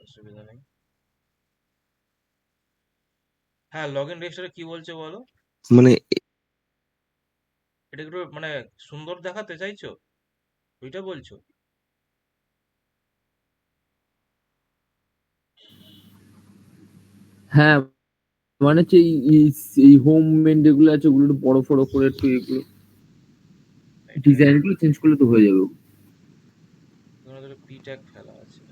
অসুবিধা নেই। হ্যাঁ, লগ ইন রেজিস্টারে কি বলছে বলো? মানে এটা একটু মানে সুন্দর দেখাতে চাইছো, ওইটা বলছো? হ্যাঁ, মানে হচ্ছে এই হোম মেন যেগুলো আছে ওগুলো একটু বড় ফড় করে একটু এগুলো এটা ডিজাইন গুলো চেঞ্জ করলে তো হয়ে যাবে। এখানে ধরো পি ট্যাগ ফেলা আছে।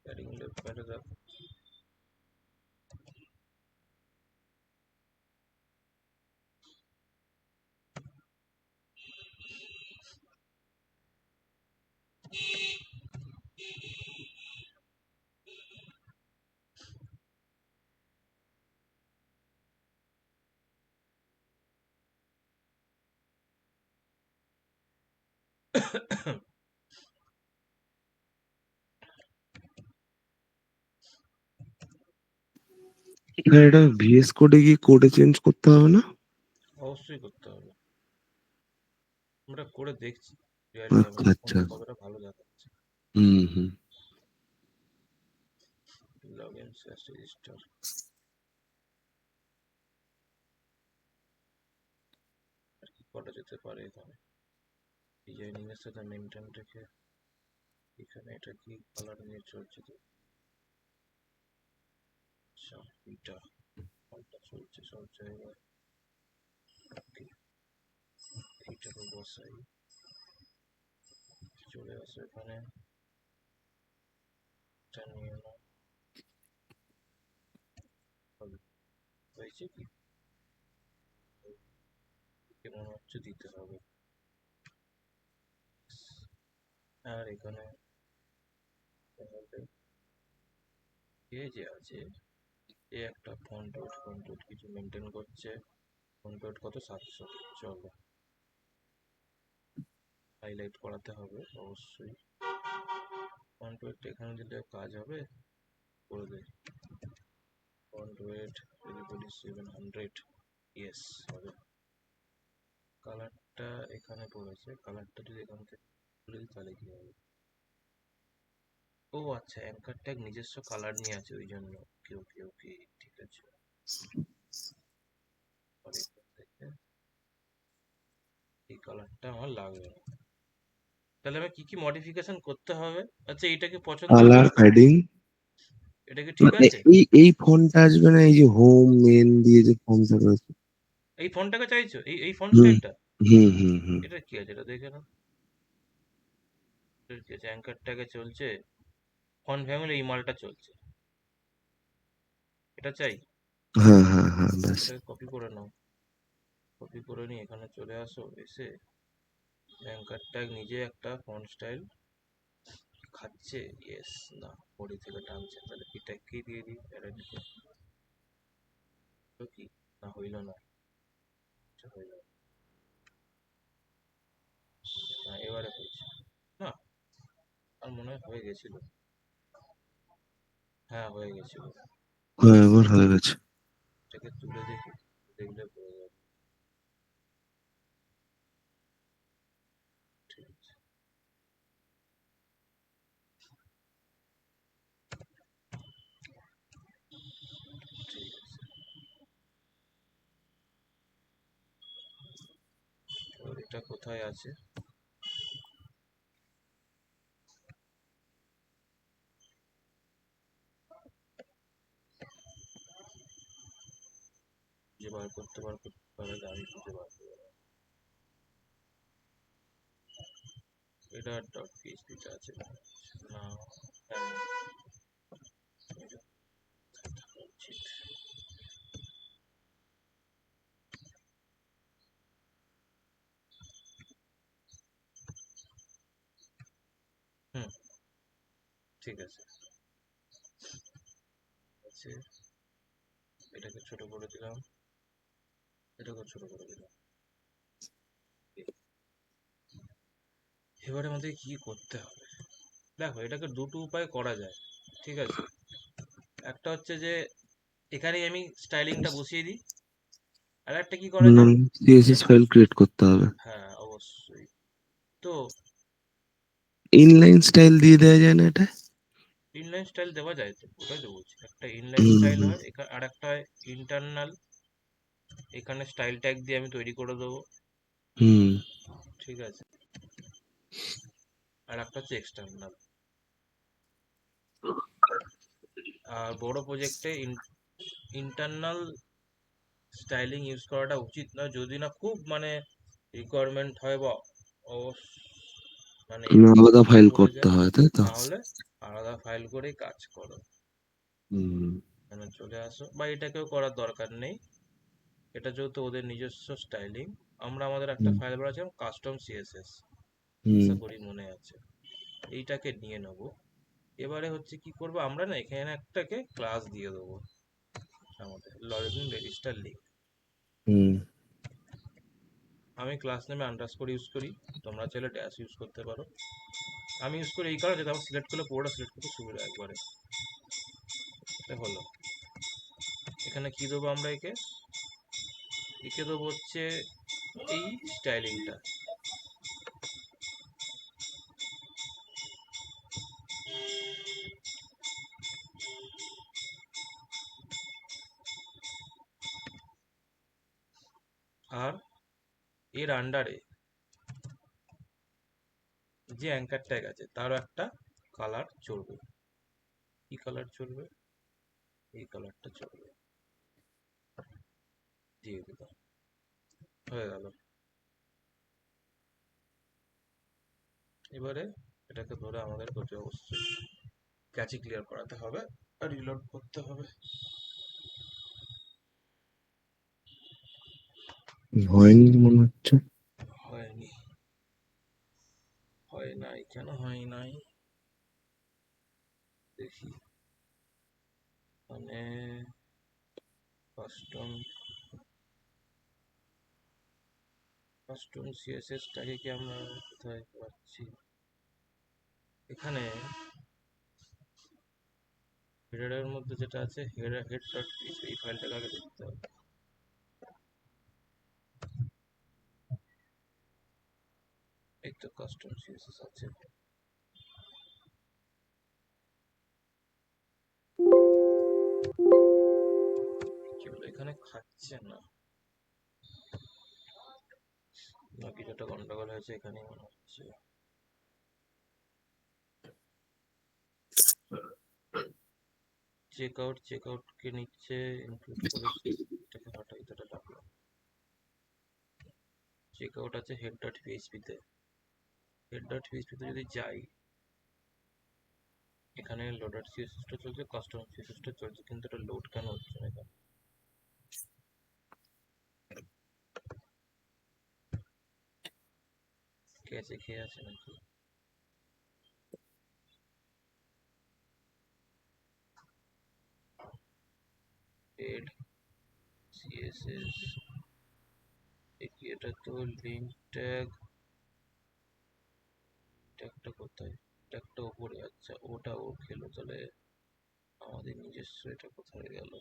Padding left paragraph. এটা ভিএস কোডে গিয়ে কোডে চেঞ্জ করতে হবে না? অবশ্যই করতে হবে। আমরা করে দেখছি রিয়াল টাইমে আচ্ছা যে আচ্ছা। কোনটা কতটা ভালো দেখাচ্ছে। হুম হুম। Log in slash register. আর কি করা যেতে পারে এখানে? ডিজাইনিং এর সাথে মেনটেন রেখে এখানে এটা কি কালার নিয়ে চলছে তো? আচ্ছা, এটা ফন্টটা চলছে সব জায়গায়। ওকে, এইটাকে বসাই, চলে আসো এখানে, এটা নিয়ে নাও। হয়েছে কি? মনে হচ্ছে দিতে হবে। আর এখানে এ যে আছে, এ একটা ফন্ট ওয়েট কিছু মেনটেন করছে। ফন্ট ওয়েট কত? 700। চলো, হাইলাইট করাতে হবে অবশ্যই। ফন্ট ওয়েট এখানে দিলে কাজ হবে? করে দে। ফন্ট ওয়েট যদি বলি 700, ইয়েস হবে। কালারটা এখানে পড়েছে, কালারটা যদি এখান থেকে তুলে দিই তাহলে কি হবে? ও আচ্ছা, অ্যাঙ্কার ট্যাগ নিজস্ব কালার নিয়ে আছে ওই জন্য। ওকে ওকে ওকে, ঠিক আছে। পরে থেকে এই কালারটা আমার লাগবে না। তাহলে আমার কি কি মডিফিকেশন করতে হবে? আচ্ছা, এটা কি পছন্দ হয়েছে কালার তো? প্যাডিং। এটা কি ঠিক আছে? এই ফন্টটা আসবে না, এই যে হোম মেন দিয়ে যে ফন্টটা রয়েছে? এই ফন্টটাকে চাইছো? এই ফন্ট হুম স্টাইলটা? হুম হুম হুম। এটা কি আছে? এটা দেখে নাও। এটা কি আছে? অ্যাঙ্কার ট্যাগে চলছে, ফন্ট ফ্যামিলি এই মালটা চলছে। এটা চাই। হ্যাঁ হ্যাঁ হ্যাঁ, ব্যাস। এটাকে কপি করে নাও। কপি করে নিয়ে এখানে চলে আসো, এসে অ্যাঙ্কার ট্যাগ নিজে একটা ফন্ট স্টাইল খাচ্ছে, ইয়েস। না, বডি থেকে টানছে, তাহলে কি ট্যাগকেই দিয়ে দিই প্যারেন্টকে। কি না, হইল না। আচ্ছা, হইল না, এবারে হয়েছে না? আর মনে হয় হয়ে গেছিল। হ্যাঁ, হয়ে গেছিল। হ্যাঁ, এবার হয়ে গেছে। এটাকে তুলে দেখি, দেখলে বোঝা যাবে। ঠিক আছে, ঠিক আছে। এবার এটা কোথায় আছে? খুঁজে বার করতে পারে, আমি খুঁজে বার করবো। এটা ডট পিএইচপিতে আছে না? হ্যাঁ, এটা থাকা উচিত। হুম, ঠিক আছে। আছে, এটাকে ছোট করে দিলাম, এটাকে ছোট করে দিলাম। এবারে আমাদের কি করতে হবে? দেখো, এটাকে দুটো উপায় করা যায়, ঠিক আছে। একটা হচ্ছে যে এখানেই আমি স্টাইলিংটা বসিয়ে দিই, আর একটা কি করা যায়, সিএসএস ফাইল ক্রিয়েট করতে হবে। হ্যাঁ অবশ্যই। তো ইনলাইন স্টাইল দিয়ে দেওয়া যায় না এটা? ইনলাইন স্টাইল দেওয়া যায়, তো ওটাই তো বলছি, একটা ইনলাইন হুম স্টাইল হুম হয় আর একটা হয় ইন্টারনাল। এখানে স্টাইল ট্যাগ দিয়ে আমি তৈরি করে দেবো, হুম ঠিক আছে। আর একটা হচ্ছে এক্সটার্নাল। আর বড় প্রজেক্টে ইন্টারনাল স্টাইলিং ইউজ করাটা উচিত নয়, যদি না খুব মানে রিকোয়ারমেন্ট হয় বা মানে আলাদা প্রয়োজন ফাইল পড়ে করতে যায়, হয় তাই তো? তাহলে আলাদা ফাইল করেই কাজ করো, হুম মানে চলে আসো, বা এটাকেও করার দরকার নেই। এটা যেহেতু ওদের নিজস্ব স্টাইলিং, আমরা আমাদের একটা হুম ফাইল বানাচ্ছিলাম কাস্টম সিএসএস, হুম আশা করি মনে আছে। এইটাকে নিয়ে নেব। এবারে হচ্ছে কি করব, আমরা না এখানে একটাকে ক্লাস দিয়ে দেবো, আমাদের লগইন রেজিস্টার লিঙ্ক। হুম আমি ক্লাস নেমে আন্ডারস্কোর ইউজ করি, তোমরা চাইলে ড্যাশ ইউজ করতে পারো। আমি ইউজ করি এই কারণে যাতে আমার সিলেক্ট করলে পুরোটা সিলেক্ট করতে সুবিধা একবারে। এটা হলো, এখানে কি দেবো আমরা, একে একে দেবো হচ্ছে এই স্টাইলিংটা। আর এর আন্ডারে যে অ্যাঙ্কার ট্যাগ আছে তারও একটা কালার চলবে। কি কালার চলবে? এই কালারটা চলবে, দিয়ে দিলাম, হয়ে গেল। এবারে এটাকে ধরে আমাদের করতে অবশ্যই ক্যাচি ক্লিয়ার করাতে হবে আর রিলোড করতে হবে। হয়নি মনে হচ্ছে। হয়নি, হয় নাই, কেন হয় নাই দেখি, মানে কাস্টম কাস্টম সিএসএসটাকে কি আমরা কোথায় পাচ্ছি? এখানে হেডারের মধ্যে যেটা আছে হেড ডট পিএইচপি, এই ফাইলটাকে আগে দেখতে হবে। এই তো কাস্টম সিএসএস আছে। কি হলো, এখানে খাচ্ছে না, না কিছু একটা গন্ডগোল হয়েছে এখানে মনে হচ্ছে। চেক আউট কে নিচে ইনক্লুড করেছি, এটাকে হটাই, এটা ডাকলাম। চেক আউট আছে হেড ডট পিএইচপি তে, হেড ডট পিএইচপি তে যদি যাই, এখানে লোডার সিএসএসটা চলছে, কাস্টম সিএসএসটা চলছে, কিন্তু এটা লোড কেন হচ্ছে না এখানে? ক্যাচে খেয়ে আছে নাকি? হেড সিএসএস, এটা তো লিঙ্ক ট্যাগ, ট্যাগটা কোথায়? ট্যাগটা উপরে, আচ্ছা ওটা ও খেলো, তাহলে আমাদের নিজস্ব এটা কোথায় গেল?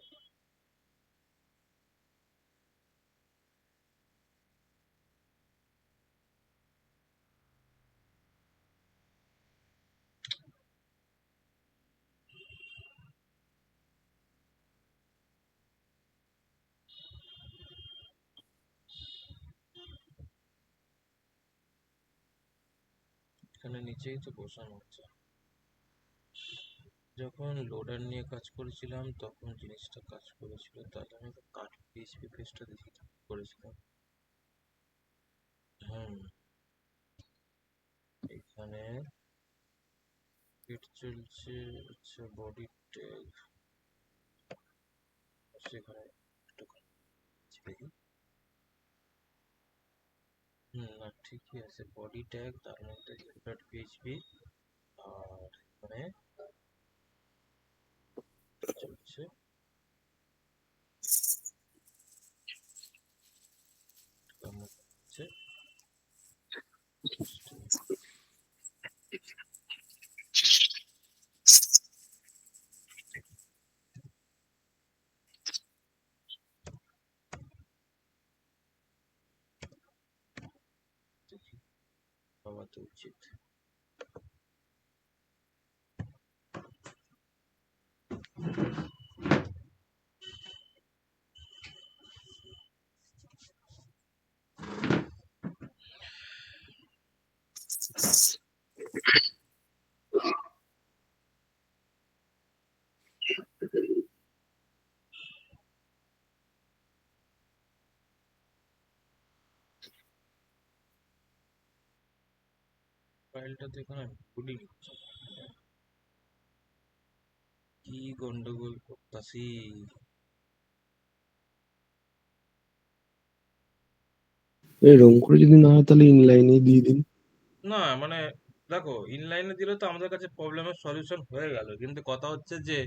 এখানে নিচেই তো বসানো হচ্ছে। যখন লোডার নিয়ে কাজ করেছিলাম তখন জিনিসটা কাজ করেছিল, তাহলে আমি তো কাট পিএইচপি পেজটা দেখি করেছিলাম। হুম, এখানে ফিট চলছে, আচ্ছা বডি ট্যাগ, সেখানে একটু দেখি। না ঠিকই আছে, বডি ট্যাগ, তার মধ্যে ডট পিএইচপি, আর এখানে চলছে, তার মধ্যে হচ্ছে কমাতে উচিত। ফাইলটাতে এখানে ভুলই হচ্ছে। কি গন্ডগোল করতাছি। এরকম করে যদি না হয় তাহলে ইনলাইনে দিয়ে দিন। না মানে দেখো, ইনলাইনে দিলে তো আমাদের কাছে প্রবলেমের সলিউশন হয়ে গেল, কিন্তু কথা হচ্ছে যে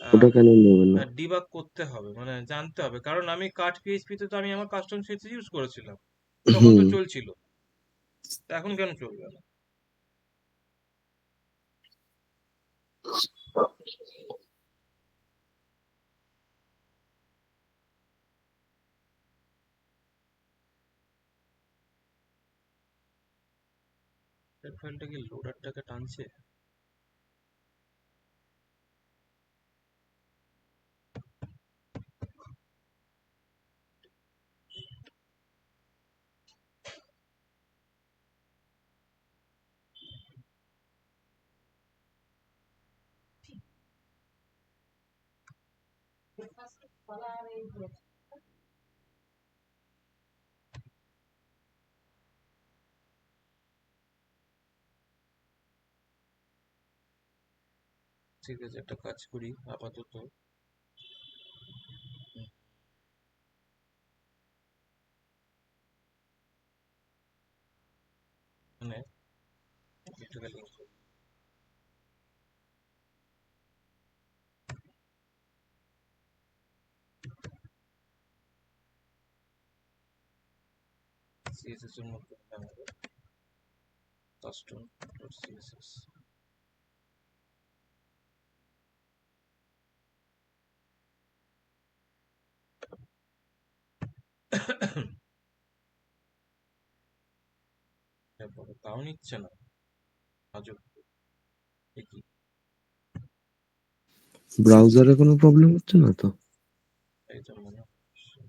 ওটা কেন নেবেন না? ডিবাগ করতে হবে, মানে জানতে হবে, কারণ আমি কাট পিএইচপিতে তো আমি আমার কাস্টম সিটস ইউজ করেছিলাম, তখন তো হুম। চলছিল, তা এখন কেন চলবে না? ফাইলটা কি লোডারটাকে টানছে? ঠিক আছে, একটা কাজ করি আপাতত। মানে এটাকে লিঙ্ক করি। সিএসএস এর মধ্যে আমাদের কাস্টম ডট সিএসএস। তারপরে তাও নিচ্ছে না, আজব। এ কি? ব্রাউজারে কোনো প্রবলেম হচ্ছে না তো? এই তো মনে হচ্ছে।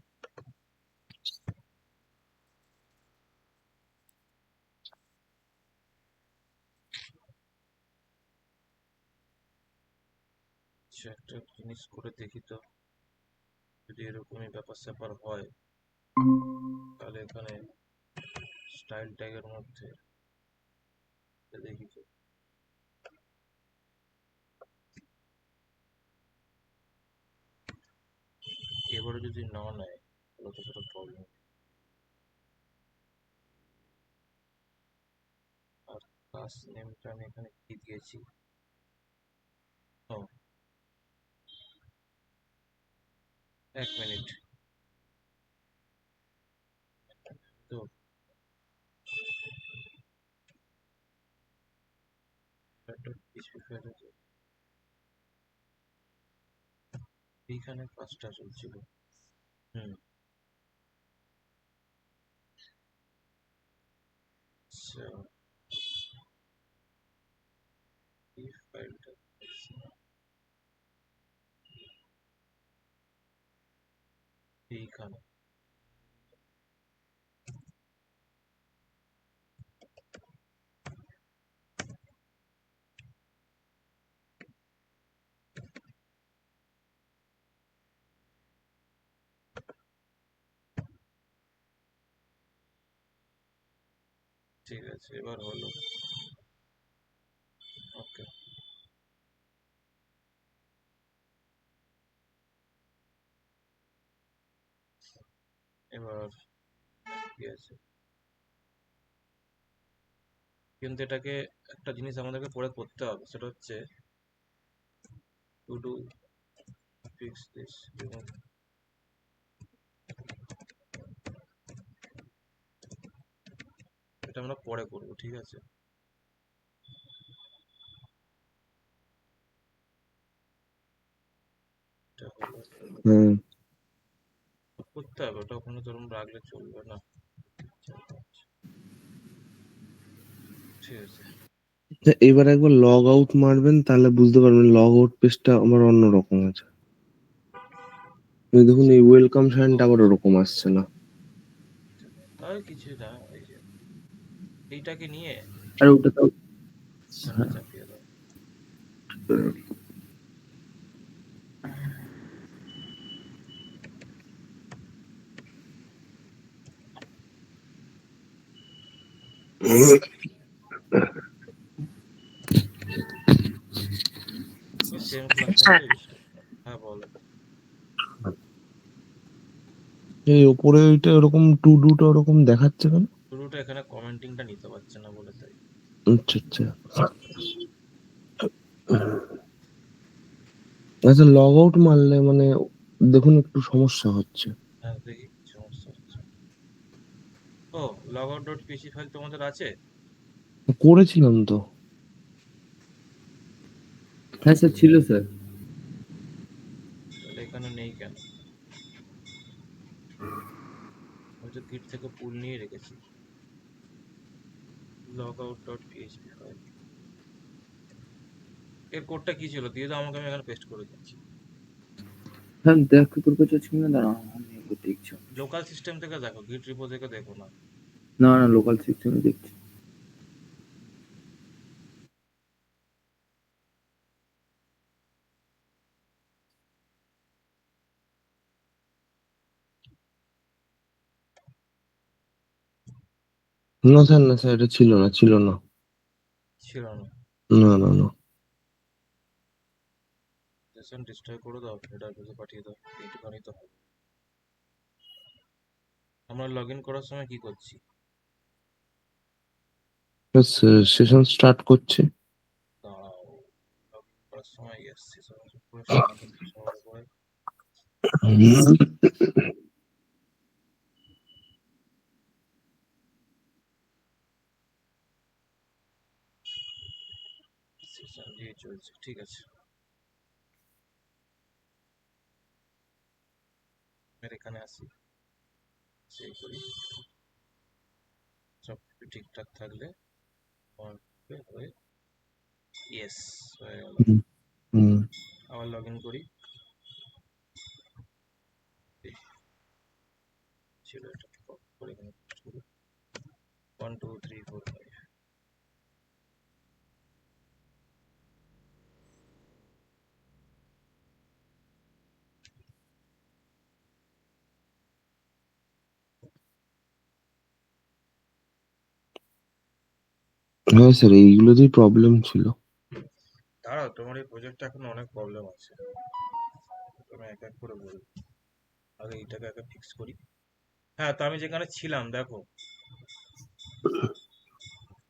আচ্ছা, একটা জিনিস করে দেখি তো, যদি এরকমই ব্যাপার স্যাপার হয় তাহলে এখানে স্টাইল ট্যাগের মধ্যে দেখি তো। এবারে যদি না নেয় তাহলে তো সেটা প্রবলেম। আর ক্লাস নেমটা আমি এখানে কি দিয়েছি? ও, এক মিনিট। তো একটা পিএইচপি ফাইল আছে, এইখানে কাজটা চলছিল। হুম, আচ্ছা, এই ফাইলটা এইখানে। ঠিক আছে, এবার হলো। ওকে, এবার কি আছে? কিন্তু এটাকে একটা জিনিস আমাদেরকে পরে করতে হবে, সেটা হচ্ছে টু ডু ফিক্স দিস। এটা আমরা পরে করব, ঠিক আছে? এটা হলো, হ্যাঁ। করতে হবে, ওটা ওখানে ধরুন রাখলে চলবে না। ঠিক আছে। এবার একবার লগ আউট মারবেন, তাহলে বুঝতে পারবেন লগ আউট পেজটা আমার অন্যরকম আছে। এই দেখুন, এই ওয়েলকাম সাইনটা আবার ওরকম আসছে না। তাই কিছু না, এই যে এইটাকে নিয়ে আর ওটা তো এখানটা চাপিয়ে দাও। সেম ক্লাসে হবে বিষয়। হ্যাঁ বলো। এই ওপরে ওইটা ওরকম টু ডুটা ওরকম দেখাচ্ছে কেন? শুরুটা এখানে কমেন্টিংটা নিতে পারছে না বলে তাই। আচ্ছা আচ্ছা। আচ্ছা, লগ আউট মারলে মানে দেখুন একটু সমস্যা হচ্ছে। হ্যাঁ দেখি কি সমস্যা হচ্ছে। ও, log out dot PHP file তোমাদের আছে? করেছিলাম তো। হ্যাঁ স্যার, ছিল স্যার। তাহলে এখানে নেই কেন? হয়তো গিট থেকে পুল নিয়ে রেখেছি। Log out dot PHP file, এর কোডটা কি ছিল দিয়ে দাও আমাকে, আমি এখানে পেস্ট করে দিচ্ছি। হ্যাঁ দেখো তোর কাছে আছে কিনা, দাঁড়াও আমি একবার দেখছি। লোকাল সিস্টেম থেকে দেখো, গিট রিপো থেকে দেখো না। না না, লোকাল সিস্টেমে দেখছি। না স্যার, না স্যার, এটা ছিল না, ছিল না। ছিল না? না না না। সেশন ডিস্ট্রয় করে দাও, ডেটাবেসে পাঠিয়ে দাও, এইটুখানি তো হবে। আমরা লগ ইন করার সময় কি করছি? সেশন স্টার্ট করছে। দাঁড়াও, লগ ইন করার সময় ইয়েস সেশন করে সমাধান সবার উপরে সেশন দিয়ে চলছে, ঠিক আছে। এর এখানে আসি, সেই করি, সব কিছু ঠিকঠাক থাকলে হয়ে ইয়েস হয়ে গেল। হুম। আবার লগ ইন করি, ছিল এটা করে এখানে করি 1 2 3 4 5। হ্যাঁ স্যার, এইগুলোতেই প্রবলেম ছিল। দাঁড়াও, তোমার এই প্রজেক্টটা এখন অনেক প্রবলেম আছে, আমি এক এক করে বলবো। আগে এইটাকে আগে ফিক্স করি। হ্যাঁ, তো আমি যেখানে ছিলাম দেখো,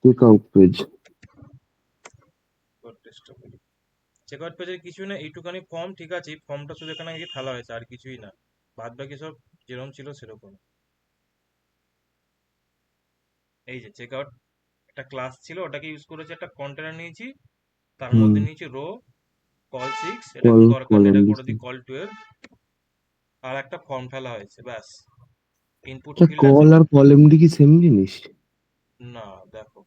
চেক আউট পেজ। টেস্টটা বলি। চেক আউট পেজের কিছু না, এইটুখানি ফর্ম, ঠিক আছে, এই ফর্মটা শুধু এখানে গিয়ে ফেলা হয়েছে, আর কিছুই না। বাদ বাকি সব যেরকম ছিল সেরকম। এই যে চেক আউট একটা ক্লাস ছিল, ওটাকে ইউজ করেছি, একটা কন্টেনার নিয়েছি, তার হুম। মধ্যে নিয়েছি রো কল 6, এটা কল এখন দরকার নেই, কলম এটা করে দিছি। দিই কল 12, আর একটা ফর্ম ফেলা হয়েছে ব্যাস। ইনপুট আচ্ছা, ফিল্ড আছে। কল আর কল এমডি কি সেম জিনিস? না, দেখো,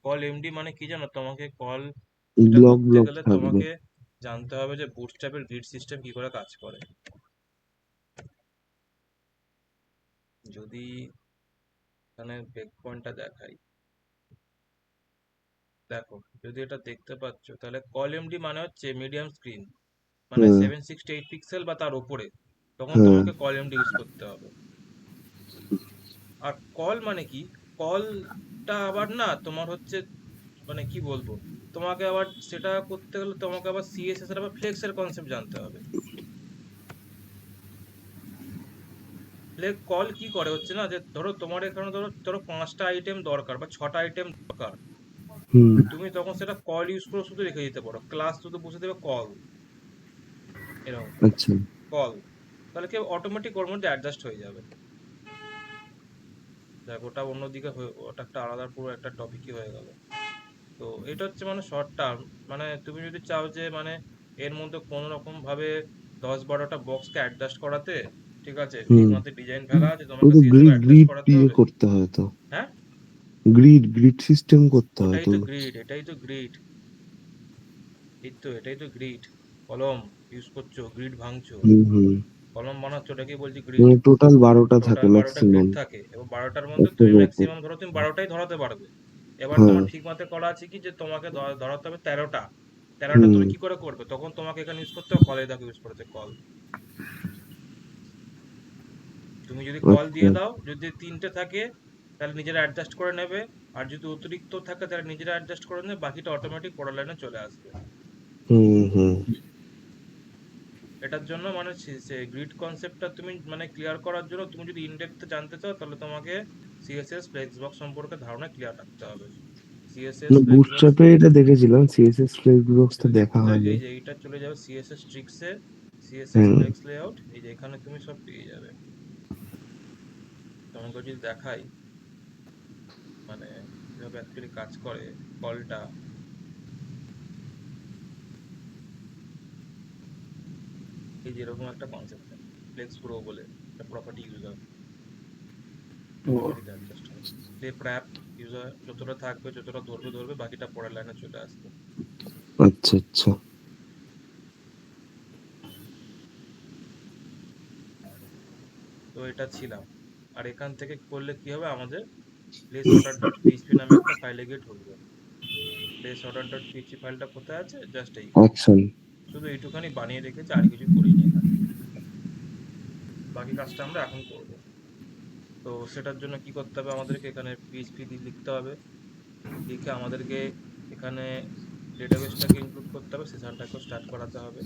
কল এমডি মানে কি জানো, তোমাকে কল এটা ব্লক করতে ব্লক গেলে থাকবে। তোমাকে জানতে হবে যে বুটস্ট্র্যাপের গিট সিস্টেম কি করে কাজ করে। যদি এখানে ব্রেক পয়েন্টটা দেখাই, দেখো, যদি এটা দেখতে পাচ্ছ, তাহলে কল এমডি মানে হচ্ছে মিডিয়াম স্ক্রিন, মানে হ্যাঁ 768 পিক্সেল বা তার উপরে, তখন হ্যাঁ। তোমাকে কল এমডি ইউজ করতে হবে। আর কল মানে কি, কলটা আবার না তোমার হচ্ছে, মানে কি বলবো, তোমাকে আবার সেটা করতে গেলে তোমাকে আবার সিএসএস এর আবার ফ্লেক্স এর কনসেপ্ট জানতে হবে। কল কি করে হচ্ছে না, যে ধরো তোমার এখানে ধরো ধরো 5টা আইটেম দরকার বা 6টা আইটেম দরকার, হুম। তুমি তখন সেটা কল ইউজ করে শুধু রেখে দিতে পারো, ক্লাস শুধু বসে দেবে কল, এরকম করে আচ্ছা। কল, তাহলে কি অটোমেটিক ওর মধ্যে অ্যাডজাস্ট হয়ে যাবে। দেখ, ওটা অন্যদিকে ওটা একটা আলাদা পুরো একটা টপিকই হয়ে গেল। তো এটা হচ্ছে মানে শর্ট টার্ম, মানে তুমি যদি চাও যে মানে এর মধ্যে কোনো রকম ভাবে 10-12টা বক্সকে অ্যাডজাস্ট করাতে, ঠিক আছে, হুম। ফিগমাতে ডিজাইন ফেলা আছে, ওই তোমাকে তো সেই হিসেবে গ্রিড অ্যাডজাস্ট গ্রিড করাতে দিয়ে হবে। করতে হয় তো। হ্যাঁ, গ্রিড সিস্টেম করতে হয় ওটাই তো। তো গ্রিড, এটাই তো গ্রিড, এই তো এটাই তো গ্রিড। কলম ইউজ করছো, গ্রিড ভাঙছো, হুম হুম। কলম বানাচ্ছো, ওটাকেই বলছি গ্রিড। টোটাল 12টা থাকে টোটাল 12টা গ্রিড ম্যাক্সিমাম থাকে, এবং 12টার মধ্যে একটা তুমি রোতে। ম্যাক্সিমাম ধরো তুমি 12টাই ধরাতে পারবে। এবার হ্যাঁ। তোমার ঠিক মতে করা আছে কি যে তোমাকে ধরাতে হবে 13টা। 13টা হুম। তুমি কি করে করবে? তখন তোমাকে এখানে ইউজ করতে হবে কলে, দেখো ইউজ করেছে কল। তুমি যদি কল আচ্ছা। দিয়ে দাও, যদি 3টে থাকে তাহলে নিজেরা অ্যাডজাস্ট করে নেবে, আর যদি অতিরিক্ত থাকে তাহলে নিজেরা অ্যাডজাস্ট করে নেবে, বাকিটা অটোমেটিক পরের লাইনে চলে আসবে। হুম হুম। এটার জন্য মানে গ্রিড কনসেপ্টটা তুমি মানে ক্লিয়ার করার জন্য, তুমি যদি ইনডেপথে জানতে চাও তাহলে তোমাকে সিএসএস ফ্লেক্সবক্স সম্পর্কে ধারণা ক্লিয়ার রাখতে হবে। সিএসএস ফ্লেক্সবক্স, বুটস্ট্র্যাপে এটা দেখেছিলাম, সিএসএস ফ্লেক্সবক্সটা দেখা হয়নি। এই যে এইটা চলে যাবে সিএসএস ট্রিক্সে, সিএসএস হ্যাঁ। ফ্লেক্স লেআউট, এই যে এখানে তুমি সব পেয়ে যাবে। তোমাকে যদি দেখাই মানে কিভাবে অ্যাকচুয়ালি কাজ করে কলটা, এই যে এরকম একটা কনসেপ্ট ফ্লেক্স প্রো বলে একটা প্রপার্টি ইউজ হয়, অটোমেটিক অ্যাডজাস্ট হয়। ক্লিপ র্যাপ ইউজার যতটা থাকবে, যতটা ধরবে ধরবে, বাকিটা পরের লাইনে চলে আসবে। আচ্ছা আচ্ছা। তো এটা ছিলাম। আর এখান থেকে করলে কি হবে, আমাদের প্লেস অর্ডার ডট পিএইচপি নামে একটা ফাইলে গিয়ে ঢুকবে। প্লেস অর্ডার ডট পিএইচপি ফাইলটা কোথায় আছে, জাস্ট এইখানে। অপশন। শুধু এইটুখানি বানিয়ে রেখেছি, আর কিছু করিনি এখানে। বাকি কাজটা আমরা এখন করব। তো সেটার জন্য কি করতে হবে, আমাদেরকে এখানে পিএইচপি লিখতে হবে, লিখে আমাদেরকে এখানে ডেটাবেসটাকে ইনক্লুড করতে হবে, সেশনটাকেও স্টার্ট করাতে হবে।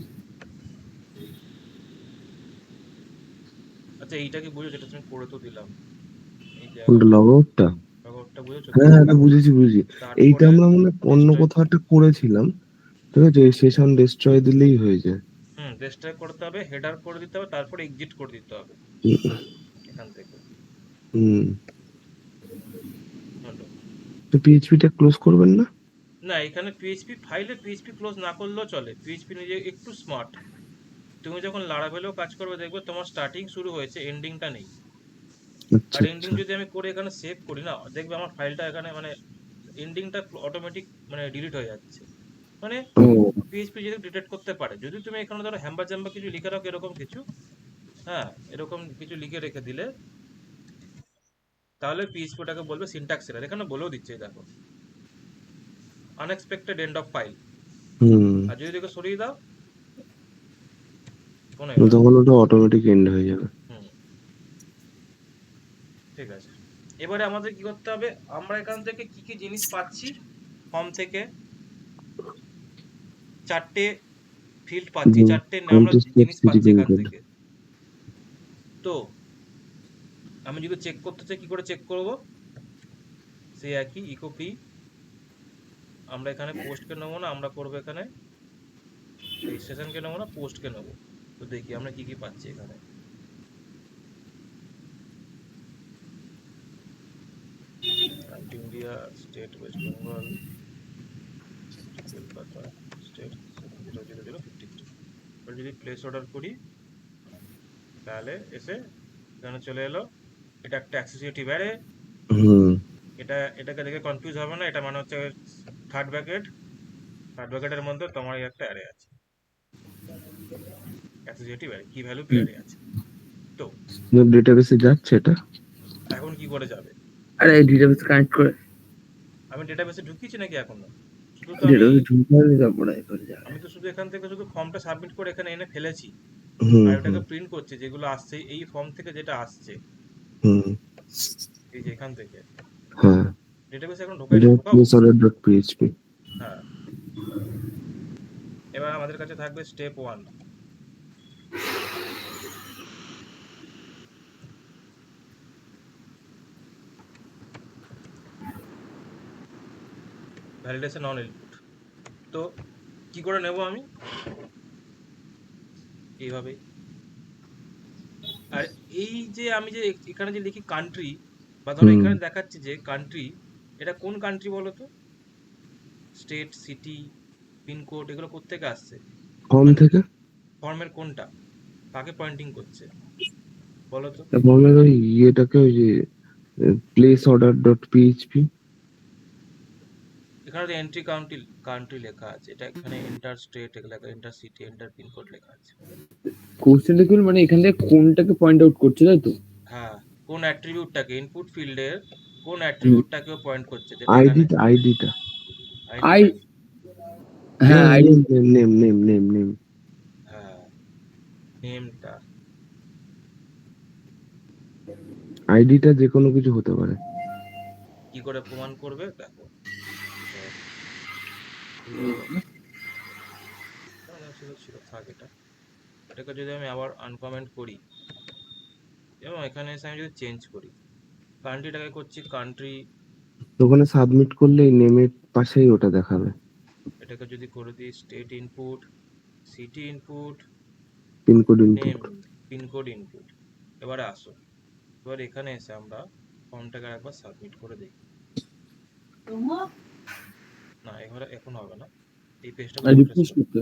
আচ্ছা এইটা কি বুঝেছো, এটা তুমি করে তো দিলাম, এই কোনটা, জায়গাটা লগ আউটটা? ব্যাপারটা বুঝেছো তো? হ্যাঁ হ্যাঁ, এটা বুঝেছি বুঝেছি। এইটা তারপরে আমরা মনে হয় অন্য ডেস্ট্রয়, কোথাও একটা করেছিলাম। ঠিক আছে, সেশন ডিস্ট্রয় দিলেই হয়ে যায়। ডেস্ট্রয় করতে হবে, হেডার করে দিতে হবে, তারপরে এক্সিট করে দিতে হবে এখান থেকে। হুম। হলো। তো পিএইচপিটা ক্লোজ করবেন না? না, এখানে পিএইচপি ফাইলে পিএইচপি ক্লোজ না করলেও চলে, পিএইচপি নিজে একটু স্মার্ট। তুমি যখন লারাভেলেও কাজ করবে দেখবে তোমার স্টার্টিং শুরু হয়েছে, এন্ডিংটা নেই। আচ্ছা আর এন্ডিং আচ্ছা। যদি আমি করে এখানে সেভ করি না, দেখবে আমার ফাইলটা এখানে মানে এন্ডিংটা অটোমেটিক মানে ডিলিট হয়ে যাচ্ছে। মানে ও। পিএইচপি যদি ডিটেক্ট করতে পারে, যদি তুমি এখানে ধরো হ্যাম্বা জ্যাম্বা কিছু লিখে রাখো, এরকম কিছু, হ্যাঁ এরকম কিছু লিখে রেখে দিলে, তাহলে পিএইচপি ওটাকে বলবে সিনট্যাক্স এরর। এখানে বলেও দিচ্ছে, এই দেখো, আনএক্সপেক্টেড এন্ড অফ ফাইল। হুম। আর যদি এটাকে সরিয়ে দাও, কোনো এরর তখন নেই। ওটা অটোমেটিক এন্ড হয়ে যাবে। হুম, ঠিক আছে। এবারে আমাদের কি করতে হবে, আমরা এখান থেকে কি কি জিনিস পাচ্ছি ফর্ম থেকে, 4টে ফিল্ড পাচ্ছি, হুম। 4টে আমরা কাউন্টার স্টেপ জিনিস সিটি পাচ্ছি পিন এখান কোড। থেকে। তো আমি যদি চেক করতে চাই, কি করে চেক করব, সেই একই ইকো পি, আমরা এখানে পোস্টকে নেবো না, আমরা করবো এখানে রেজিস্ট্রেশনকে নেবো না, পোস্টকে নেবো। তো দেখি আমরা কি কি পাচ্ছি এখানে। Country India, state West Bengal, Kolkata, state 70053। এবার যদি প্লেস অর্ডার করি, তাহলে এসে এখানে চলে এলো। এটা একটা অ্যাক্সেসিভিটি ব্যারে, হুম। এটাকে দেখে কনফিউজ হবে না, এটা মানে হচ্ছে থার্ড ব্র্যাকেট। থার্ড ব্র্যাকেটের মধ্যে তোমার এই একটা অ্যারে আছে, অ্যাক্সেসিভিটি ব্যারে কি ভ্যালু পি অ্যারে আছে। তো ডেটাবেসে যাচ্ছে এটা? এখন কি করে যাবে, আরে ডেটাবেস কানেক্ট করে, আমি ডেটাবেসে ঢুকিয়েছি নাকি এখনো? শুধু তো আমি ডেটাবেস ঢুকালে তারপরে করে যাবে। আমি তো শুধু এখান থেকে শুধু ফর্মটা সাবমিট করে এখানে এনে ফেলেছি, হুম আর হুম ওটাকে প্রিন্ট করছে যেগুলো আসছে এই ফর্ম থেকে, যেটা আসছে হুম। এই যে এখান থেকে। হ্যাঁ। ডেটাবেসে এখন এটা ঢোকাইনি, ঢোকাবো। Place order dot PHP. হ্যাঁ, এবার আমাদের কাছে থাকবে স্টেপ 1, ভ্যালিডেশন অন ইনপুট। তো কি করে নেব আমি, এইভাবেই। আর এই যে আমি যে এখানে যে লিখি কান্ট্রি, বা ধরো হুম। এখানে দেখাচ্ছে যে কান্ট্রি, এটা কোন কান্ট্রি বলো তো? স্টেট, সিটি, পিনকোড, এগুলো কোত্থেকে আসছে? ফর্ম মানে থেকে। ফর্মের কোনটা, কাকে পয়েন্টিং করছে বলো তো? ফর্মের ওই ইয়েটাকে, ওই যে প্লেস অর্ডার ডট পিএইচপি। এখানে এন্ট্রি কাউন্ট্রি কান্ট্রি লেখা আছে, এটা এখানে এন্টার স্টেট লেখা, এন্টার সিটি, এন্টার পিনকোড লেখা আছে। কোশ্চেনটা কি মানে এখান থেকে কোনটাকে পয়েন্ট আউট করছে, তাই তো? হ্যাঁ, কোন অ্যাট্রিবিউটটাকে, ইনপুট ফিল্ডের কোন অ্যাট্রিবিউটটাকে পয়েন্ট করছে, যেটা এখানে আইডিটা আই আইডিটা। হ্যাঁ আইডি। নেম হ্যাঁ, নেমটা। আইডিটা যে কোনো কিছু হতে পারে। কি করে প্রমাণ করবে দেখো। ছিল থাক এটা, এটাকে যদি আমি আবার আনকমেন্ট করি এবং এখানে এসে আমি যদি চেঞ্জ করি, কান্ট্রিটাকে করছি কান্ট্রি, ওখানে সাবমিট করলে নেমের পাশেই ওটা দেখাবে, এটাকে যদি করে দিই state input, city input, pincode name, input. Pincode input. এবারে আসো, এবার এখানে এসে আমরা ফর্মটাকে একবার সাবমিট করে দিই। না, এবারে এখন হবে না, এই পেজটাকে রিফ্রেশ রিফ্রেশ করো। করতে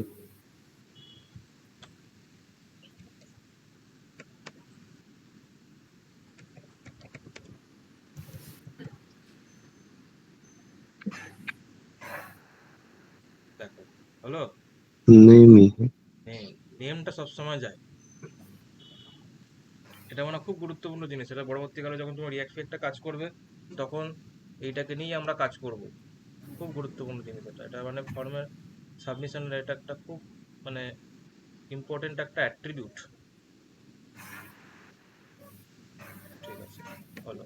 দেখো হলো, নেমই। নেম, নেমটা সবসময় যায়। এটা মানে খুব গুরুত্বপূর্ণ জিনিস, এটা পরবর্তীকালে যখন তোমার রিয়াক্ট একটা কাজ করবে তখন এইটাকে নিয়েই আমরা কাজ করব। খুব গুরুত্বপূর্ণ জিনিস এটা, এটা মানে ফর্মের সাবমিশনের এটা একটা খুব মানে ইম্পর্টেন্ট একটা অ্যাট্রিবিউট। ঠিক আছে, হলো,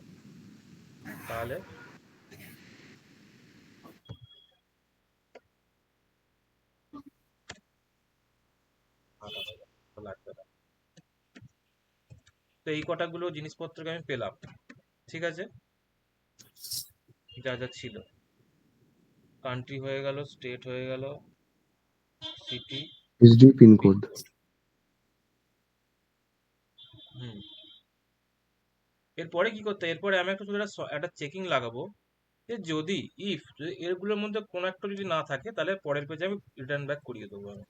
তাহলে লাগবে না। তো এই কটাগুলো জিনিসপত্রকে আমি পেলাম, ঠিক আছে, যা যা ছিল। কান্ট্রি হয়ে গেল, স্টেট হয়ে গেল, সিটি, এসডি পিনকোড। পিনকোড। হুম, এরপরে কি করতে, এরপরে আমি একটা শুধু একটা চেকিং লাগাবো যে যদি যদি এরগুলোর মধ্যে কোনো একটা যদি না থাকে তাহলে পরের পেজে আমি রিটার্ন ব্যাক করিয়ে দেবো আমি।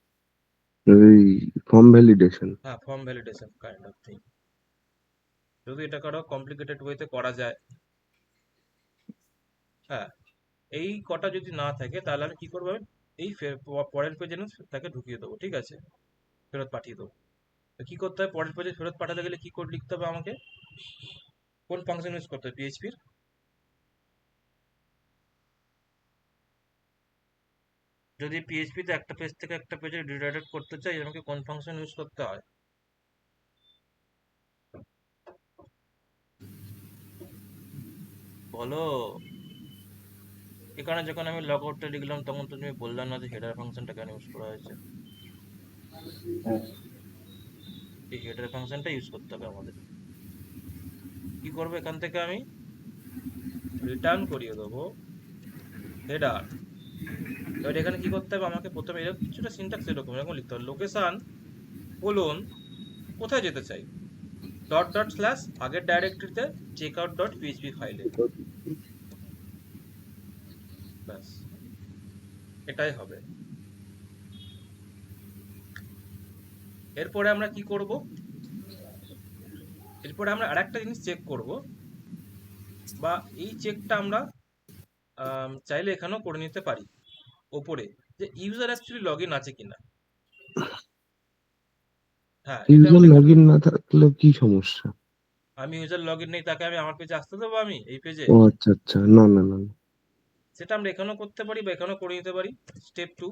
এই ফর্ম ভ্যালিডেশন। হ্যাঁ, form validation kind of thing, যদি এটা কারো কমপ্লিকেটেড ওয়েতে করা যায়। হ্যাঁ, এই কটা যদি না থাকে তাহলে আমি কি করবো, আমি এই পরের পেজে না তাকে ঢুকিয়ে দেবো, ঠিক আছে, ফেরত পাঠিয়ে দেবো। তো কি করতে হবে, পরের পেজে ফেরত পাঠাতে গেলে কি কোড লিখতে হবে আমাকে, কোন ফাংশন ইউজ করতে হবে পিএইচপির, যদি পিএইচপিতে একটা পেজ থেকে একটা পেজে রিডাইরেক্ট করতে চাই আমাকে কোন ফাংশন ইউজ করতে হয়? বলো। এখানে যখন আমি লগ আউটটা লিখলাম তখন তো তুমি বললাম না যে হেডার ফাংশনটা কেন ইউজ করা হয়েছে, এই হেডার ফাংশনটা ইউজ করতে হবে আমাদের। কি করবো, এখান থেকে আমি রিটার্ন করিয়ে দেবো হেডার। এবার এখানে কি করতে হবে আমাকে, প্রথমে এরকম কিছুটা সিনট্যাক্স এরকম এরকম লিখতে হবে, লোকেশন কোলন কোথায় যেতে চাই, ডট ডট স্ল্যাশ আগের ডাইরেক্টরিতে চেক আউট ডট পিএইচপি ফাইলে, ব্যাস এটাই হবে। এরপরে আমরা কি করব, এরপরে আমরা আরেকটা জিনিস চেক করব, বা এই চেকটা আমরা চাইলে এখানেও করে নিতে পারি ওপরে, যে ইউজার অ্যাকচুয়ালি লগ ইন আছে কিনা। হ্যাঁ, এটা ইউজার আমরা লগ এখানে, ইন না থাকলে কি সমস্যা? আমি ইউজার লগ ইন নেই তাকে আমি আমার পেজে আসতে দেবো, আমি এই পেজে, ও আচ্ছা আচ্ছা, না না না না। সেটা আমরা এখানেও করতে পারি বা এখানেও করে নিতে পারি। স্টেপ 2,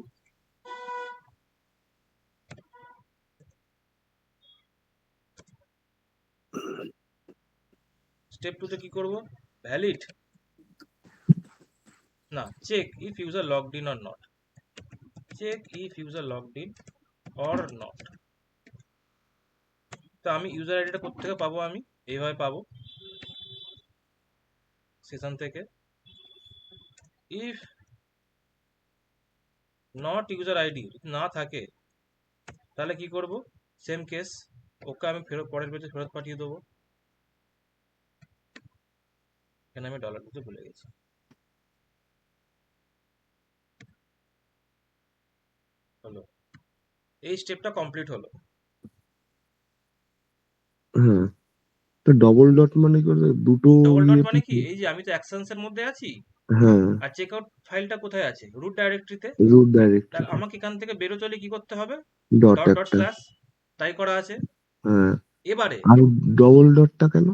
স্টেপ 2 তে কি করব, ভ্যালিড না, check if user logged in or not, check if user logged in or not. তো আমি ইউজার আইডিটা কোথা থেকে পাবো, আমি এইভাবে পাবো সেশন থেকে, ইফ নট ইউজার আইডি না থাকে তাহলে কি করব, সেম কেস, ওকে আমি ফেরত পরের পেজে ফেরত পাঠিয়ে দেবো। এখানে আমি ডলার দিতে ভুলে গেছি, হলো, এই স্টেপটা কমপ্লিট হলো। হ্যাঁ, তো ডবল ডট মানে কি, দুটো ডবল ডট ইয়ে মানে কি, এই যে আমি তো অ্যাকশনস এর মধ্যে আছি, হ্যাঁ, আর চেকআউট ফাইলটা কোথায় আছে? রুট ডাইরেক্টরিতে। রুট তাহলে ডাইরেক্টরিতে আমাকে এখান থেকে বেরোতে হলে কি করতে হবে? ডট ডট ডট একটা। স্ল্যাশ, তাই করা আছে। হ্যাঁ, এবারে আর ডবল ডটটা কেন?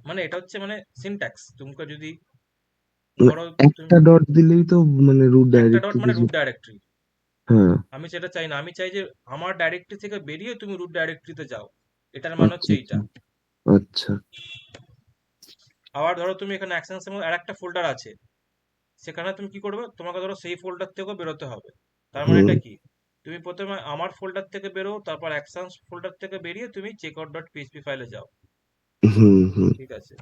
মানে এটা হচ্ছে মানে সিনট্যাক্স। তোমাকে যদি মানে ধরো তুমি একটা ডট দিলেই তো মানে রুট একটা ডট ডাইরেক্টরিতে মানে রুট ডাইরেক্টরি, হ্যাঁ, আমি সেটা চাই না। আমি চাই যে আমার ডাইরেক্টরি থেকে বেরিয়ে তুমি রুট ডাইরেক্টরিতে যাও। এটার মানে আচ্ছা হচ্ছে আচ্ছা এইটা। আচ্ছা। আবার ধরো তুমি এখানে অ্যাকশনসের মধ্যে আরেকটা ফোল্ডার আছে, সেখানে তুমি কি করবে? তোমাকে ধরো সেই ফোল্ডার থেকেও বেরোতে হবে। তার মানে হুম এটা কি? তুমি প্রথমে আমার ফোল্ডার থেকে বেরো, তারপর অ্যাকশনস ফোল্ডার থেকে বেরিয়ে তুমি চেকআউট ডট পিএইচপি ফাইলে যাও। হুম হুম। ঠিক আছে,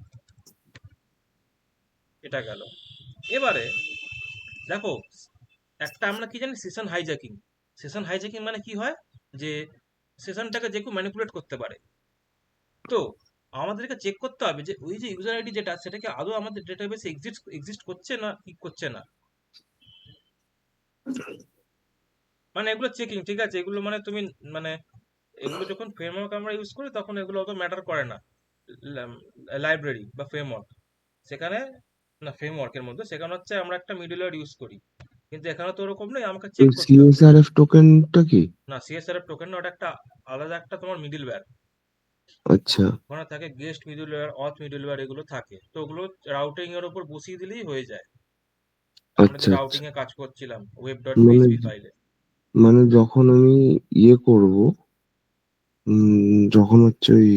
এটা গেল। এবারে দেখো, একটা আমরা কি জানি, সেশন হাইজ্যাকিং। সেশন হাইজ্যাকিং মানে কি হয়? যে সেশনটাকে যে কেউ ম্যানিপুলেট করতে পারে। তো আমাদেরকে চেক করতে হবে যে ওই যে ইউজার আইডি যেটা, সেটা কি আদৌ আমাদের ডেটাবেসে এক্সিস্ট করছে না কি করছে না। মানে এগুলো চেকিং, ঠিক আছে? এগুলো মানে তুমি মানে এগুলো যখন ফ্রেমওয়ার্ক আমরা ইউজ করি তখন এগুলো অত ম্যাটার করে না। লাইব্রেরি বা ফ্রেমওয়ার্ক, সেখানে না, ফ্রেমওয়ার্কের মধ্যে সেখানে হচ্ছে আমরা একটা মিডলওয়্যার ইউজ করি, কিন্তু এখানে তো ওরকম নেই, আমাকে ওই চেক করতে হবে। সিএসআরএফ টোকেনটা কি? না, সিএসআরএফ টোকেন না, ওটা একটা আলাদা একটা তোমার মিডলওয়্যার। আচ্ছা ওখানে থাকে গেস্ট মিডলওয়্যার, অথ মিডলওয়্যার, এগুলো থাকে। তো ওগুলো রাউটিং এর উপর বসিয়ে দিলেই হয়ে যায়। আমরা যে আচ্ছা রাউটিং আচ্ছা। এ কাজ করছিলাম ওয়েব ডট মানে পিএইচপি ফাইলে। মানে যখন আমি ইয়ে করব, যখন হচ্ছে ওই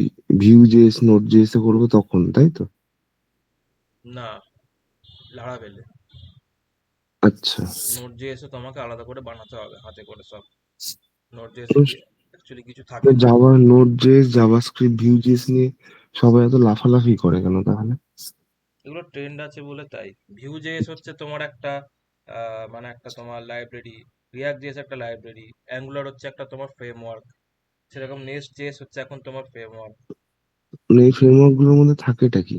ভিউ জেএস নোট জেএস এ করবো তখন, তাই তো? না, লারাভেলে। আচ্ছা। নোট জেএসও তোমাকে আলাদা করে বানাতে হবে হাতে করে সব। নোট তো জেএসে অ্যাকচুয়ালি কিছু থাকে না। Java note JS JavaScript view JS নিয়ে সবাই এত লাফালাফি করে কেন তাহলে? এগুলো ট্রেন্ড আছে বলে তাই। ভিউ জেএস হচ্ছে তোমার একটা মানে একটা তোমার লাইব্রেরি। রিয়াক্ট জেএস একটা লাইব্রেরি। অ্যাঙ্গুলার হচ্ছে একটা তোমার ফ্রেমওয়ার্ক। সেরকম নেক্সট জেএস হচ্ছে এখন তোমার ফ্রেমওয়ার্ক। মানে এই ফ্রেমওয়ার্ক গুলোর মধ্যে থাকেটা কি?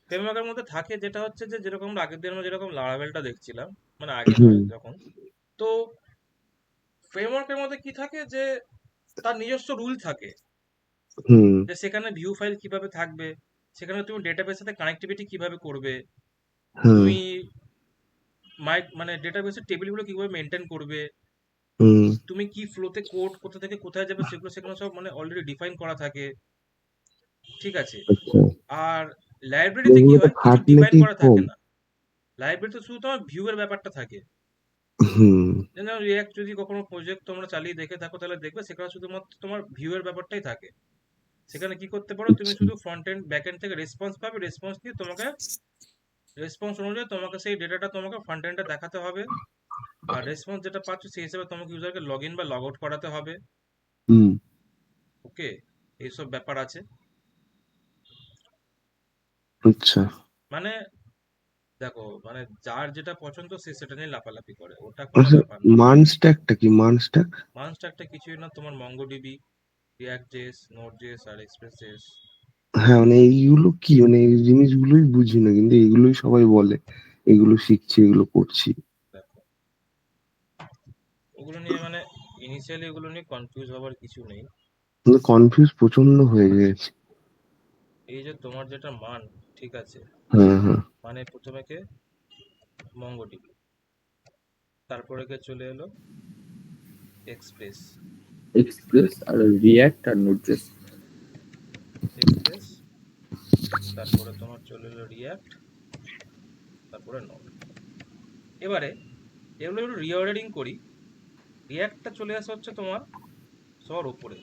ফ্রেমওয়ার্কের মধ্যে থাকে যেটা হচ্ছে যে যেরকম আমরা আগের দিন আমরা যেরকম লারাভেলটা দেখছিলাম, মানে আগে হুম নয় যখন। তো ফ্রেমওয়ার্কের মধ্যে কি থাকে যে তার নিজস্ব রুল থাকে, হুম। যে সেখানে ভিউ ফাইল কিভাবে থাকবে, সেখানে তুমি ডেটাবেসের সাথে কানেক্টিভিটি কিভাবে করবে, হ্যাঁ। তুমি মানে ডেটাবেসের টেবিলগুলো কিভাবে মেনটেন করবে, হুম। তুমি কি ফ্লোতে কোড কোথা থেকে কোথায় যাবে, সেগুলো সেখানে সব মানে অলরেডি ডিফাইন করা থাকে। ঠিক আছে। আচ্ছা। আর লাইব্রেরিতে কি এগুলোতে হয়, কিছু খাট ডিফাইন নাকি করা থাকে কম? না। লাইব্রেরিতে শুধু তোমার ভিউ এর ব্যাপারটা থাকে। হুম। যেমন রিয়াক্ট যদি কখনো প্রজেক্ট তোমরা চালিয়ে দেখে থাকো তাহলে দেখবে সেখানে শুধুমাত্র তোমার ভিউ এর ব্যাপারটাই থাকে। সেখানে কি করতে পারো, তুমি আচ্ছা শুধু ফ্রন্ট এন্ড ব্যাক এন্ড থেকে রেসপন্স পাবে, রেসপন্স নিয়ে তোমাকে রেসপন্স অনুযায়ী তোমাকে সেই ডেটাটা তোমাকে ফ্রন্ট এন্ডে দেখাতে হবে। আর রেসপন্স যেটা পাচ্ছ সেই হিসেবে তোমাকে ইউজারকে লগ ইন বা লগ আউট করাতে হবে। হুম। ওকে, এইসব ব্যাপার আছে। আচ্ছা। মানে দেখো, মানে যার যেটা পছন্দ সে সেটা নিয়ে লাফালাফি করে, ওটা কোনো আচ্ছা, ব্যাপার না। মান স্ট্যাকটা কি? মান স্ট্যাক মানস্টার একটা কিছুই না, তোমার MongoDB, React JS, Node JS আর এক্সপ্রেস জেএস। হ্যাঁ, মানে এইগুলো কি, মানে এই জিনিসগুলোই বুঝি না, কিন্তু এগুলোই সবাই বলে এগুলো শিখছি এগুলো করছি। দেখো, ওগুলো নিয়ে মানে ইনিশিয়ালি ওগুলো নিয়ে কনফিউজ হওয়ার কিছু নেই। কনফিউজ প্রচন্ড হয়ে গেছে। এই যে তোমার যেটা মান, ঠিক আছে, হ্যাঁ হ্যাঁ। মানে প্রথমে কে মঙ্গোডিবি, তারপরে কে চলে এলো এক্সপ্রেস। এক্সপ্রেস আর রিয়াক্ট আর নোড.জেএস। এক্সপ্রেস, তারপরে তোমার চলে এলো রিয়াক্ট, তারপরে নোড। এবারে এগুলো একটু রিঅর্ডারিং করি। রিয়াক্টটা চলে আসা হচ্ছে তোমার সবার উপরে,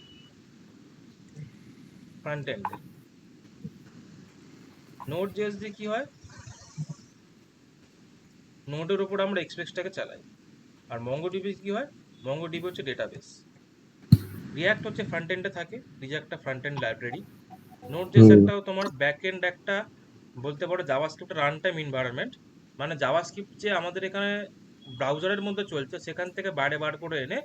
ফ্রন্ট এন্ডে। নোড জেএস দিয়ে কি হয়, নোডের উপর আমরা এক্সপ্রেসটাকে চালাই। আর মঙ্গোডিবি কি হয়, মঙ্গোডিবি হচ্ছে ডেটাবেস। রিয়াক্ট হচ্ছে ফ্রন্ট এন্ডে থাকে, রিয়াক্ট একটা front end library. Node JS হুম একটাও তোমার ব্যাক এন্ড একটা, বলতে পারো জাভাস্ক্রিপ্ট রান টাইম এনভায়রনমেন্ট। মানে জাভাস্ক্রিপ্ট যে আমাদের এখানে ব্রাউজারের মধ্যে চলছে সেখান থেকে বাইরে বার করে এনে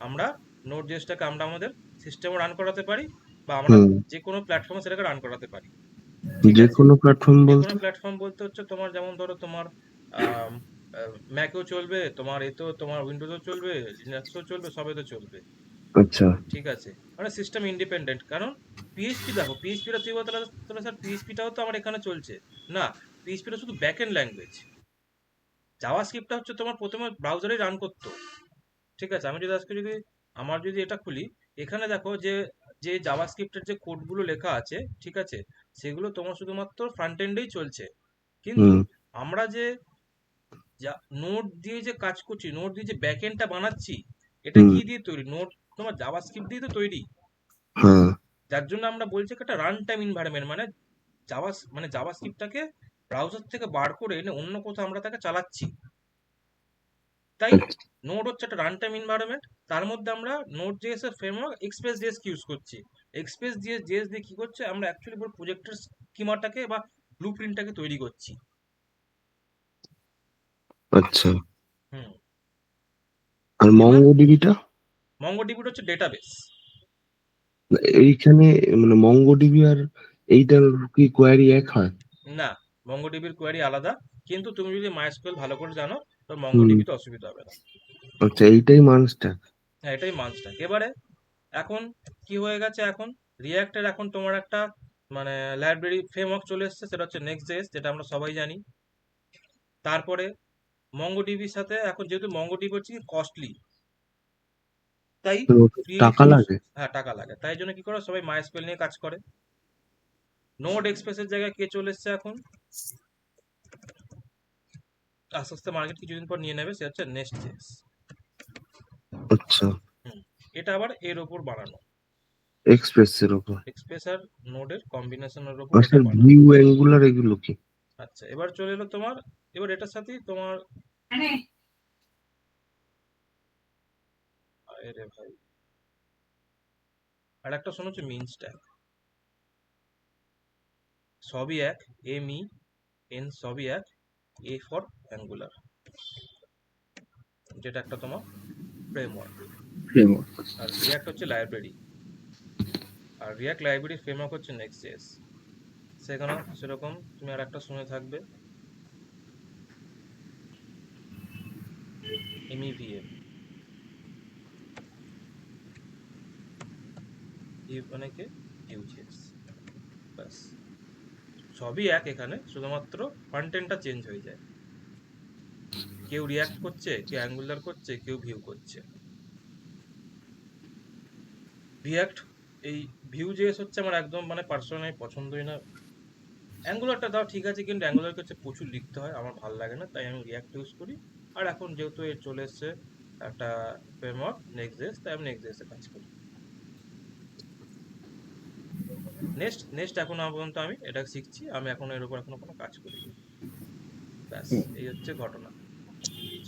আমরা নোড জেএসটাকে আমরা আমাদের সিস্টেমে রান করাতে পারি, বা আমরা হুম। যে কোনো প্ল্যাটফর্মে সেটাকে রান করাতে পারি। ঠিক যে আছে। কোনো প্ল্যাটফর্ম যে কোনো বলতে? প্ল্যাটফর্ম বলতে হচ্ছে তোমার যেমন ধরো তোমার ম্যাকেও চলবে, তোমার এতেও তোমার উইন্ডোজও চলবে, লিনাক্সও চলবে, সবেতে চলবে। আচ্ছা। ঠিক আছে, মানে সিস্টেম ইন্ডিপেন্ডেন্ট। কারণ পিএইচপি দেখো, পিএইচপিটা তুই বলতে তাহলে স্যার পিএইচপিটাও তো আমার এখানে চলছে না। পিএইচপিটা শুধু ব্যাক এন্ড ল্যাঙ্গুয়েজ। জাভাস্ক্রিপ্টটা হচ্ছে তোমার প্রথমে ব্রাউজারেই রান করতো, ঠিক আছে। আমি যদি আজকে যদি আমার যদি এটা খুলি, এখানে দেখো যে যে জাভাস্ক্রিপ্টের যে কোডগুলো লেখা আছে, ঠিক আছে, সেগুলো তোমার শুধুমাত্র ফ্রন্ট এন্ডেই চলছে। কিন্তু হুম আমরা যে নোড দিয়ে যে কাজ করছি, নোড দিয়ে যে ব্যাক এন্ডটা বানাচ্ছি, এটা হুম কি দিয়ে তৈরি? নোড তোমার জাভাস্ক্রিপ্ট দিয়ে তো তৈরি। হ্যাঁ যার জন্য আমরা বলছি একটা রান টাইম এনভায়রনমেন্ট, মানে জাভাস্ক্রিপ্টটাকে ব্রাউজার থেকে বার করে এনে অন্য কোথাও আমরা তাকে চালাচ্ছি, তাই আচ্ছা নোড হচ্ছে একটা রান টাইম এনভায়রনমেন্ট। তার মধ্যে আমরা নোড জেএস এর ফ্রেমওয়ার্ক এক্সপ্রেস জেএস ইউজ করছি। এক্সপ্রেস জেএস দিয়ে কি করছে, আমরা অ্যাকচুয়ালি পুরো প্রজেক্টের স্কিমাটাকে বা ব্লুপ্রিন্টটাকে তৈরি করছি। আচ্ছা। হুম। আর এবার মঙ্গোডিবিটা? মঙ্গোডিবিটা হচ্ছে ডেটাবেস। এইখানে মানে মঙ্গোডিবি আর এইটার কি কোয়ারি এক হয়? না, মঙ্গোডিবির কোয়ারি আলাদা, কিন্তু তুমি যদি মাইস্কুয়েল ভালো করে জানো তো হুম মঙ্গোডিবিতে অসুবিধা হবে না। আচ্ছা, এইটাই মানসটা। হ্যাঁ, এটাই মানস্টার। এবারে এখন কি হয়ে গেছে, এখন রিয়াক্টের এখন তোমার একটা মানে লাইব্রেরি ফ্রেমওয়ার্ক চলে এসেছে, সেটা হচ্ছে নেক্সট জেএস, যেটা আমরা সবাই জানি। তারপরে মঙ্গোডিবির সাথে এখন যেহেতু মঙ্গোডিবি হচ্ছে কস্টলি, তাই তো ফ্রি টাকা টুলস, লাগে? হ্যাঁ টাকা লাগে, তাই জন্য কি করে সবাই মাইস্কুয়েল নিয়ে কাজ করে। নোড এক্সপ্রেসের জায়গায় কে চলে এসেছে এখন, আস্তে আস্তে মার্কেট কিছুদিন পর নিয়ে নেবে, সে হচ্ছে নেক্সট জেএস। আচ্ছা, হুম। এটা আবার এর ওপর বানানো, এক্সপ্রেসের ওপর। এক্সপ্রেস আর নোডের কম্বিনেশনের ওপর আর এটা স্যার বানানো। ভিউ অ্যাঙ্গুলার এগুলো কি? আচ্ছা, এবার চলে এলো তোমার, এবার এটার সাথেই তোমার, আরে ভাই, আর একটা শোনো হচ্ছে মিন স্ট্যাক, সবই এক, এম ই এন সবই এক, এ ফর অ্যাঙ্গুলার, যেটা একটা তোমার ফ্রেমওয়ার্ক। ফ্রেমওয়ার্ক। আর রিয়াক্ট হচ্ছে লাইব্রেরি, আর রিয়াক্ট লাইব্রেরি ফ্রেমওয়ার্ক হচ্ছে নেক্সট জেএস। সেখানে সেরকম তুমি আর একটা শুনে থাকবে, এমইভিএম, মানে কি, ভিউজেস, ব্যাস, সবই এক, এখানে শুধুমাত্র কন্টেন্টটা চেঞ্জ হয়ে যায়। কেউ রিয়াক্ট করছে, কেউ অ্যাঙ্গুলার করছে, কেউ ভিউ করছে। রিয়াক্ট, এই ভিউ জেএস হচ্ছে আমার একদম মানে পার্সোনালি পছন্দই না। অ্যাঙ্গুলারটা দাও ঠিক আছে, কিন্তু অ্যাঙ্গুলারকে হচ্ছে প্রচুর লিখতে হয়, আমার ভালো লাগে না, তাই আমি রিয়াক্ট ইউজ করি। আর এখন যেহেতু এর চলে এসছে একটা ফ্রেমওয়ার্ক নেক্সট জেএস, তাই আমি নেক্সট জেএসে কাজ করি। নেক্সট নেক্সট এখন পর্যন্ত আমি এটা শিখছি, আমি এখন এর উপর এখনো কোনো কাজ করিনি। ব্যাস, এই হচ্ছে ঘটনা।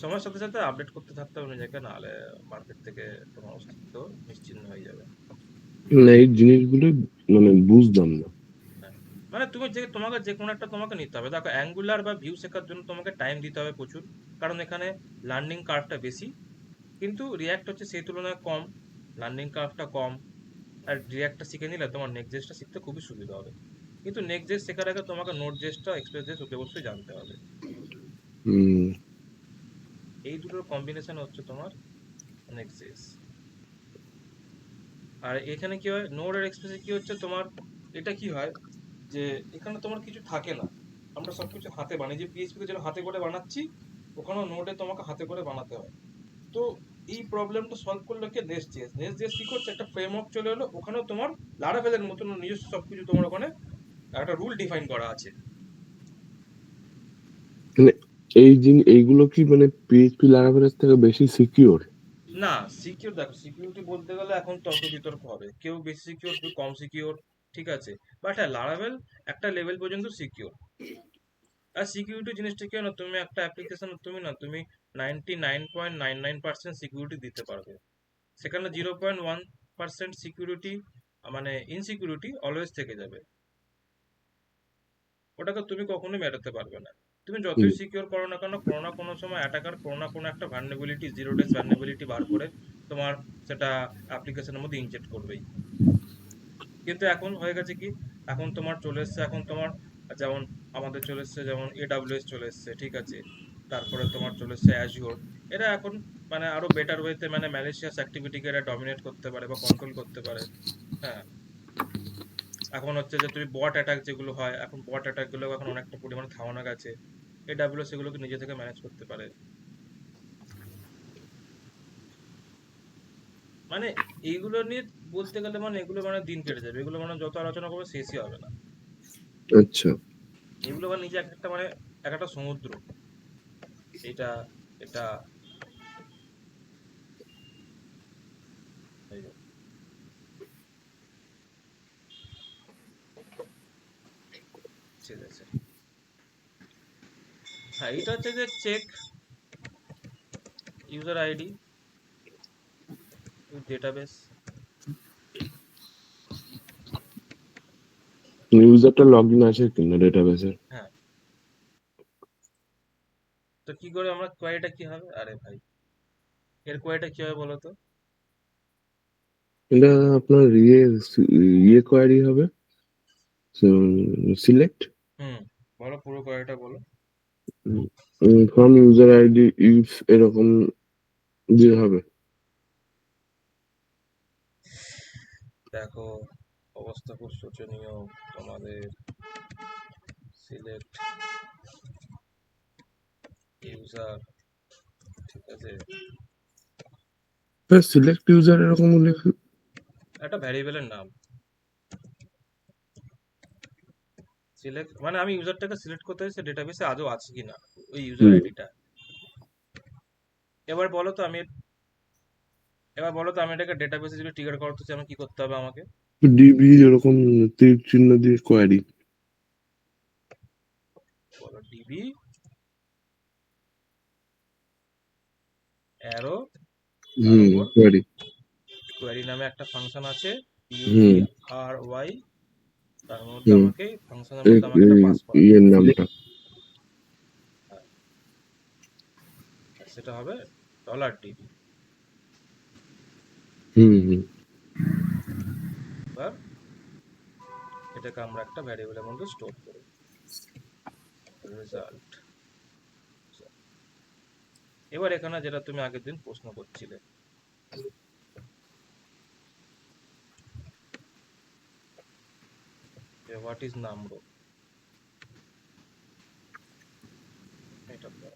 সময়ের সাথে সাথে আপডেট করতে থাকতে হবে নিজেকে, নাহলে মার্কেট থেকে তোমার অস্তিত্ব নিশ্চিহ্ন হয়ে যাবে। না, এই জিনিসগুলো মানে বুঝতাম না। হ্যাঁ, মানে তুমি যে তোমাকে যে কোনো একটা তোমাকে নিতে হবে। দেখো অ্যাঙ্গুলার বা ভিউ শেখার জন্য তোমাকে টাইম দিতে হবে প্রচুর, কারণ এখানে লার্নিং কার্ভটা বেশি। কিন্তু রিয়াক্ট হচ্ছে সেই তুলনায় কম, লার্নিং কার্ভটা কম। আর রিয়াক্টটা শিখে নিলে তোমার নেক্সট জেসটা শিখতে খুবই সুবিধা হবে। কিন্তু নেক্সট জেস শেখার আগে তোমাকে নোট জেসটা এক্সপ্রেস জেস অবশ্যই জানতে হবে। হুম এই দুটোর কম্বিনেশন হচ্ছে তোমার নেক্সট জেস। আর এখানে কি হয়, নোড আর এক্সপ্রেসে কি হচ্ছে তোমার, এটা কি হয় যে এখানে তোমার কিছু থাকে না, আমরা সবকিছু হাতে বানাই, যে পিএইচপি তে যেটা হাতে করে বানাচ্ছি, ওখানেও নোডে তোমাকে হাতে করে বানাতে হয়। তো এই প্রবলেমটা সলভ করলো কি নেক্সট জেএস। নেক্সট জেএস কি করছে, একটা ফ্রেমওয়ার্ক চলে এলো, ওখানেও তোমার লারাভেলের মতন নিজস্ব সবকিছু তোমার ওখানে একটা রুল ডিফাইন করা আছে। মানে এইগুলো কি মানে পিএইচপি লারাভেলের থেকে বেশি সিকিউর? না, সিকিউর, দেখো সিকিউরিটি বলতে গেলে এখন তর্ক বিতর্ক হবে, কেউ বেশি সিকিউর, কেউ কম সিকিউর, ঠিক আছে। বাট হ্যাঁ, লারাভেল একটা লেভেল পর্যন্ত সিকিউর। আর সিকিউরিটি জিনিসটা কি হয় না, তুমি একটা অ্যাপ্লিকেশন তুমি 99.99% সিকিউরিটি দিতে পারবে, সেখানে 0.1% সিকিউরিটি মানে ইনসিকিউরিটি অলওয়েজ থেকে যাবে, ওটাকে তুমি কখনোই মেটাতে পারবে না। তুমি হুম। যতই সিকিউর করো না কেন, কোনো না কোনো সময় অ্যাটাকার কোনো না কোনো একটা ভালনারেবিলিটি, জিরো ডেজ ভালনারেবিলিটি বার করে তোমার সেটা অ্যাপ্লিকেশনের মধ্যে ইনজেক্ট করবেই। কিন্তু এখন হয়ে গেছে কি, এখন তোমার চলে এসছে, এখন তোমার যেমন আমাদের চলে এসছে যেমন এডাব্লিউএস চলে এসছে, ঠিক আছে, তারপরে তোমার চলে এসছে অ্যাজিওর। এরা এখন মানে আরো বেটার ওয়েতে মানে ম্যালিশিয়াস অ্যাক্টিভিটিকে এরা ডমিনেট করতে পারে বা কন্ট্রোল করতে পারে। হ্যাঁ, এখন হচ্ছে যে তুমি বট অ্যাটাক যেগুলো হয়, এখন বট অ্যাটাক গুলো এখন অনেকটা পরিমাণে থামানো গেছে। AWS এগুলোকে নিজে থেকে ম্যানেজ করতে পারে। মানে এইগুলো নিয়ে বলতে গেলে মানে এগুলো মানে দিন কেটে যাবে, এগুলো মানে যত আলোচনা করবে শেষই হবে না। আচ্ছা। এগুলো মানে নিজে এক একটা মানে এক একটা সমুদ্র। এটা এটা এই যে, ঠিক আছে। হ্যাঁ, এটা হচ্ছে যে check user ID with database. ইউজারটা লগ ইন আছে কিনা ডেটাবেসে? হ্যাঁ, তো কি করে আমরা কোয়ারিটা কি হবে? আরে ভাই, এর কোয়ারিটা কি হবে বলো তো? এটা আপনার ইয়ে কোয়ারি হবে, সিলেক্ট হুম, বলো পুরো কোয়ারিটা বলো। ফ্রম ইউজার আইডি ইফ এরকম যে হবে। দেখো, অবস্থা খুব শোচনীয় তোমাদের। সিলেক্ট ইউজার, ঠিক আছে, সিলেক্ট ইউজার এরকম লিখে একটা ভ্যারিয়েবলের নাম। সিলেক্ট মানে আমি ইউজারটাকে সিলেক্ট করতে চাই সে ডেটাবেসে আদৌ আছে কিনা, ওই ইউজার আইডিটা। এবার বলো তো আমি এটাকে ডেটাবেসে যদি ট্রিগার করতে চাই আমি কি করতে হবে আমাকে? ডিবি এরকম তীর চিহ্ন দিয়ে কোয়ারি। বলো ডিবি অ্যারো, তার উপর কোয়ারি। কোয়ারি নামে একটা ফাংশন আছে, হুম UTRY, তার মধ্যে হুম আমাকে ফাংশনের মধ্যে আমাকে এটা পাস করাতে ইয়ের হবে। নামটা। হ্যাঁ, আর সেটা হবে $ডিবি। হুম। এবার এটাকে আমরা একটা ভ্যারিয়েবলের মধ্যে স্টোর করব, রেজাল্ট। এবার এখানে যেটা তুমি আগের দিন প্রশ্ন করছিলে, যে হোয়াট ইজ নামরো, এটা দাও।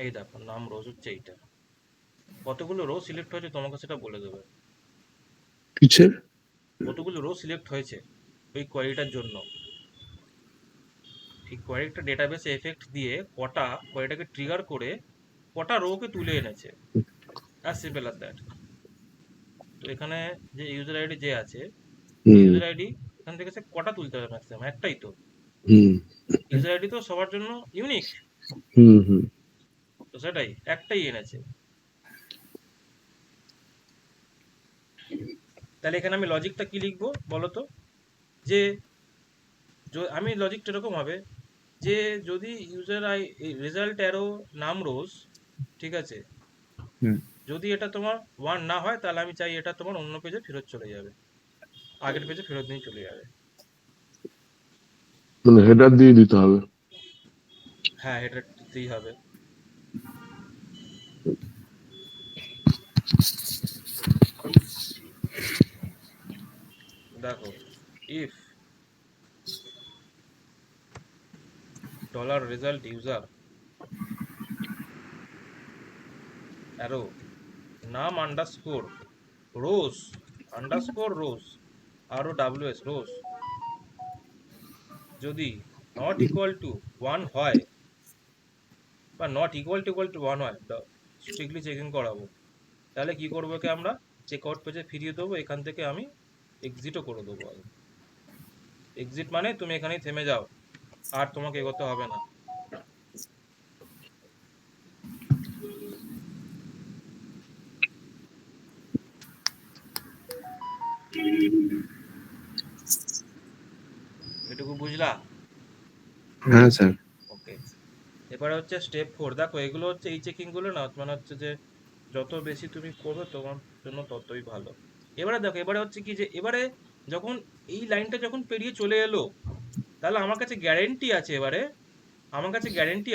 এই দেখো নাম রোজ হচ্ছে এইটা। কতগুলো রো সিলেক্ট হয়েছে তোমাকে সেটা বলে দেবে। কিসের? কতগুলো রো সিলেক্ট হয়েছে ওই কোয়ারিটার জন্য। এই কোয়ারিটা ডেটাবেসে এফেক্ট দিয়ে কটা কোয়ারিটাকে ট্রিগার করে কটা রোকে তুলে এনেছে, অ্যাজ সিম্পল অ্যাজ দ্যাট। তো এখানে যে ইউজার আইডি যে আছে, হুম ইউজার আইডি এখান থেকে সে কটা তুলতে হবে? ম্যাক্সিমাম একটাই তো। হুম ইউজার আইডি তো সবার জন্য ইউনিক, হুম তো সেটাই একটাই এনেছে। তাহলে এখানে আমি লজিকটা কি লিখবো বলো তো? যে আমি লজিকটা এরকম হবে যে যদি রেজাল্ট অ্যারো নাম রোজ, ঠিক আছে, হুম। যদি এটা তোমার 1 না হয় তাহলে আমি চাই এটা তোমার অন্য পেজে ফেরত চলে যাবে, আগের পেজে ফেরত নিয়ে চলে যাবে। মানে হেডার দিয়ে দিতে হবে। হ্যাঁ, এটা দিতেই হবে। দেখো, ইফ $result user অ্যারো নাম আন্ডারস্কোর রোজ ROWS রোজ যদি নট ইকুয়াল টু 1 হয় বা নট ইকুয়াল টু 1 হয়, স্ট্রিক্টলি চেকিং করাবো। তাহলে কি করবো, কি আমরা চেক আউট পেজে ফিরিয়ে দেবো, এখান থেকে আমি এক্সিটও করে দেবো। এক্সিট মানে তুমি এখানেই থেমে যাও, আর তোমাকে এগোতে হবে না। এটুকু বুঝলা? হ্যাঁ স্যার। ওকে, এবারে হচ্ছে স্টেপ 4। দেখো এগুলো হচ্ছে এই চেকিং গুলো না মানে হচ্ছে যে যত বেশি তুমি করবে তোমার জন্য ততই ভালো। এবারে দেখো, এবারে হচ্ছে কি যে এবারে যখন এই লাইনটা যখন পেরিয়ে চলে এলো, তাহলে আমার কাছে গ্যারেন্টি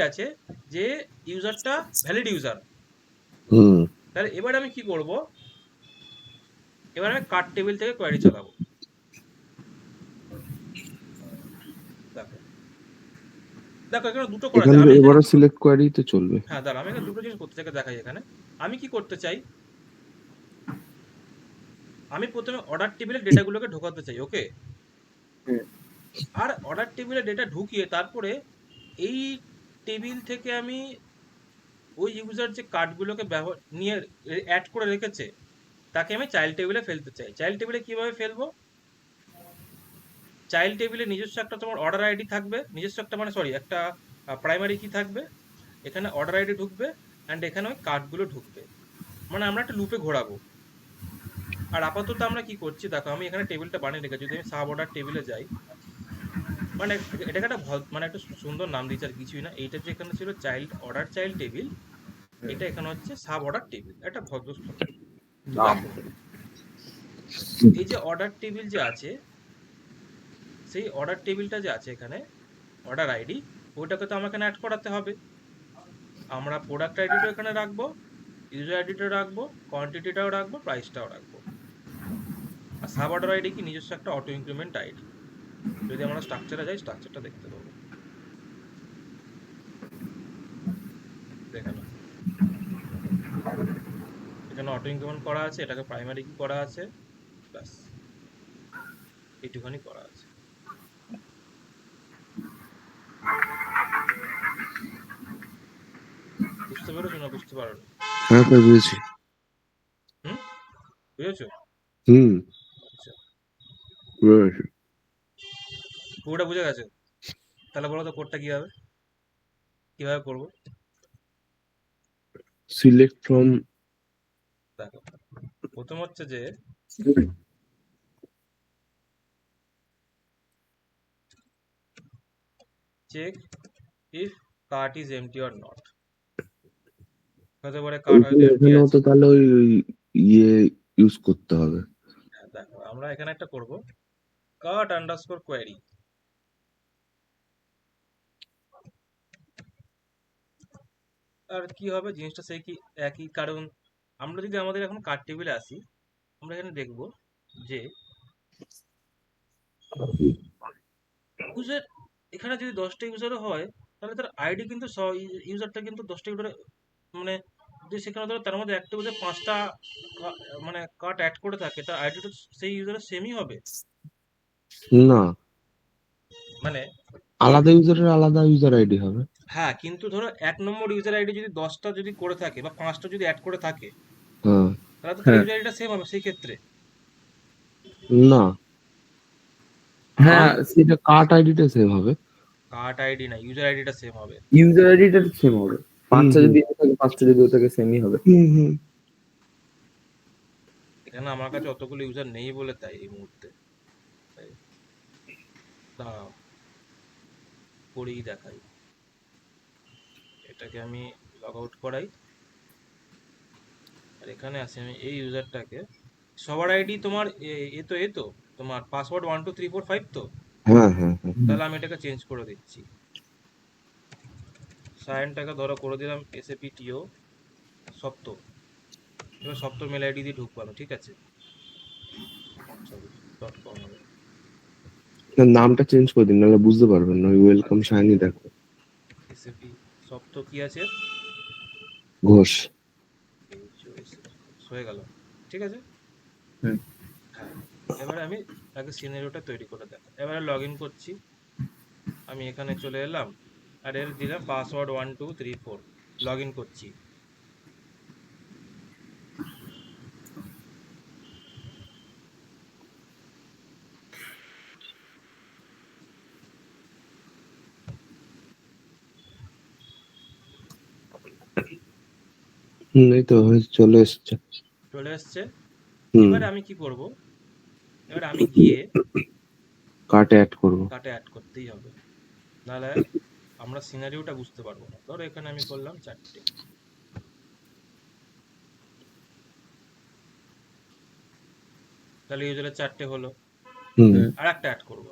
আছে, যে ইউজারটা ভ্যালিড ইউজার। হুম তাহলে এবার আমি কি করব, এবার আমি কার্ড টেবিল থেকে কোয়ারি চালাবো। দেখো দেখো এখানে দুটো করা এখান যায়। আমি থেকে এখানে এবারও কি সিলেক্ট কোয়ারি তো চলবে। হ্যাঁ দাঁড়া, আমি এখানে দুটো জিনিস করতে চাই, দেখাই। এখানে আমি কি করতে চাই, আমি প্রথমে অর্ডার টেবিলে ডেটাগুলোকে ঢোকাতে চাই, ওকে। হুম। আর অর্ডার টেবিলে ডেটা ঢুকিয়ে তারপরে এই টেবিল থেকে আমি ওই ইউজার যে কার্ডগুলোকে ব্যবহার নিয়ে অ্যাড করে রেখেছে তাকে আমি চাইল্ড টেবিলে ফেলতে চাই। চাইল্ড টেবিলে কিভাবে ফেলবো, চাইল্ড টেবিলে নিজস্ব একটা তোমার অর্ডার আইডি থাকবে, নিজস্ব একটা মানে সরি একটা প্রাইমারি কি থাকবে, এখানে অর্ডার আইডি ঢুকবে অ্যান্ড এখানে ওই কার্ডগুলো ঢুকবে, মানে আমরা একটা লুপে ঘোরাবো। আর আপাতত আমরা কি করছি দেখো, আমি এখানে টেবিলটা বানিয়ে রেখেছি। যদি আমি সাব অর্ডার টেবিলে যাই, মানে এটাকে একটা মানে একটা সুন্দর নাম দিয়েছে আর কিছুই না। এইটা যে এখানে ছিল চাইল্ড অর্ডার চাইল্ড টেবিল, এটা এখানে হচ্ছে সাব অর্ডার টেবিল, একটা ভদ্রস্থ নাম। তো দেখো এই যে অর্ডার টেবিল যে আছে, সেই অর্ডার টেবিলটা যে আছে এখানে অর্ডার আইডি, ওইটাকে তো আমাকে অ্যাড করাতে হবে। আমরা প্রোডাক্ট আইডিটাও এখানে রাখবো, ইউজার আইডিটাও রাখবো, কোয়ান্টিটিটাও রাখবো, প্রাইসটাও রাখবো। আর সাব অর্ডার আইডি কি নিজস্ব একটা অটো ইনক্রিমেন্ট আইডি। যদি আমরা স্ট্রাকচারে যাই স্ট্রাকচারটা দেখতে পাবো। দেখে নাও এখানে অটো ইনক্রিমেন্ট করা আছে, এটাকে প্রাইমারি কি করা আছে, ব্যাস এইটুখানি করা আছে। বুঝতে পেরেছো না বুঝতে পারো? হ্যাঁ স্যার, বুঝেছি। হুম, বুঝেছো? হুম, আচ্ছা, বুঝেছি। পুরোটা বুঝে গেছে? তাহলে বলো তো কোডটা কিভাবে কিভাবে করবো। Select from. দেখো প্রথম হচ্ছে যে check if cart is empty or not. হতে পারে কার্ট হয়তো এমটি এখানেও আছে। তো তাহলে ওই ইয়ে ইউজ করতে হবে। হ্যাঁ, দেখো আমরা এখানে একটা করব কার্ট আন্ডারস্কোর কোয়ারি। আর কি হবে জিনিসটা সেই কি একই, কারণ আমরা যদি আমাদের এখন কার্ট টেবিলে আসি, আমরা এখানে দেখব যে ইউজার, এখানে যদি 10টা ইউজারও হয় তাহলে তার আইডি কিন্তু ইউজারটা কিন্তু 10টা ইউজার, মানে যে সেখানে ধরো তার মধ্যে একটা ইউজার 5টা মানে কার্ট অ্যাড করে থাকে, তার আইডিটা সেই ইউজারের সেমই হবে। না, মানে আলাদা ইউজারের আলাদা ইউজার আইডি হবে। হ্যাঁ, কিন্তু ধরো 1 নম্বর ইউজার আইডি যদি 10টা যদি করে থাকে বা 5টা যদি অ্যাড করে থাকে, হ্যাঁ। তাহলে তো তার হ্যাঁ ইউজার আইডিটা সেম হবে সেই ক্ষেত্রে। না, হ্যাঁ, সেটা কার্ট আইডিটা সেভ হবে। কার্ট আইডি না, ইউজার আইডিটা সেম হবে। ইউজার আইডিটা সেম হবে। হুম, 5টা হুম, যদি এ থাকে 5টা যদি ও থাকে সেমই হবে। হুম, হুম। এখানে আমার কাছে অতগুলো ইউজার নেই বলে তাই এই মুহূর্তে। তাই দাঁড়াও করেই দেখাই। এটাকে আমি লগ আউট করাই, আর এখানে আসি আমি এই ইউজারটাকে। সবার আইডি তোমার এ তো তোমার পাসওয়ার্ড 1 2 3 4 5 তো। হ্যাঁ, হ্যাঁ, হ্যাঁ। তাহলে আমি এটাকে চেঞ্জ করে দিচ্ছি। সায়নটাকে ধরো করে দিলাম SAPTO সপ্ত। এবার সপ্তর মেল আইডি দিয়ে ঢুকবো আমি, ঠিক আছে। সরি .com হবে। না, নামটা চেঞ্জ করে দিন, নাহলে বুঝতে পারবেন না। ওই ওয়েলকাম আচ্ছা শাইনি দেখো। SAP সপ্ত কি আছে, ঘোষ। হয়ে গেল, ঠিক আছে। হুম। হ্যাঁ, এবারে আমি আগে সিনারিওটা তৈরি করে দেখ। এবারে লগ ইন করছি, আমি এখানে চলে এলাম আর এর দিলাম পাসওয়ার্ড 1 2 3 4, লগ ইন করছি। এই তো চলে এসছে। চলে এসছে। হুম। এবারে আমি কি করব, এবারে আমি গিয়ে কার্টে অ্যাড করবো। কার্টে অ্যাড করতেই হবে, নাহলে আমরা সিনারিওটা বুঝতে পারবো না। ধরো এখানে আমি করলাম 4টে, তাহলে ইউজারের 4টে হলো। হুম। আর একটা অ্যাড করবো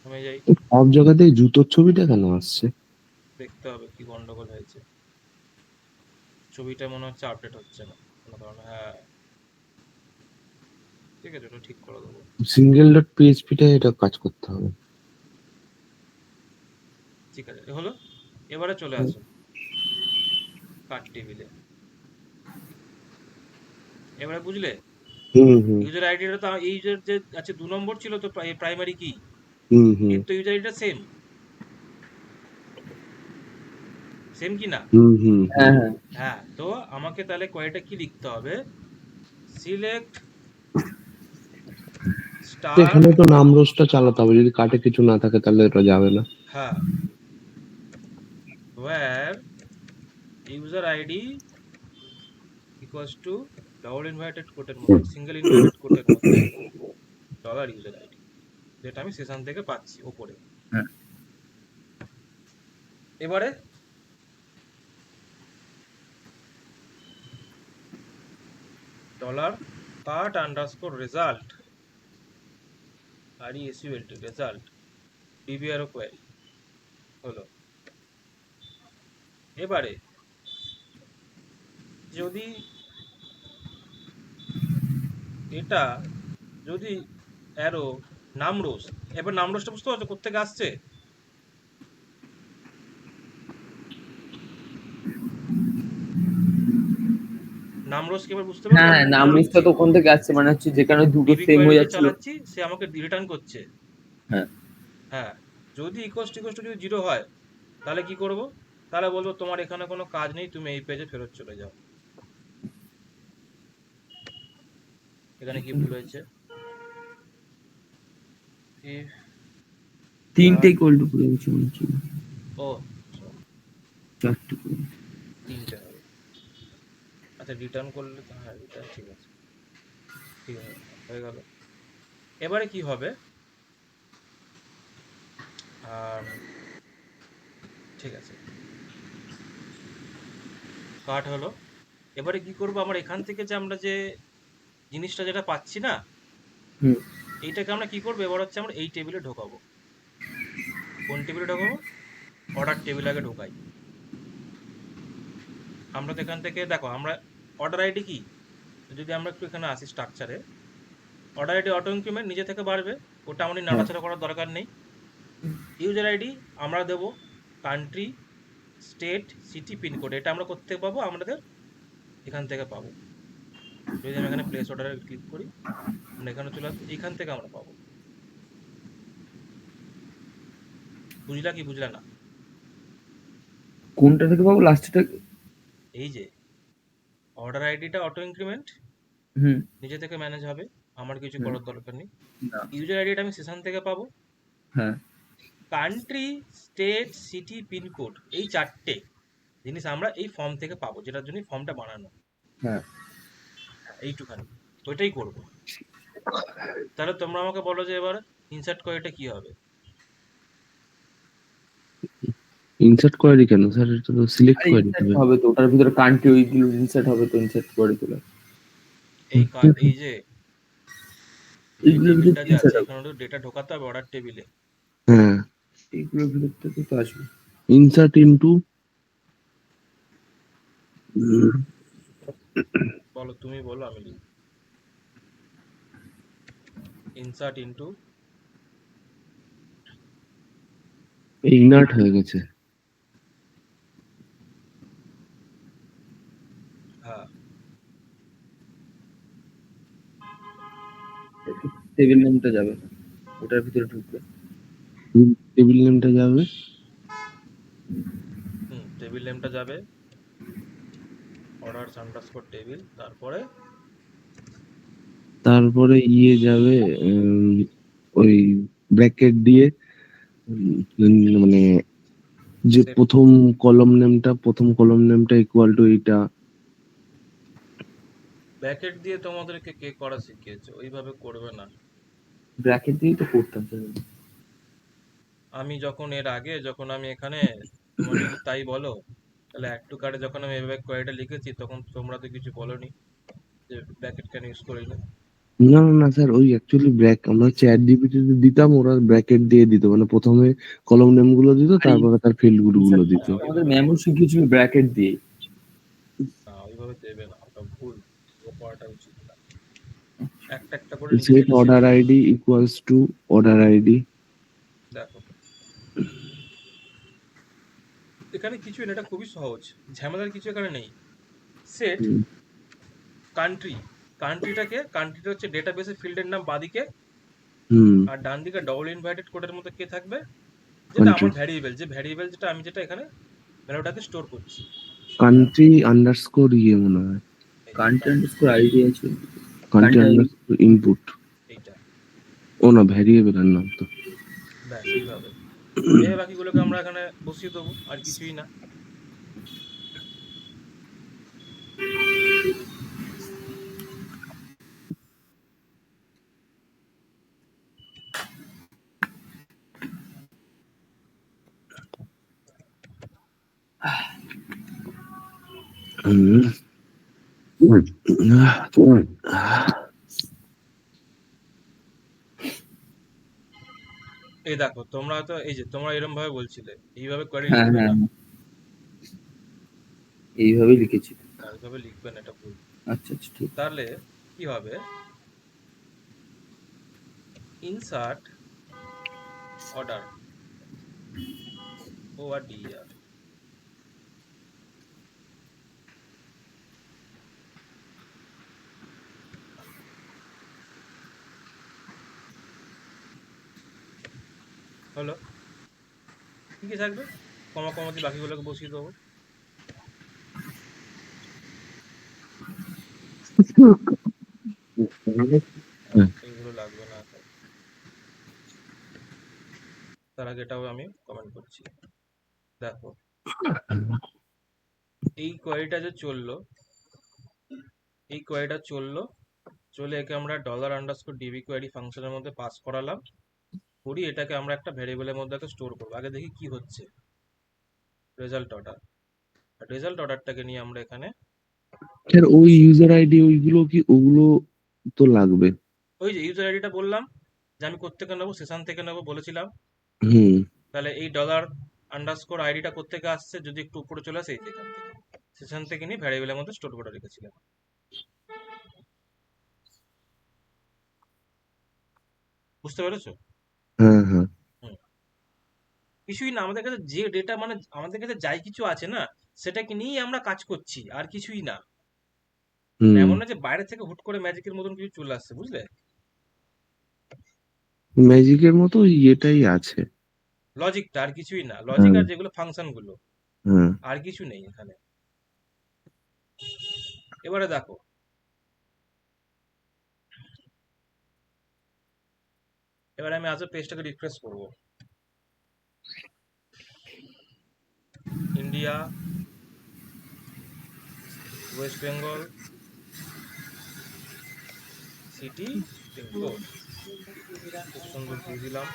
আমি যাই, সব জায়গাতেই জুতোর ছবিটা কেন আসছে? দেখতে হবে কি গন্ডগোল হয়েছে। ছবিটা মনে হচ্ছে আপডেট হচ্ছে না কোনো কারণে। হ্যাঁ ঠিক আছে, ওটা ঠিক করে দেবো। সিঙ্গেল ডট পিএইচপিটা এটা কাজ করতে হবে। ঠিক আছে, হলো। এবারে চলে আসুন কার্ড টেবিলে। এবারে বুঝলে হুম হুম ইউজার আইডিটা তো এই ইউজার যে আছে 2 নম্বর ছিল তো প্রাইমারি কি, হুম হুম এর তো ইউজার আইডিটা সেম সেম কি না? হুম হুম হুম। হ্যাঁ হ্যাঁ হ্যাঁ, তো আমাকে তাহলে কোয়েরিটা কি লিখতে হবে, সিলেক্ট তো স্টার। এখানে তো নাম রোজটা চালাতে হবে, যদি কাটে কিছু না থাকে তাহলে এটা যাবে না। হ্যাঁ, where user id equals to double inverted কোটের মধ্যে, সিঙ্গেল ইনভার্টেড কোটের মধ্যে ডলার ইউজার আইডি, যেটা আমি সেশন থেকে পাচ্ছি ওপরে। হ্যাঁ। এবারে ডলার কার্ট আন্ডারস্কোর রেজাল্ট, আর এসইউএলটি রেজাল্ট, ডিবিআরও কোয়েরি হলো। এবারে যদি এটা যদি অ্যারো নামরোজ, এবার নামরোজটা বুঝতে পারছো কোত্থেকে আসছে? নামরোজ কি এবার বুঝতে হ্যাঁ পারলে হ্যাঁ, কোত্থেকে নাম লিস্টটা হচ্ছে? তো ওখান থেকে আসছে, মানে হচ্ছে যেখানে দুটো ডিবি সেম কোয়েরি হয়ে যে যাচ্ছিল। চালাচ্ছি সে আমাকে রিটার্ন করছে। হ্যাঁ হ্যাঁ, যদি ইকোয়াস টু যদি 0 হয় তাহলে কি করব, তাহলে বলবো তোমার এখানে কোনো কাজ নেই, তুমি এই পেজে ফেরত চলে যাও। এখানে কি ভুল হয়েছে? If তিনটে card- ইকুয়াল টু করে গেছে মনে হচ্ছে, ও sorry, চারটে করে। 3টে হবে। আচ্ছা রিটার্ন করলে তো, হ্যাঁ রিটার্ন ঠিক আছে, ঠিক আছে, হয়ে গেল। এবারে কি হবে, আর ঠিক আছে, কাট হলো। এবারে কি করব, আমার এখান থেকে যে আমরা যে জিনিসটা যেটা পাচ্ছি না, হুম এইটাকে আমরা কি করবো, এবার হচ্ছে আমরা এই টেবিলে ঢোকাবো। কোন টেবিলে ঢোকাবো? অর্ডার টেবিল আগে ঢোকাই। আমরা তো এখান থেকে দেখো, আমরা অর্ডার আইডি কি, যদি আমরা একটু এখানে আসি স্ট্রাকচারে, অর্ডার আইডি অটো ইনক্রিমেন্ট নিজে থেকে বাড়বে, ওটা আমাদের হ্যাঁ নাড়াচাড়া করার দরকার নেই। ইউজার আইডি আমরা দেবো কান্ট্রি, স্টেট, সিটি, পিনকোড, এটা আমরা কোত্থেকে পাবো, আমাদের এখান থেকে পাবো। যদি আমি এখানে প্লেস অর্ডারে ক্লিক করি, আমরা এখানে চলে আসবো, এইখান থেকে আমরা পাবো। বুঝলা কি বুঝলা না? কোনটা থেকে পাবো লাস্টটা? এই যে অর্ডার আইডিটা অটো ইনক্রিমেন্ট হুম নিজে থেকে ম্যানেজ হবে, আমার কিছু হুম করার দরকার নেই। না ইউজার আইডিটা আমি সেশন থেকে পাবো। হ্যাঁ কান্ট্রি, স্টেট, সিটি, পিনকোড, এই 4টে জিনিস আমরা এই ফর্ম থেকে পাবো, যেটার জন্য ফর্মটা বানানো। হ্যাঁ এইটুখানি, ওইটাই করব। তাহলে তোমরা আমাকে বলো যে এবার ইনসার্ট করে এটা কি হবে? ইনসার্ট কোয়ারি কেন স্যার, এটা তো সিলেক্ট আরে কোয়ারি ইনসার্ট হবে। হবে তো, ওটার ভিতরে কান্ট্রি ওইগুলো ইনসার্ট হবে তো, ইনসার্ট করে তোলা। এই যে এই এইগুলোর ভিতর টেবিলটা যে আছে, ইনসার্ট হবে, এখানে তো ডেটা ঢোকাতে হবে অর্ডার টেবিলে। হ্যাঁ, এইগুলোর ভিতর থেকে তো আসবে। ইনসার্ট ইনটু, বলো, তুমি বলো, আমি লিখি। ইনসার্ট ইনটু, ইগনার্ট হয়ে গেছে। হ্যাঁ টেবিল নেমটা যাবে, ওটার ভিতরে ঢুকবে। টেবিল নেমটা যাবে, টেবিল নেমটা যাবে অর্ডার আন্ডারস্কোর টেবিল, তারপরে তারপরে ইয়ে যাবে, ওই ব্র্যাকেট দিয়ে, মানে যে সেট। প্রথম কলম নেমটা ইকুয়াল টু এইটা। ব্র্যাকেট দিয়ে তোমাদেরকে কে করা শিখিয়েছে? ওইভাবে করবে না। ব্র্যাকেট দিয়েই তো করতাম স্যার। আমি যখন এর আগে যখন আমি এখানে, তোমরা যদি তাই বলো, তাহলে অ্যাড টু কার্ডে যখন আমি এভাবে কোয়েরিটা লিখেছি তখন তোমরা তো কিছু বলোনি যে ব্র্যাকেট কেন ইউজ করি না। না না না স্যার, ওই অ্যাকচুয়ালি আমরা চ্যাট জিপিটিতে দিতাম, ওরা ব্র্যাকেট দিয়ে দিত, মানে প্রথমে কলম নেম গুলো দিত, আর তারপরে তার ফিল্ড গুলো দিত। আমাদের ম্যামও শিখিয়েছিল ব্র্যাকেট দিয়ে। এইভাবে দেবে না, ওটা ভুল, ও করাটা উচিত না। একটা একটা করে নিজে সেট থেকে order ID equals two order ID. দেখো এখানে কিছুই না, এটা খুবই সহজ, ঝামেলার কিছু এখানে নেই। সেট কান্ট্রি, কান্ট্রিটা হচ্ছে ডেটাবেসের ফিল্ডের নাম বাদিকে, হুম আর ডান দিকে ডবল ইনভার্টেড কোডের মধ্যে কে থাকবে, যেটা কান্ট্রি আমার ভ্যারিয়েবল, যেটা আমি এখানে ভ্যালুটাকে স্টোর করছি, সেটা কান্ট্রি আন্ডারস্কোর ইয়ে মনে হয়, এই যে কান্ট্রি আন্ডারস্কোর আইডি আছে, কান্ট্রি কান্ট্রি আন্ডারস্কোর ইনপুট। এইটা, ও না, ভ্যারিয়েবলের নাম তো। ব্যাস এইভাবে। এই বাকিগুলোকে আমরা এখানে বসিয়ে দেবো, আর কিছুই না। হুম। এই দেখো তোমরা তো এই যে তোমরা এরকম ভাবে বলছিলে এইভাবে কোয়ারি হ্যাঁ লিখবে হ্যাঁ না, এইভাবেই লিখেছি। এইভাবে লিখবে না, এটা ভুল। আচ্ছা আচ্ছা ঠিক। তাহলে কি হবে, ইনসার্ট অর্ডার ও আর ডি আর, হলো কি কি থাকবে, কমা কমা দিয়ে বাকিগুলোকে বসিয়ে দেবো। এইগুলো লাগবে না এখন, তার আগে এটাও আমি কমেন্ট করছি। দেখো এই কোয়ারিটা যে চললো, এই কোয়ারিটা চললো, চলে একে আমরা ডলার আন্ডারস্কোর ডিবি কোয়ারি ফাংশনের মধ্যে পাস করালাম, করি এটাকে আমরা একটা ভ্যারিয়েবলের মধ্যে স্টোর করবো। আগে দেখি কি হচ্ছে, রেজাল্ট অর্ডার, রেজাল্ট অর্ডারটাকে নিয়ে আমরা এখানে স্যার ওই ইউজার আইডি ওইগুলো কি, ওগুলো তো লাগবে। ওই যে ইউজার আইডিটা বললাম যে আমি কোত্থেকে নেবো, সেশন থেকে নেবো বলেছিলাম। হুম। তাহলে এই ডলার আন্ডারস্কোর আইডিটা কোত্থেকে আসছে, যদি একটু উপরে চলে আসে এই যেখান থেকে, সেশন থেকে নিয়ে ভ্যারিয়েবলের মধ্যে স্টোর করে রেখেছিলাম। বুঝতে পেরেছো? হ্যাঁ হ্যাঁ। হুম। কিছুই না, আমাদের কাছে যে ডেটা মানে আমাদের কাছে যাই কিছু আছে না, সেটাকে নিয়েই আমরা কাজ করছি, আর কিছুই না। হুম। এমন না যে বাইরে থেকে হুট করে ম্যাজিকের মতন কিছু চলে আসছে, বুঝলে? ম্যাজিকের মতো এটাই আছে। লজিকটা আর কিছুই না, লজিক হ্যাঁ আর যেগুলো ফাংশন গুলো, হ্যাঁ। আর কিছু নেই এখানে। এবারে দেখো, এবারে আমি আজও পেজটাকে রিফ্রেশ করবো। India, west Bengal, city, pincode, খুব সুন্দর দিয়ে দিলাম।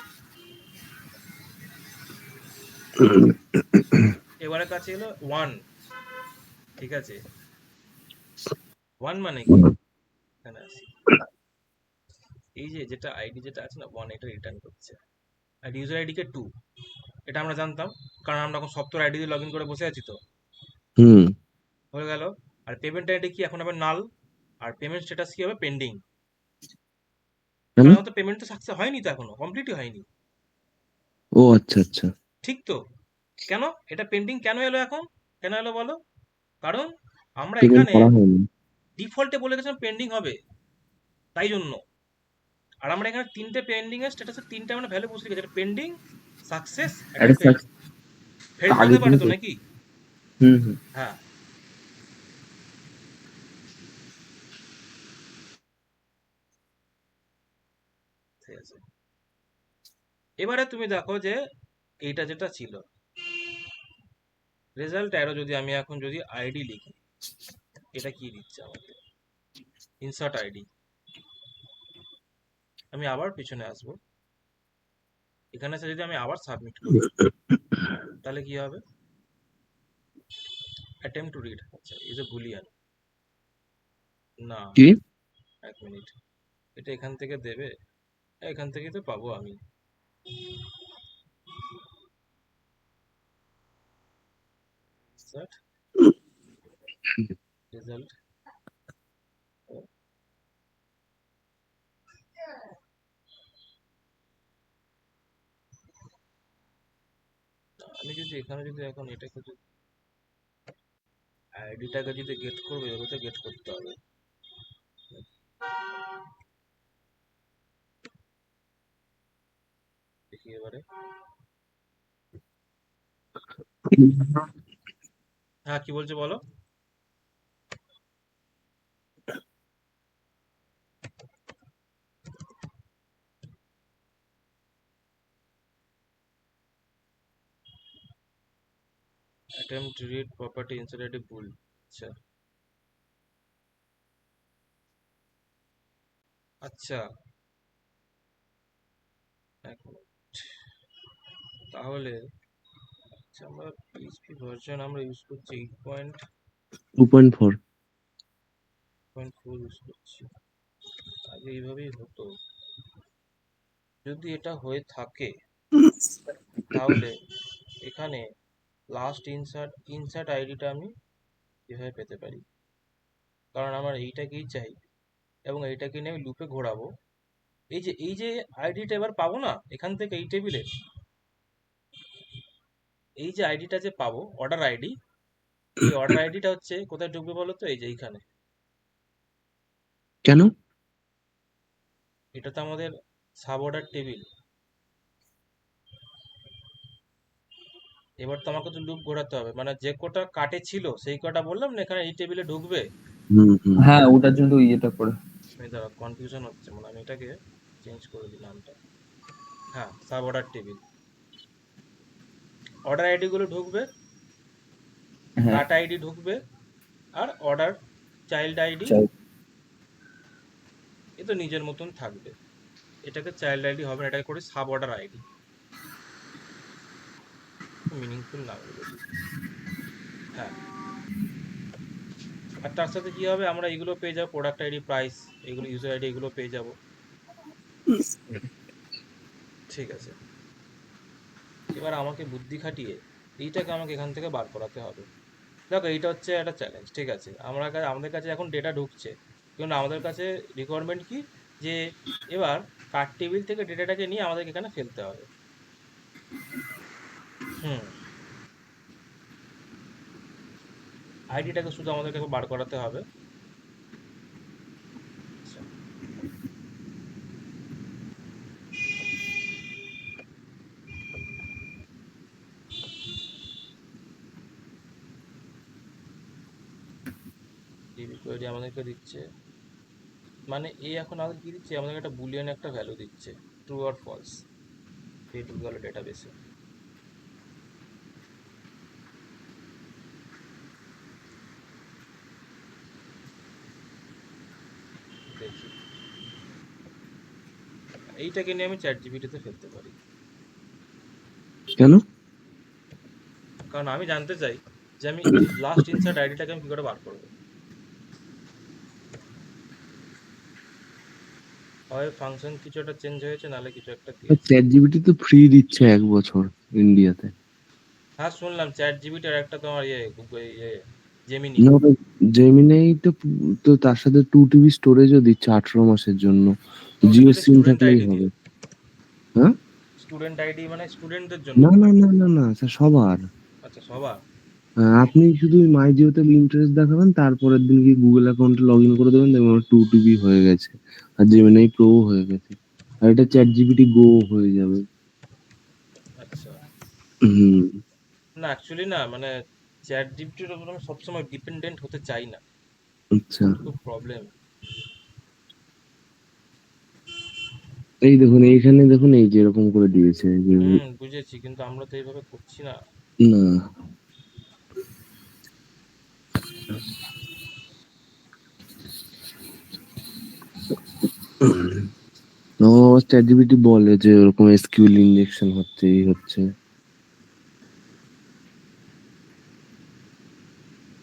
এবারে কাছে এলো ওয়ান, ঠিক আছে, ওয়ান মানে কি, এখানে আসি, এই যে যেটা আইডি যেটা আছে না ওয়ান, এটা রিটার্ন করছে, আর ইউজার আইডি কে টু, এটা আমরা জানতাম, কারণ আমরা এখন সফটওয়্যার আইডি দিয়ে লগ ইন করে বসে আছি তো, হুম। হয়ে গেল। আর পেমেন্ট আইডি কি এখন হবে নাল, আর পেমেন্ট স্ট্যাটাস কি হবে পেন্ডিং, কেন? কারণ তো পেমেন্ট তো সাকসেস হয়নি, তো এখনো কমপ্লিটই হয়নি, ও আচ্ছা আচ্ছা। ঠিক তো? কেন এটা পেন্ডিং কেন এলো এখন, কেন এলো বলো? কারণ আমরা পেমেন্ট এখানে করা হয়নি। ডিফল্টে বলে গেছিলাম পেন্ডিং হবে, তাই জন্য। আর আমরা এখানে তিনটে পেন্ডিং এর স্ট্যাটাসে তিনটে আমরা ভ্যালু বসে গেছি, একটা পেন্ডিং, সাকসেস, একটা একটা ফেল্ড। ফেল্ড তো আগে হতে পারে থেকে তো তো। নাকি? হুম হুম। হ্যাঁ, ঠিক আছে। এবারে তুমি দেখো যে এইটা যেটা ছিল রেজাল্ট অ্যারো, যদি আমি এখন যদি আইডি লিখি, এটা কি দিচ্ছে আমাকে, ইনসার্ট আইডি। আমি আবার পিছনে আসবো, এখানে এসে যদি আমি আবার সাবমিট করি, তাহলে কি হবে, অ্যাটেম্প টু রিড, আচ্ছা ইজ এ বুলিয়ান, না, কি? এক মিনিট, এটা এখান থেকে দেবে, এখান থেকেই তো পাবো আমি, Insert, রেজাল্ট। আমি যদি এখানে যদি এখন এটাকে যদি আইডিটাকে যদি গেট করবো, এভাবে গেট করতে হবে। দেখি এবারে। হ্যাঁ, কি বলছো বলো। attempt to read property inside a bool। আচ্ছা আচ্ছা, এক মিনিট। তাহলে আচ্ছা, আমরা পিএইচপি ভার্সন আমরা ইউজ করছি 2.4। 8.4 ইউজ করছি। আগে এইভাবেই হতো। যদি এটা হয়ে থাকে তাহলে এখানে লাস্ট ইনসার্ট আইডিটা আমি কিভাবে পেতে পারি, কারণ আমার এইটাকেই চাই এবং এইটাকে নিয়ে আমি লুপে ঘোরাবো। এই যে আইডিটা এবার পাবো না এখান থেকে, এই টেবিলে এই যে আইডিটা যে পাবো অর্ডার আইডি, এই অর্ডার আইডিটা হচ্ছে কোথায় ঢুকবে বলো তো, এই যে এইখানে। কেন? এটা তো আমাদের সাব অর্ডার টেবিল। এবার তো আমাকে তো লুপ ঘোরাতে হবে, মানে যে কটা কাটে ছিল সেই কটা বললাম না এখানে এই টেবিলে ঢুকবে। হ্যাঁ, ওটার জন্য ইয়েটা করে। আমি দাঁড়া, কনফিউশন হচ্ছে, মানে আমি এটাকে চেঞ্জ করে দিই নামটা। হ্যাঁ, sub order table. Order ID গুলো ঢুকবে, হ্যাঁ, কাট আইডি ঢুকবে, আর অর্ডার চাইল্ড আইডি চাই। এ তো নিজের মতন থাকবে। এটাকে চাইল্ড আইডি হবে না, এটাকে করি সাব অর্ডার আইডি। মিনিংফুল নাম বলেছি। হ্যাঁ, আর তার সাথে কি হবে, আমরা এগুলো পেয়ে যাবো, প্রোডাক্ট আইডি, প্রাইস, এগুলো ইউজার আইডি, এগুলো পেয়ে যাবো। ঠিক আছে, এবার আমাকে বুদ্ধি খাটিয়ে এইটাকে আমাকে এখান থেকে বার করাতে হবে। দেখো এইটা হচ্ছে একটা চ্যালেঞ্জ, ঠিক আছে। আমাদের কাছে এখন ডেটা ঢুকছে, কিন্তু আমাদের কাছে রিকোয়ারমেন্ট কি, যে এবার কার্ট টেবিল থেকে ডেটাটাকে নিয়ে আমাদেরকে এখানে ফেলতে হবে। হুম, আইডিটাকে শুধু আমাদেরকে বার করাতে হবে। আচ্ছা, ডিবি কোয়েরি আমাদেরকে দিচ্ছে, মানে এ এখন আমাদের কি দিচ্ছে, আমাদেরকে একটা বুলিয়ান একটা ভ্যালু দিচ্ছে, ট্রু আর ফলস। এটা গেল ডেটাবেসে। দেখি, এইটাকে নিয়ে আমি চ্যাট জিপিটিতে ফেলতে পারি, কেন? কারণ আমি জানতে চাই যে আমি লাস্ট ইনসার্ট আইডিটাকে আমি কি করে বার করবো। হয় ফাংশন কিছু একটা চেঞ্জ হয়েছে, নাহলে কিছু একটা দিয়েছে। চ্যাট জিপিটি তো ফ্রি দিচ্ছে 1 বছর ইন্ডিয়াতে। হ্যাঁ, শুনলাম চ্যাট জিপিটি আর একটা তোমার ইয়ে জেমিনি। না, ওটা জেমিনাই তো। তো তার সাথে 2 টিবি স্টোরেজও দিচ্ছে 18 মাসের জন্য। তো ওটা জিও দিলে সিম স্টুডেন্ট থাকলেই আইডি দিয়ে, হবে। হ্যাঁ। স্টুডেন্ট আইডি মানে স্টুডেন্টদের জন্য না তো না নাকি? না না না স্যার, সবার। আচ্ছা, সবার। আপনি শুধু মাই জিওতে ইন্টারেস্ট দেখাবেন, তারপরের দিন কি গুগল অ্যাকাউন্টে লগ ইন করে দেবেন, দেখবেন 2 টিবি হয়ে গেছে। আর জেমিনাই প্রো হয়ে গেছে। আর এটা চ্যাট জিপিটি গো হয়ে যাবে। আচ্ছা, হুম। না অ্যাকচুয়ালি না, মানে চ্যাট জিপিটির উপর আমি সবসময় ডিপেন্ডেন্ট হতে চাই না, আচ্ছা, খুব প্রবলেম। এই দেখুন এইখানে দেখুন, এই যে এরকম করে দিয়েছে যে হুম, বুঝেছি, কিন্তু আমরা তো এইভাবে করছি না। না। আমার চ্যাট জিপিটি বলে যে ওরকম এসকিউএল ইনজেকশন হচ্ছে, এই হচ্ছে।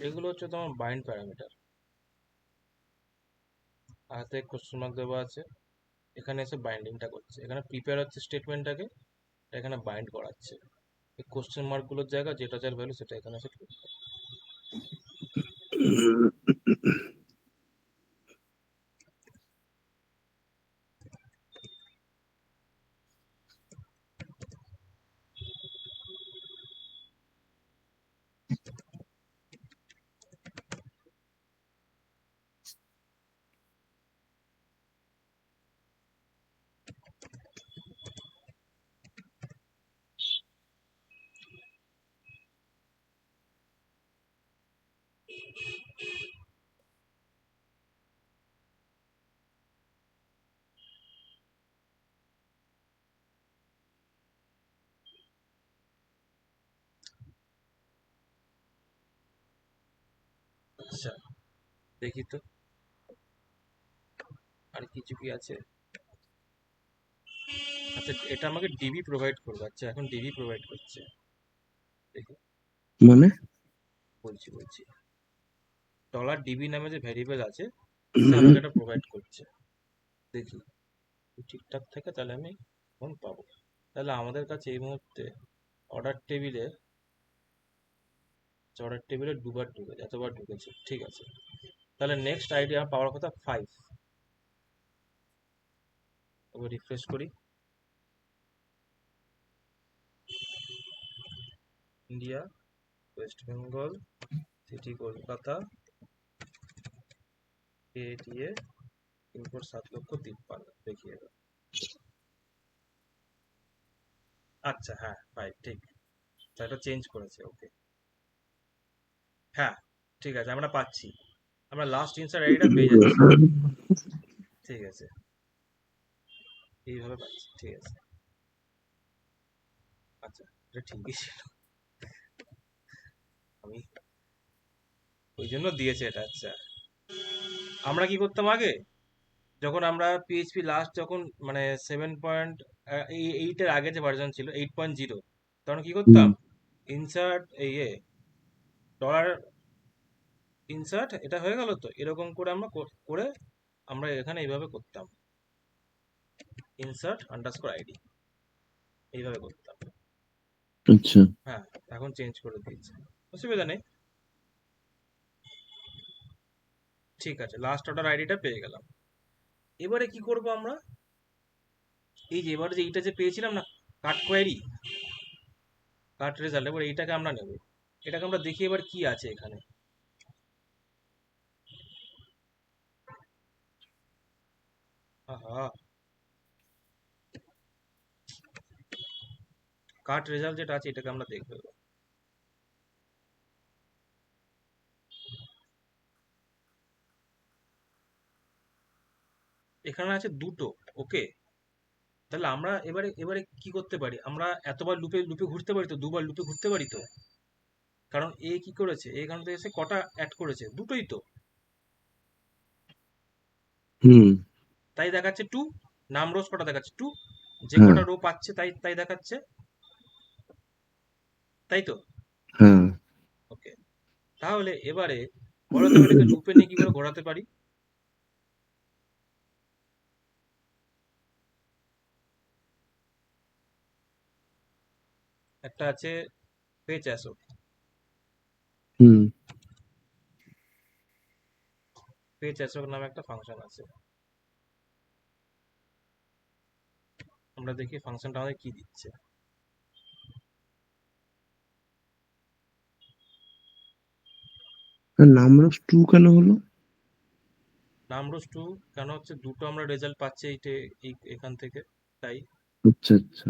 এগুলো হচ্ছে তোমার বাইন্ড প্যারামিটার। হাতে কোশ্চেন মার্ক দেওয়া আছে, এখানে এসে বাইন্ডিংটা করছে, এখানে প্রিপেয়ার হচ্ছে স্টেটমেন্টটাকে, এখানে বাইন্ড করাচ্ছে। এই কোশ্চেন মার্কগুলোর জায়গা যেটা যার ভ্যালু সেটা এখানে এসে ঢুকবে। আচ্ছা দেখি তো আর কিছু কি আছে। আচ্ছা এটা আমাকে ডিবি প্রোভাইড করবে। আচ্ছা এখন ডিবি প্রোভাইড করছে, দেখি মানে বলছি ডলার ডিবি নামে যে ভ্যারিয়েবল আছে সে আমাকে এটা প্রোভাইড করছে। দেখি যদি ঠিকঠাক থাকে তাহলে আমি এখন পাবো। তাহলে আমাদের কাছে এই মুহূর্তে অর্ডার টেবিলে দুবার ঢুকেছে, এতবার ঢুকেছে, ঠিক আছে। তাহলে নেক্সট আইডি আমার পাওয়ার কথা 5। এবার রিফ্রেশ করি, India, west Bengal, city Kolkata, এটিএ, পিনকোড 7,53,000। দেখি এবার। আচ্ছা হ্যাঁ 5 ঠিক, এটা চেঞ্জ করেছে, ওকে। হ্যাঁ ঠিক আছে, আমরা পাচ্ছি, আমরা লাস্ট ইনসার্ট আইডিটা পেয়ে যাচ্ছি, ঠিক আছে, এইভাবে পাচ্ছি, ঠিক আছে। আচ্ছা এটা ঠিকই ছিল, আমি ওই জন্য দিয়েছে এটা। আচ্ছা আমরা কি করতাম আগে, যখন আমরা পিএইচপি লাস্ট যখন মানে 7.8 এর আগে যে ভার্সন ছিল 8.0, তখন কি করতাম, ইনসার্ট ডলার ইনসার্ট এটা হয়ে গেল, তো এরকম করে আমরা করে আমরা এখানে এইভাবে করতাম, ইনসার্ট আন্ডারস্কোর আইডি, এইভাবে করতাম। আচ্ছা হ্যাঁ এখন চেঞ্জ করে দিয়েছে, অসুবিধা নেই, ঠিক আছে। লাস্ট অর্ডার আইডিটা পেয়ে গেলাম। এবারে কি করব আমরা, এই যে এবারে যে এইটা যে পেয়েছিলাম না, কাট কোয়ারি, কাট রেজাল্ট, এবার এইটাকে আমরা নেব, এটাকে আমরা দেখি এবার কি আছে এখানে। আহা, কাট রেজাল্ট যেটা আছে এটাকে আমরা দেখবো এবার। এখানে আছে দুটো, ওকে। তাহলে আমরা এবারে এবারে কি করতে পারি, আমরা এতবার লুপে লুপে ঘুরতে পারি তো, দুবার লুপে ঘুরতে পারি তো, কারণ এ কি করেছে, এখান থেকে এসে কটা অ্যাড করেছে, দুটোই তো, হুম তাই দেখাচ্ছে 2, নাম রোজ কটা দেখাচ্ছে 2, যে হ্যাঁ কটা রো পাচ্ছে তাই তাই দেখাচ্ছে, তাই তো, হ্যাঁ ওকে। তাহলে এবারে বলো তো এটাকে লুপে নিয়ে কি করে ঘোরাতে পারি। একটা আছে পেজ অ্যাসো, হুম পেজ অ্যাসো নামে একটা ফাংশন আছে, আমরা দেখি ফাংশনটা আমাদের কি দিচ্ছে। নাম্বার অফ টু কেন হলো? নাম রোজ 2 কেন হচ্ছে, দুটো আমরা রেজাল্ট পাচ্ছি এখান থেকে, তাই। আচ্ছা আচ্ছা,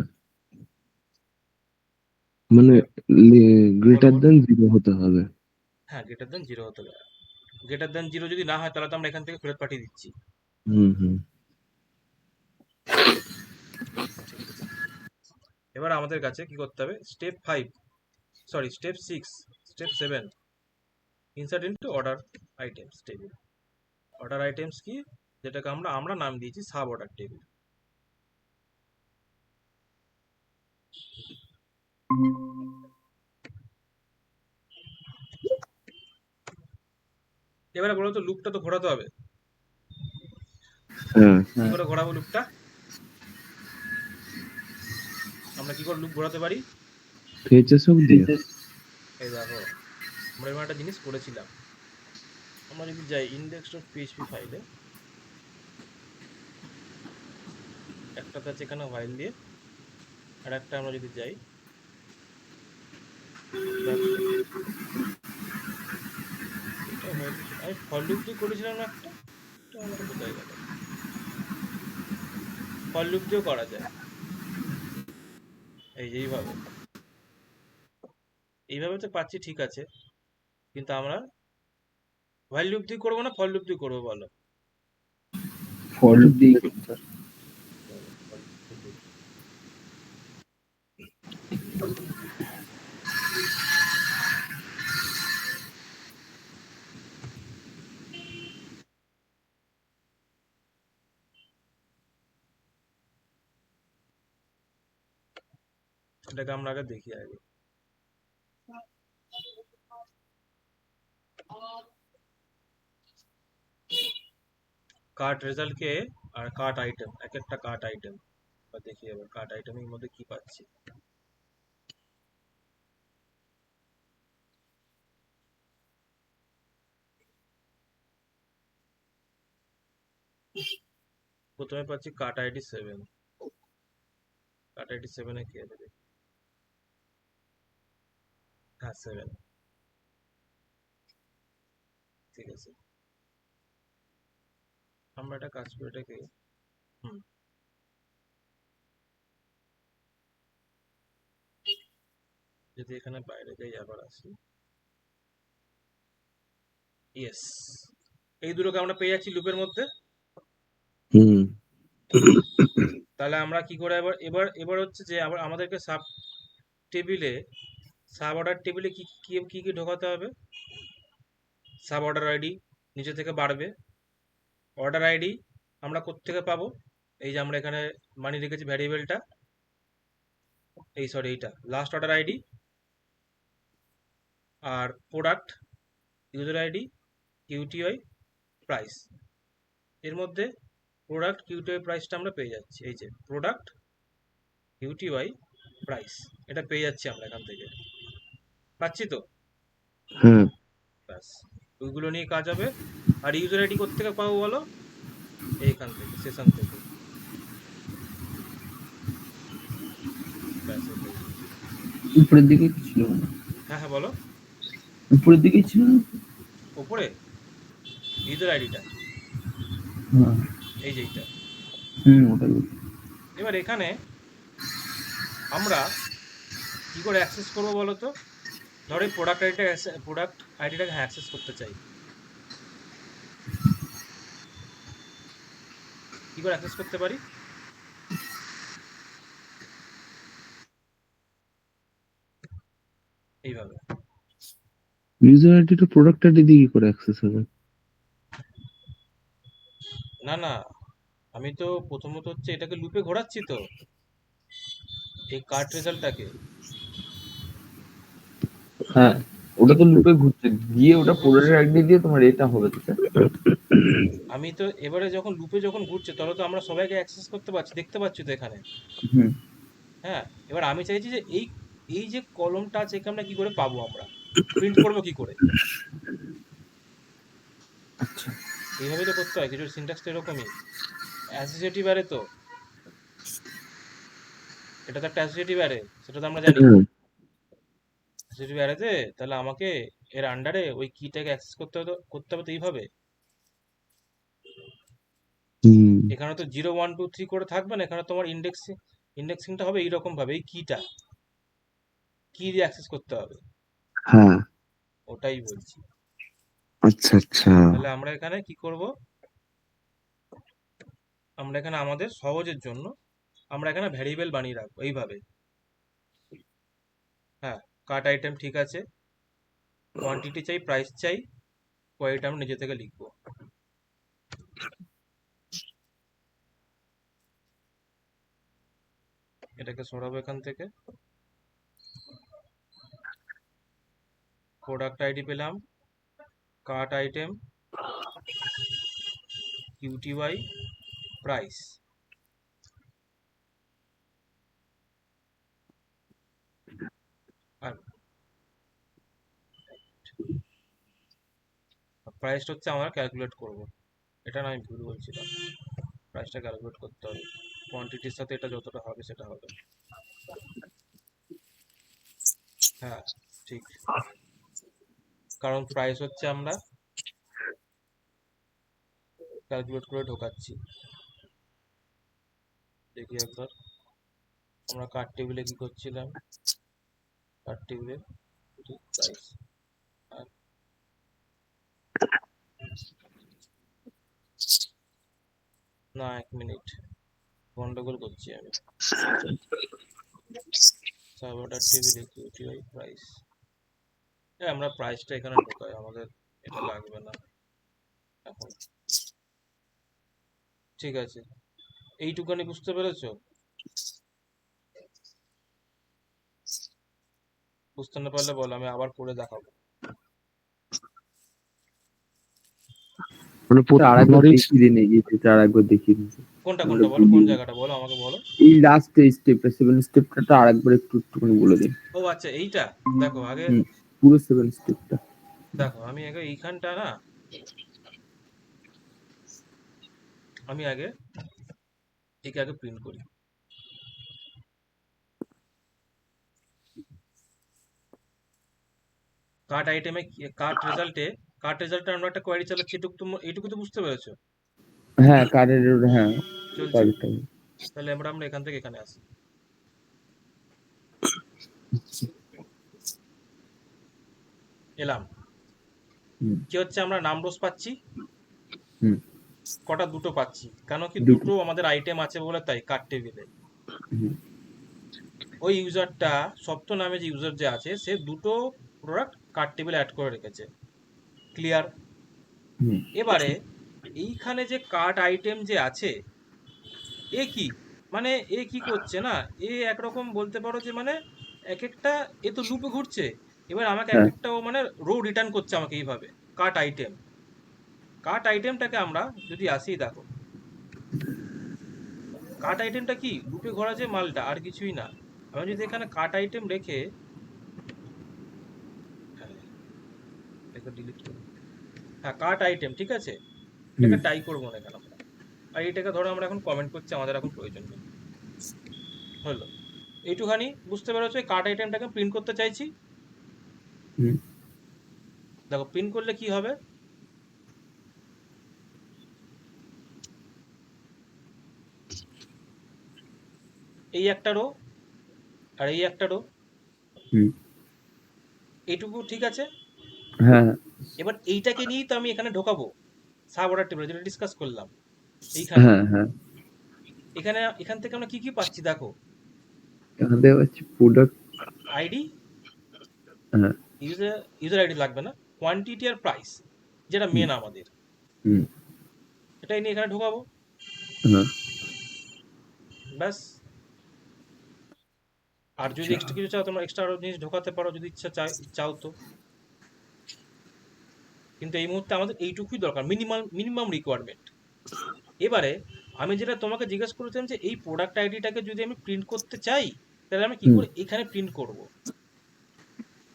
মানে বলো গ্রেটার বলো, দেন 0 হতে হবে। হ্যাঁ গ্রেটার দেন 0 হতে পারে, গ্রেটার দেন 0 যদি না হয় তাহলে তো আমরা এখান থেকে ফেরত পাঠিয়ে দিচ্ছি, হুম হুম ঠিক আছে। এবার আমাদের কাছে কি করতে হবে, step 6, step 7, insert into order items table. Order items কি, যেটাকে আমরা আমরা নাম দিয়েছি সাব অর্ডার টেবিল। এবারে বলো তো লুপটা তো ঘোরাতে হবে, হ্যাঁ কি করে ঘোরাবো লুপটা, আমরা কি করে লুপ ঘোরাতে পারি। ফেচে সব দিয়ে। এই দেখো আমরা এবার একটা জিনিস করেছিলাম, আমরা যদি যাই index.php ফাইলে, একটাতে আছে এখানে while দিয়ে, আর একটা আমরা যদি যাই দেখো, এটা while দিয়ে আমি ফর লুপ দিয়ে করেছিলাম না একটা, এটা আমার কোথায় গেল? ফর লুপ দিয়েও করা যায়, এই যে এইভাবে, এইভাবে তো পাচ্ছি ঠিক আছে, কিন্তু আমরা while লুপ দিয়ে করবো না ফর লুপ দিয়ে করবো বলো? ফর লুপ দিয়ে করতে হয়। চলো, for loop দিয়ে করি। এটাকে আমরা আগে দেখি আগে। কার্ট রেজাল্ট কে আর কার্ট আইটেম, এক একটা কার্ট আইটেম দেখি এবার কার্ট আইটেমের মধ্যে কি পাচ্ছি। প্রথমে পাচ্ছি কার্ট আইডি 7, কার্ট আইডি 7 এ কি আছে দেখি। হ্যাঁ 7, ঠিক আছে। আমরা একটা কাজ করি, এটাকে হুম যদি এখানে বাইরে যাই আবার আসি, ইয়েস, এই দুটোকে আমরা পেয়ে যাচ্ছি লুপের মধ্যে। হুম তাহলে আমরা কি করে এবার এবার এবার হচ্ছে যে আবার আমাদেরকে সাব টেবিলে, সাব অর্ডার টেবিলে কি কি কি কি ঢোকাতে হবে। সাব অর্ডার আইডি নিচে থেকে বাড়বে, অর্ডার আইডি আমরা কোত্থেকে পাবো, এই যে আমরা এখানে মানি রেখেছি ভ্যারিয়েবলটা, এই সরি এইটা লাস্ট অর্ডার আইডি, আর প্রোডাক্ট ইউজার আইডি কিউটিআই প্রাইস, এর মধ্যে প্রোডাক্ট কিউটিআই প্রাইসটা আমরা পেয়ে যাচ্ছি, এই যে প্রোডাক্ট কিউটিআই প্রাইস, এটা পেয়ে যাচ্ছি আমরা এখান থেকে, পাচ্ছি তো? হ্যাঁ ব্যাস, ওইগুলো নিয়ে কাজ হবে। আর ইউজার আইডি কোত্থেকে পাবো বলো, এইখান থেকে সেশন থেকে, ব্যাস এটাই। উপরের দিকে কি ছিল? হ্যাঁ হ্যাঁ বলো। উপরের দিকেই ছিল না? ওপরে ইউজার আইডিটা, হ্যাঁ। এই যে এইটা। ওটাই বলছি। এবার এখানে আমরা কি করে অ্যাক্সেস করবো বলো তো? ধরো এই প্রোডাক্ট আইডিটাকে অ্যাক্সেস করতে চাই, কি করে অ্যাক্সেস করতে পারি? এইভাবে। ইউজার আইডিটা প্রোডাক্ট আইডি দিয়ে কি করে অ্যাক্সেস হবে? না না, আমি তো প্রথমত হচ্ছে এটাকে লুপে ঘোরাচ্ছি তো, এই কার্ট রেজাল্টটাকে হ্যাঁ, ওটা তো লুপে ঘুরছে, গিয়ে ওটা লুপে ঘুরছে। প্রোডাক্টের আইডি দিয়ে তোমার এটা হবে তো স্যার। আমি তো এবারে যখন লুপে যখন ঘুরছে তাহলে তো আমরা সবাইকে অ্যাক্সেস করতে পারছি, দেখতে পাচ্ছি তো এখানে। হুম। হ্যাঁ, এবার আমি চাইছি যে এই এই যে কলমটা আছে একে আমরা কি করে পাবো, আমরা প্রিন্ট করবো কি করে? আচ্ছা। এইভাবেই তো করতে হয়, কিছু সিনট্যাক্স তো এরকমই, অ্যাসোসিয়েটিভ অ্যারে তো, এটা তো একটা অ্যাসোসিয়েটিভ অ্যারে, সেটা তো আমরা জানি। হ্যাঁ। অ্যাসোসিয়েটিভ অ্যারেতে তাহলে আমাকে এর আন্ডারে ওই কিটাকে অ্যাক্সেস করতে হবে তো এইভাবে। হুম এখানে তো 0 1 2 3 করে থাকবে না, এখানে তোমার ইন্ডেক্সিংটা হবে এইরকম ভাবে, এই কিটা কি দিয়ে অ্যাক্সেস করতে হবে, হ্যাঁ ওটাই বলছি। আচ্ছা আচ্ছা তাহলে আমরা এখানে কি করব, আমরা এখানে আমাদের সহজের জন্য আমরা এখানে ভ্যারিয়েবল বানিয়ে রাখবো এইভাবে। হ্যাঁ, কার্ট আইটেম ঠিক আছে, কোয়ান্টিটি চাই, প্রাইস চাই, কোয়ালিটি আমরা নিজে থেকে লিখবো। এটাকে সরাবো এখান থেকে, প্রোডাক্ট আইডি পেলাম, কার্ট আইটেম কিউটিওয়াই প্রাইস, আর প্রাইসটা হচ্ছে আমরা ক্যালকুলেট করব, এটা না আমি ভুল বলছিলাম, প্রাইসটা ক্যালকুলেট করতে হবে, কোয়ান্টিটির সাথে এটা যতটা হবে সেটা হবে। হ্যাঁ ঠিক, কারণ প্রাইস হচ্ছে আমরা ক্যালকুলেট করে ঢোকাচ্ছি। দেখি একবার, আমরা কার্ড টেবিলে কি করছিলাম, কার্ড টেবিলে ঠিক প্রাইস, আর না 1 মিনিট, গন্ডগোল করছি আমি। সাব অর্ডার টেবিলে কিউটিআই প্রাইস, আমরা প্রাইসটা এখানে ঢোকাই, আমাদের এটা লাগবে না এখন। ঠিক আছে, এইটুকানি বুঝতে পেরেছো? বুঝতে না পারলে বলো, আমি আবার করে দেখাবো। মানে আর একবার প্রত্যেকবারই দেখিয়ে দিন এই যেটা, আর একবার দেখিয়ে দিন কোনটা আমরা কোনটা বলো, কোন বুঝিয়ে দিই। জায়গাটা বলো আমাকে বলো। এই লাস্ট এই স্টেপটা 7 স্টেপটা আর একবার একটুখানি বলে দিন। ও আচ্ছা এইটা, দেখো আগে, হুম, পুরো 7 স্টেপটা। দেখো আমি আগে এইখানটা না, আমি আগে একে আগে প্রিন্ট করি। কার্ট আইটেমে, কার্ট রেজাল্টে আমরা একটা কোয়ারি চালাচ্ছি, এইটুকু তো বুঝতে পেরেছো? হ্যাঁ কার্ডের, হ্যাঁ চলছে, কার্ডটা। তাহলে আমরা এখান থেকে এখানে আসি, এলাম। হুম কি হচ্ছে, আমরা নামরোজ পাচ্ছি হুম কটা, দুটো পাচ্ছি, কেন কি দুটো। দুটো আমাদের আইটেম আছে বলে তাই কার্ট টেবিলে। হুম ওই ইউজারটা, সপ্ত নামে যে ইউজার যে আছে, সে দুটো প্রোডাক্ট কার্ট টেবিলে অ্যাড করে রেখেছে, ক্লিয়ার? হুম এবারে এইখানে যে কার্ট আইটেম যে আছে, এ কি, মানে এ কি করছে না, এ একরকম বলতে পারো যে মানে এক একটা, এ তো লুপে ঘুরছে। এবার আমাকে এক হ্যাঁ একটা ও মানে রো রিটার্ন করছে আমাকে এইভাবে, কার্ট আইটেম। কার্ট আইটেমটাকে আমরা যদি আসি, দেখো কার্ট আইটেমটা কি, লুপে ঘোরা যে মালটা, আর কিছুই না। আমি যদি এখানে কার্ট আইটেম রেখে, হ্যাঁ এটা ডিলিট করি, হ্যাঁ কার্ট আইটেম, ঠিক আছে, হুম এটাকে টাই করবো না এখানে আমরা, আর এটাকে ধরো আমরা এখন কমেন্ট করছি, আমাদের এখন প্রয়োজন নেই, হলো। এইটুখানি বুঝতে পেরেছো, এই কার্ট আইটেমটাকে প্রিন্ট করতে চাইছি। হুম দেখো প্রিন্ট করলে কি হবে, এই একটা রো আর এই একটা রো, হুম এইটুকু ঠিক আছে। হ্যাঁ এবার এইটাকে নিয়েই তো আমি এখানে ঢোকাবো, সাব অর্ডার টেবিল যেটা ডিসকাস করলাম এইখানে। হ্যাঁ হ্যাঁ এখানে এখান থেকে আমরা কি কি পাচ্ছি দেখো, এখান থেকে পাচ্ছি প্রোডাক্ট। আইডি, হ্যাঁ ইউজার আইডি লাগবে না, কোয়ান্টিটি আর প্রাইস, যেটা হুম মেন আমাদের, হুম এটাই নিয়ে এখানে ঢোকাবো, হ্যাঁ ব্যাস। আর যদি আচ্ছা এক্সট্রা কিছু চাও, তোমরা এক্সট্রা আরো জিনিস ঢোকাতে পারো যদি চাও তো, কিন্তু এই মুহূর্তে আমাদের এইটুকুই দরকার, মিনিমাম রিকোয়ারমেন্ট। এবারে আমি যেটা তোমাকে জিজ্ঞেস করেছিলাম, যে এই প্রোডাক্ট আইডিটাকে যদি আমি প্রিন্ট করতে চাই, তাহলে আমি কি হুম করে এখানে প্রিন্ট করব।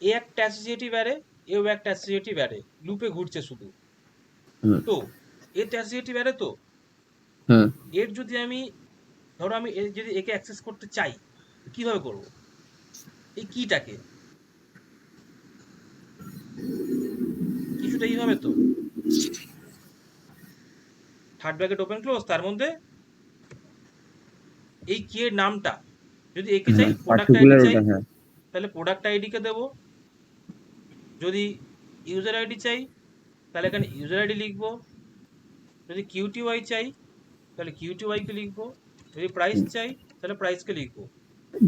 এ একটা অ্যাসোসিয়েটিভ অ্যারে, এও একটা অ্যাসোসিয়েটিভ অ্যারে, লুপে ঘুরছে শুধু। হ্যাঁ তো এর অ্যাসোসিয়েটিভ অ্যারে তো, হ্যাঁ এর যদি আমি, ধরো আমি যদি একে অ্যাক্সেস করতে চাই, কিভাবে করব, এই কিটাকে কিছুটা এইভাবে তো, থার্ড ব্র্যাকেট ওপেন ক্লোজ, তার মধ্যে এই কি এর নামটা, যদি একে চাই, হ্যাঁ প্রোডাক্ট আইডি পার্টিকুলার চাই, ওটা। হ্যাঁ তাহলে প্রোডাক্ট আইডিকে দেবো। যদি ইউজার আইডি চাই, তাহলে এখানে ইউজার আইডি লিখবো। যদি কিউটিওয়াই চাই, তাহলে কিউটিওয়াইকে লিখবো। যদি প্রাইস হুম। চাই, তাহলে প্রাইসকে লিখবো।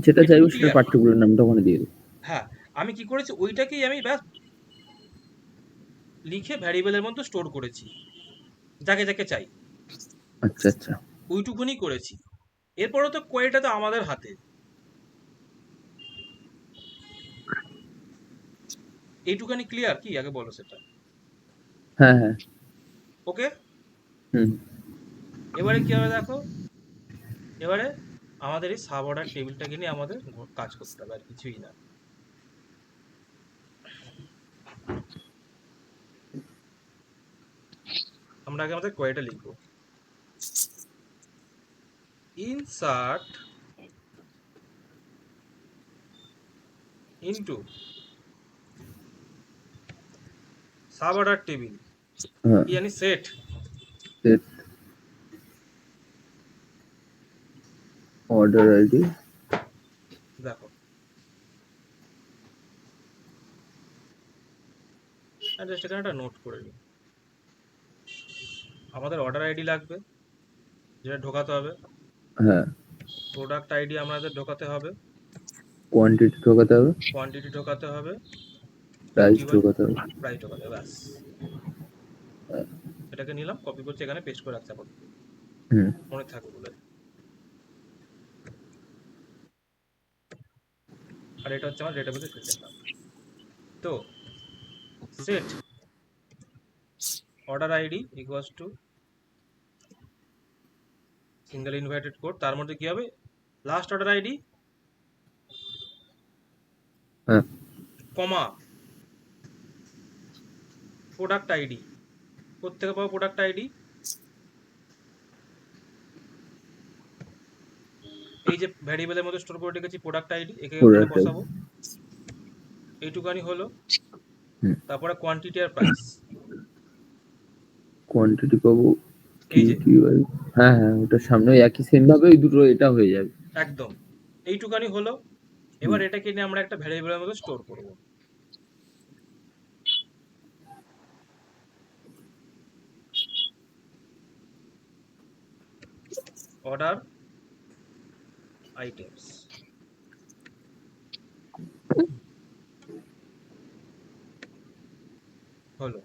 যেটা এটুকু চাইবো সেটা ক্লিয়ার? পার্টিকুলার নামটা ওখানে দিয়ে দেবো। হ্যাঁ, আমি কি করেছি, ওইটাকেই আমি ব্যাস লিখে ভ্যারিয়েবলের মধ্যে স্টোর করেছি, যাকে যাকে চাই, আচ্ছা আচ্ছা ওইটুকুনি করেছি। এরপরে তো কোয়েরিটা তো আমাদের হাতে। এইটুকানি ক্লিয়ার কি, আগে বলো সেটা। হ্যাঁ হ্যাঁ ওকে, হুম এবারে কি হবে দেখো, এবারে আমাদের এই সাব অর্ডার টেবিলটাকে নিয়ে আমাদের কাজ করতে হবে, আর কিছুই না। আমরা আগে আমাদের কোয়েরিটা লিখবো। Insert into sub order table, হ্যাঁ, কি জানি সেট, সেট অর্ডার আইডি। দেখো জাস্ট এখানে একটা নোট করে নিই, আমাদের অর্ডার আইডি লাগবে যেটা ঢোকাতে হবে, হ্যাঁ, প্রোডাক্ট আইডি আমাদের ঢোকাতে হবে, কোয়ান্টিটি ঢোকাতে হবে, কোয়ান্টিটি ঢোকাতে হবে, প্রাইস কি বল, ঢোকাতে হবে। প্রাইস ঢোকাতে হবে, ব্যাস। এটাকে নিলাম, কপি করছি, এখানে পেস্ট করে রাখতে আপাতত, হুম, মনে থাকবে বলে। আর এটা হচ্ছে আমার ডেটাবেসে সেটের নাম। তো set order ID equals to single inverted code, তার মধ্যে কি হবে, লাস্ট অর্ডার আইডি হ্যাঁ, কমা প্রোডাক্ট আইডি। কোত্থেকে পাবো প্রোডাক্ট আইডি, এই যে ভ্যারিয়েবলের মধ্যে স্টোর করে রেখেছি প্রোডাক্ট আইডি, একে এখানে প্রোডাক্ট বসাবো, এইটুকানি হলো। হুম, তারপরে কোয়ান্টিটি আর প্রাইস, কোয়ান্টিটি পাবো এই যে কিউটিআই। হ্যাঁ হ্যাঁ, ওটার সামনে ওই একই সেম ভাবে ওই দুটো এটা হয়ে যাবে। একদম এইটুকানি হলো। হুম, এবার এটাকে নিয়ে আমরা একটা ভ্যারিয়েবলের মধ্যে স্টোর করব। অর্ডার আইটেমস হলো।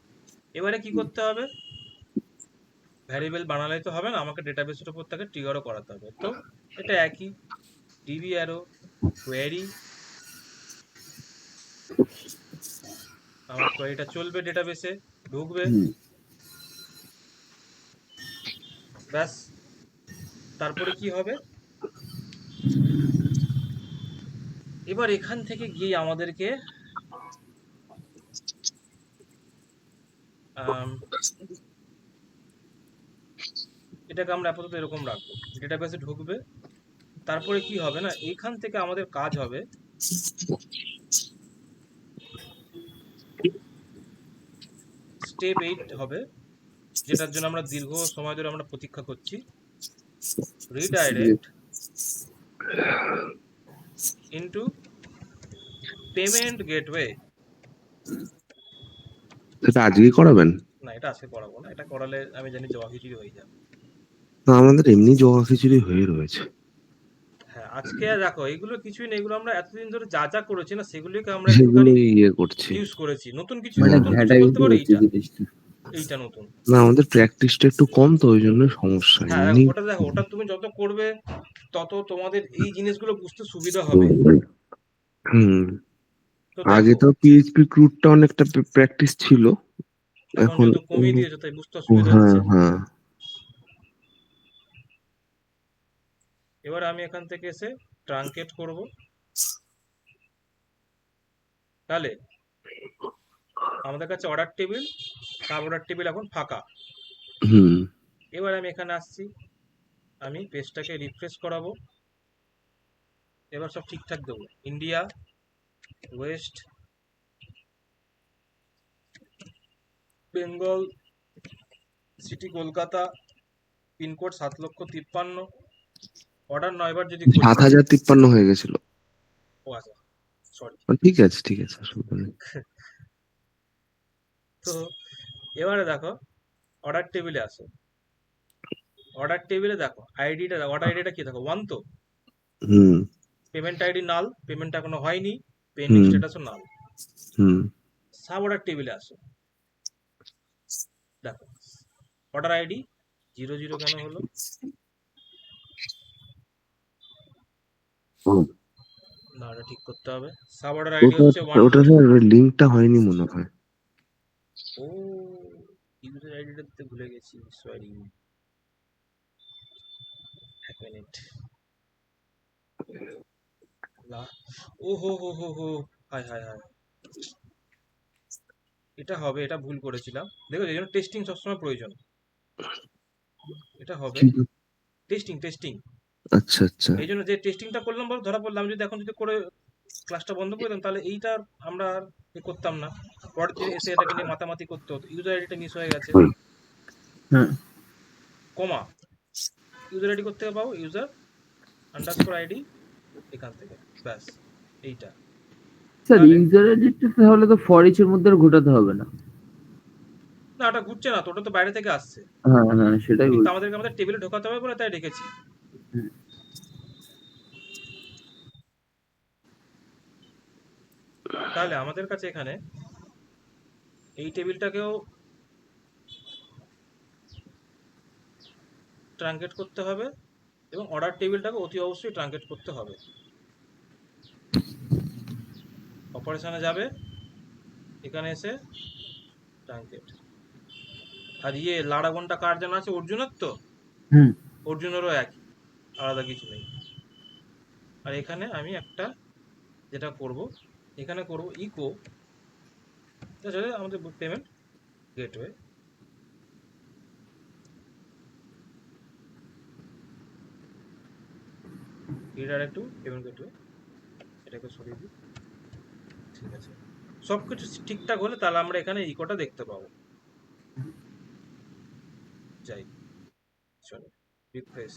এবারে কি করতে হবে, ভ্যারিয়েবল বানালে তো হবে না, আমাকে ডেটাবেসের উপর তাকে ট্রিগারও করাতে হবে। তো এটা একই, ডিবি অ্যারো কোয়েরি, আমার কোয়েরিটা চলবে, ডেটাবেসে ঢুকবে, হুম, ব্যাস। তারপরে কি হবে, এবার এখান থেকে গিয়ে আমাদেরকে এটাকে আমরা আপাতত এরকম রাখবো, ডেটাবেসে ঢুকবে। তারপরে কি হবে না, এইখান থেকে আমাদের কাজ হবে স্টেপ 8 হবে, যেটার জন্য আমরা দীর্ঘ সময় ধরে আমরা প্রতীক্ষা করছি। Redirect into payment gateway. এটা আজকে করাবেন? না, এটা আজকে করাবো না, এটা করালে আমি জানি জবা খিচুড়ি হয়ে যাবে। না, আমাদের এমনি জগা খিচুড়ি হয়ে রয়েছে। হ্যাঁ, আজকে দেখো এইগুলো কিছুই নেই, এগুলো আমরা এতদিন ধরে যা যা করেছি না সেগুলোকে আমরা একটুখানি সেগুলোই ইয়ে করছি। ইউজ করেছি। নতুন কিছু, মানে নতুন কিছু বলতে ঘ্যাটাঘ্যাটি পারো হচ্ছে এইটা, জিনিসটা। এইটা নতুন। না, আমাদের প্র্যাকটিসটা একটু কম, তো ওই জন্য সমস্যা। হ্যাঁ এমনি ওটা দেখো, ওটা তুমি যত করবে তত তোমাদের এই জিনিসগুলো বুঝতে সুবিধা হবে। হুম। তো আগে দেখো, তো পিএইচপি ক্রুডটা অনেকটা প্র্যাকটিস ছিল। এখন এখন যেহেতু কমিয়ে দিয়েছো তাই বুঝতে অসুবিধা হ্যাঁ হচ্ছে। হ্যাঁ। এবার আমি এখান থেকে এসে ট্রাঙ্কেট করব, তাহলে আমাদের কাছে order table, sub order table এখন ফাঁকা। হুম। এবার আমি এখানে আসছি, আমি পেজটাকে রিফ্রেশ করাবো, এবার সব ঠিকঠাক দেবো, India, west Bengal, city Kolkata, pincode 7,53,000, order 9 বার যদি করি, 7,053 হয়ে গেছিল। ও আচ্ছা সরি। ঠিক আছে ঠিক আছে, অসুবিধা নেই। তো এবারে দেখো অর্ডার টেবিলে আসো, অর্ডার টেবিলে দেখো আইডিটা, অর্ডার আইডিটা কি দেখো 1, তো হুম পেমেন্ট আইডি নাল, পেমেন্ট এখনো হয়নি, পেন্ডিং হুম স্ট্যাটাসও নাল। হুম। সাব অর্ডার টেবিলে আসো, দেখো অর্ডার আইডি 00 কেন হলো, না এটা ঠিক করতে হবে। সাব অর্ডার আইডি ওটা হচ্ছে 1, ওটা 2। স্যার লিঙ্কটা হয়নি মনে হয়। ও, ইউজার আইডিটা দিতে ভুলে গেছি, সরি, এক মিনিট। ও হো হো হো হো, হায় হায় হায়, এটা হবে, এটা ভুল করেছিলাম। দেখো এই জন্য টেস্টিং সবসময় প্রয়োজন। এটা হবে কি করে? টেস্টিং। আচ্ছা আচ্ছা। এই জন্য যে টেস্টিংটা করলাম বল ধরা পড়লাম, আমি যদি এখন যদি করে ক্লাসটা বন্ধ করে দিতাম তাহলে এইটা আমরা আর এ করতাম না, পরের দিন এসে এটাকে নিয়ে মাতামাতি করতে হতো। ইউজার আইডিটা মিস হয়ে গেছে, হ্যাঁ কমা ইউজার আইডি করতে পাবো ইউজার আন্ডারস্কোর আইডি এখান থেকে, ব্যাস এইটা। স্যার, তাহলে ইউজার এডিটটা তাহলে তো ফর ইচ এর মধ্যে আর ঘোটাতে হবে না। না, ওটা ঘুরছে না তো, ওটা তো বাইরে থেকে আসছে, হ্যাঁ হ্যাঁ, সেটাই কিন্তু বলছি। আমাদেরকে আমাদের টেবিলে ঢোকাতে হবে বলে তাই রেখেছি। হুম। তাহলে আমাদের কাছে এখানে এই টেবিলটাকেও ট্রাঙ্কেট করতে হবে এবং অর্ডার টেবিলটাকে অতি অবশ্যই ট্রাঙ্কেট করতে হবে। অপারেশনে যাবে, এখানে এসে ট্রাঙ্কেট। আর লাড়াগনটা কার যেন আছে, অর্জুনের তো, হুম। অর্জুনেরও একই, আলাদা কিছু নেই। আর এখানে আমি একটা যেটা করব, এখানে করব ইকো, আমাদের payment gateway. Redirect to payment gateway, এটাকে সরিয়ে দিই। ঠিক আছে, সব কিছু ঠিকঠাক হলে তাহলে আমরা এখানে ইকোটা দেখতে পাবো। যাই, চলো refresh.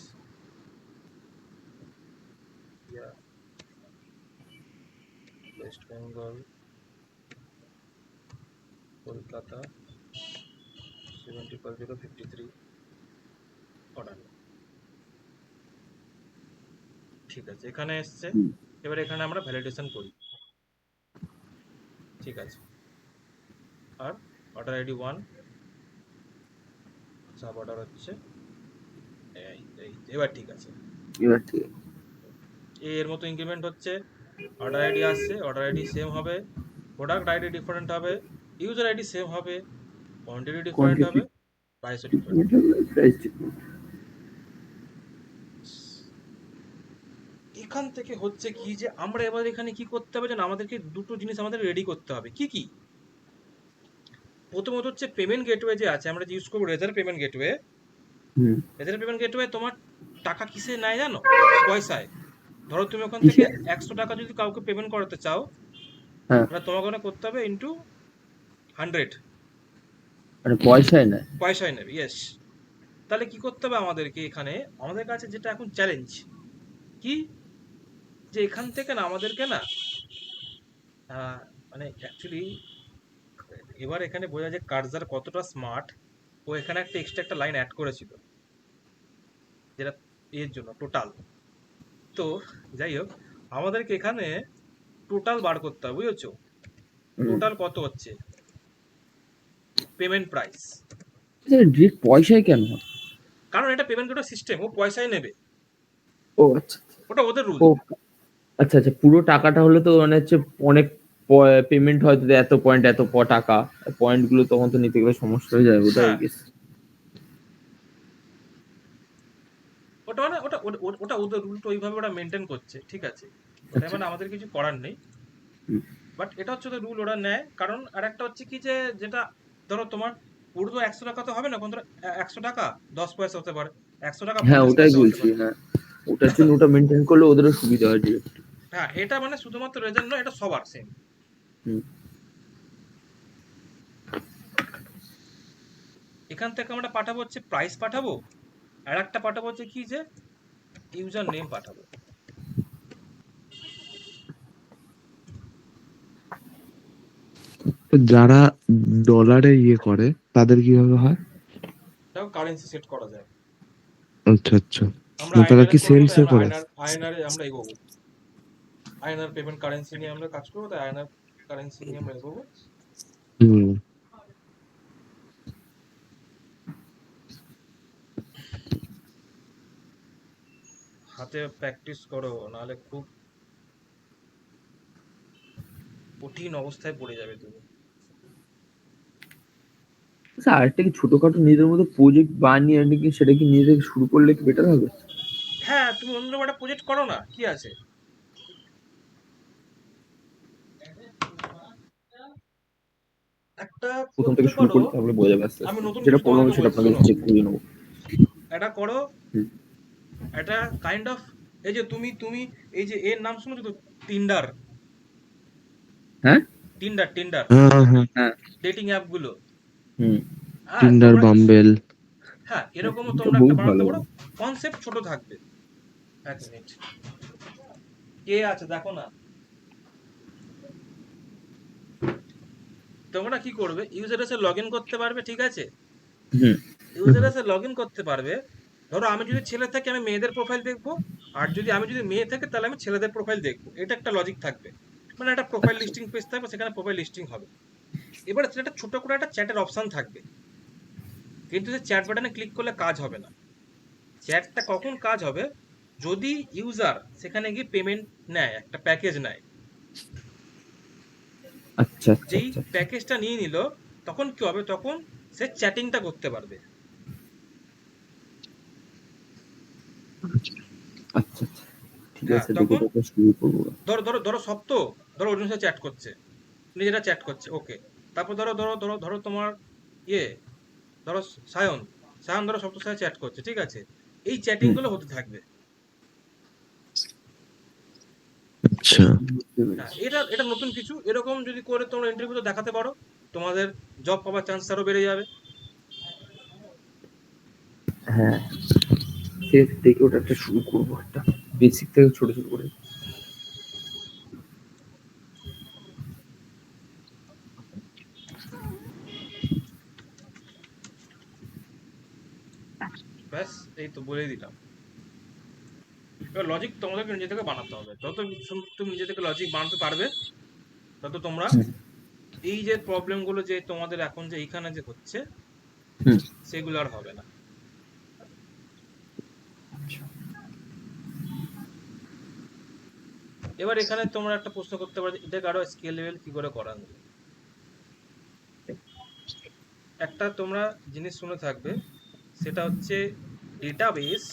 West Bengal, Kolkata 70053 order. ঠিক আছে, এখানে এসছে। এবার এখানে আমরা ভ্যালিডেশন করি। ঠিক আছে, আর অর্ডার আইডি 1, সাব অর্ডার হচ্ছে এবার ঠিক আছে, এবার ঠিক আছে। এর মতো ইনক্রিমেন্ট হচ্ছে। অর্ডার আইডি আসছে, অর্ডার আইডি সেম হবে, প্রোডাক্ট আইডি ডিফারেন্ট হবে, ইউজার আইডি সেম হবে, কোয়ান্টিটি ডিফারেন্ট কোয়ান্টিটি হবে, প্রাইসও ডিফারেন্ট হবে। প্রাইস। এখান থেকে হচ্ছে কি যে আমরা এবার এখানে কি করতে হবে, যেন আমাদেরকে দুটো জিনিস আমাদের রেডি করতে হবে। কি কি? প্রথমত হচ্ছে পেমেন্ট গেটওয়ে যে আছে, আমরা যে ইউজ করবো রেজার পেমেন্ট গেটওয়ে। হুম। রেজার পেমেন্ট গেটওয়ে তোমার টাকা কিসে নেয় জানো? পয়সায়। ধরো তুমি ওখান থেকে কিসে? 100 টাকা যদি কাউকে পেমেন্ট করাতে চাও, হ্যাঁ, তাহলে তোমাকে ওখানে করতে হবে ইন্টু 100, মানে পয়সায় না। পয়সায় নেবে, ইয়েস। তাহলে কি করতে হবে আমাদেরকে এখানে, আমাদের কাছে যেটা এখন চ্যালেঞ্জ কি, যে এখান থেকে না আমাদেরকে না মানে অ্যাকচুয়ালি এবার এখানে বোঝা যায় কার্জার কতটা স্মার্ট। ও এখানে একটা এক্সট্রা একটা লাইন অ্যাড করেছিল, যেটা এর জন্য টোটাল। তো যাই হোক, আমাদেরকে এখানে টোটাল বার করতে হবে, বুঝেছো? টোটাল কত হচ্ছে পেমেন্ট প্রাইস, ডিরেক্ট পয়সায় কেন হয়? কারণ এটা পেমেন্ট গেটওয়ে সিস্টেম, ও পয়সায় নেবে, ও আচ্ছা। ওটা ওদের রুল। ও আচ্ছা আচ্ছা, পুরো টাকাটা হলে তো মানে হচ্ছে অনেক পেমেন্ট হয়তো এত পয়েন্ট এত টাকা, পয়েন্ট গুলো তখন তো নিতে গেলে সমস্যা হয়ে যায়, ওটাই হ্যাঁ, গেস। ওটা মানে ওটা ওটা ওটা ওদের রুলটা ওইভাবে ওরা মেনটেন করছে, ঠিক আছে। ওটা আচ্ছা। মানে আমাদের কিছু করার নেই, হুম। বাট এটা হচ্ছে ওদের রুল, ওরা নেয়। কারণ আর একটা হচ্ছে কি যে, যেটা ধরো তোমার পুরো তো 100 টাকা তো হবে না, কোন ধরো 100 টাকা 10 পয়সা হতে পারে, 100 টাকা হ্যাঁ, 50 পয়সা ওটাই হতে বলছি। পারে। হ্যাঁ, ওটার জন্য ওটা মেনটেন করলে ওদেরও সুবিধা হয় ডিরেক্ট। হ্যাঁ, এটা মানে শুধুমাত্র রেজাল্ট নয়, এটা সবার সেম। হুম। এখান থেকে আমরা পাঠাবো হচ্ছে প্রাইস পাঠাবো, আর একটা পাঠাবো হচ্ছে কি যে ইউজার নেম পাঠাবো। তো যারা ডলারে ইয়ে করে তাদের কিভাবে হয়? এটাও কারেন্সি সেট করা যায়। আচ্ছা আচ্ছা। আমরা তারা আইএনআর কি করবো, তাই সেলসে আমরা করে? আইএনআর আমরা এগোবো। আইএনআর পেমেন্ট কারেন্সি নিয়ে আমরা কাজ করবো, তাই আইএনআর কারেন্সি নিয়ে আমরা এগোবো। হুম। হাতে প্র্যাকটিস করো, নাহলে খুব কঠিন অবস্থায় পড়ে যাবে তুমি। আচ্ছা, আরেকটা কি ছোটখাটো নিজের মতো প্রজেক্ট বানিয়ে কি সেটা কি নিজে থেকে শুরু করলে কি বেটার হবে? হ্যাঁ, তুমি অন্য একটা প্রজেক্ট করো না, কি আছে। একটা প্রথম থেকে করতে শুরু পারো, করি, তারপরে বোঝা যাবে আস্তে আমি আস্তে। নতুন যেটা কিছু পড়লাম তোমাকে সেটা বলছি আপনাকে শোনো। চেক করিয়ে নেবো। এটা করো, হুম। এটা কাইন্ড অফ, এই যে তুমি তুমি এই যে এর নাম শুনেছো তো, টিন্ডার, হ্যাঁ টিন্ডার টিন্ডার হ্যাঁ হ্যাঁ, হ্যাঁ। ডেটিং অ্যাপ গুলো। হুম। হ্যাঁ টিন্ডার, তোমরা, বাম্বেল। হ্যাঁ এরকমও এটা তোমরা একটা বহুত বানাতে ভালো। পারো, কনসেপ্ট ছোট থাকবে। এক মিনিট, কে আছে দেখো না। তোমরা কি করবে, ইউজার এসে লগ ইন করতে পারবে, ঠিক আছে? হুম। ইউজার এসে লগ ইন করতে পারবে। ধরো আমি যদি ছেলে থাকি, আমি মেয়েদের প্রোফাইল দেখবো, আর যদি আমি যদি মেয়ে থাকে তাহলে আমি ছেলেদের প্রোফাইল দেখবো। এটা একটা লজিক থাকবে, মানে একটা প্রোফাইল আচ্ছা। লিস্টিং পেজ থাকবে, সেখানে প্রোফাইল লিস্টিং হবে। এবারে সেটা ছোট করে একটা চ্যাটের অপশন থাকবে, কিন্তু সেই চ্যাট বাটনে ক্লিক করলে কাজ হবে না। চ্যাটটা কখন কাজ হবে, যদি ইউজার সেখানে গিয়ে পেমেন্ট নেয়, একটা প্যাকেজ নেয়। আচ্ছা আচ্ছা যেই আচ্ছা আচ্ছা প্যাকেজটা নিয়ে নিল, তখন কি হবে, তখন সে চ্যাটিংটা করতে পারবে। আচ্ছা আচ্ছা। ঠিক হ্যাঁ আছে, দেখে তখন তো শুরু করবো। ধরো ধরো ধরো সব তো, ধরো ওর জন্য চ্যাট করছে, নিজেরা চ্যাট করছে, ওকে। তারপর ধরো ধরো ধরো ধরো তোমার ইয়ে, ধরো সায়ন, সায়ন ধরো সপ্তর সাথে চ্যাট করছে, ঠিক আছে? এই চ্যাটিং হুম। গুলো হতে থাকবে। আচ্ছা, বুঝতে হ্যাঁ পেরেছি। এটা এটা নতুন কিছু, এরকম যদি করে তোমরা ইন্টারভিউতে দেখাতে পারো, তোমাদের জব পাওয়ার চান্স আরো বেড়ে যাবে। হ্যাঁ, ঠিক আছে, দেখে ওটা একটা শুরু করবো, একটা বেসিক থেকে ছোট ছোট করে। ব্যাস, এই তো বলেই দিলাম। এবার লজিক তোমাদেরকে নিজে থেকে বানাতে হবে, যত তুমি নিজে থেকে লজিক বানাতে পারবে, তত তোমরা হুম। এই যে প্রবলেমগুলো যে তোমাদের এখন যে এইখানে যে হচ্ছে, হুম। সেগুলো আর হবে না। আচ্ছা। এবার এখানে তোমরা একটা প্রশ্ন করতে পারো, এটাকে আরো স্কেলেবল কি করে করা যায়। একটা তোমরা জিনিস শুনে থাকবে, সেটা হচ্ছে ডেটাবেস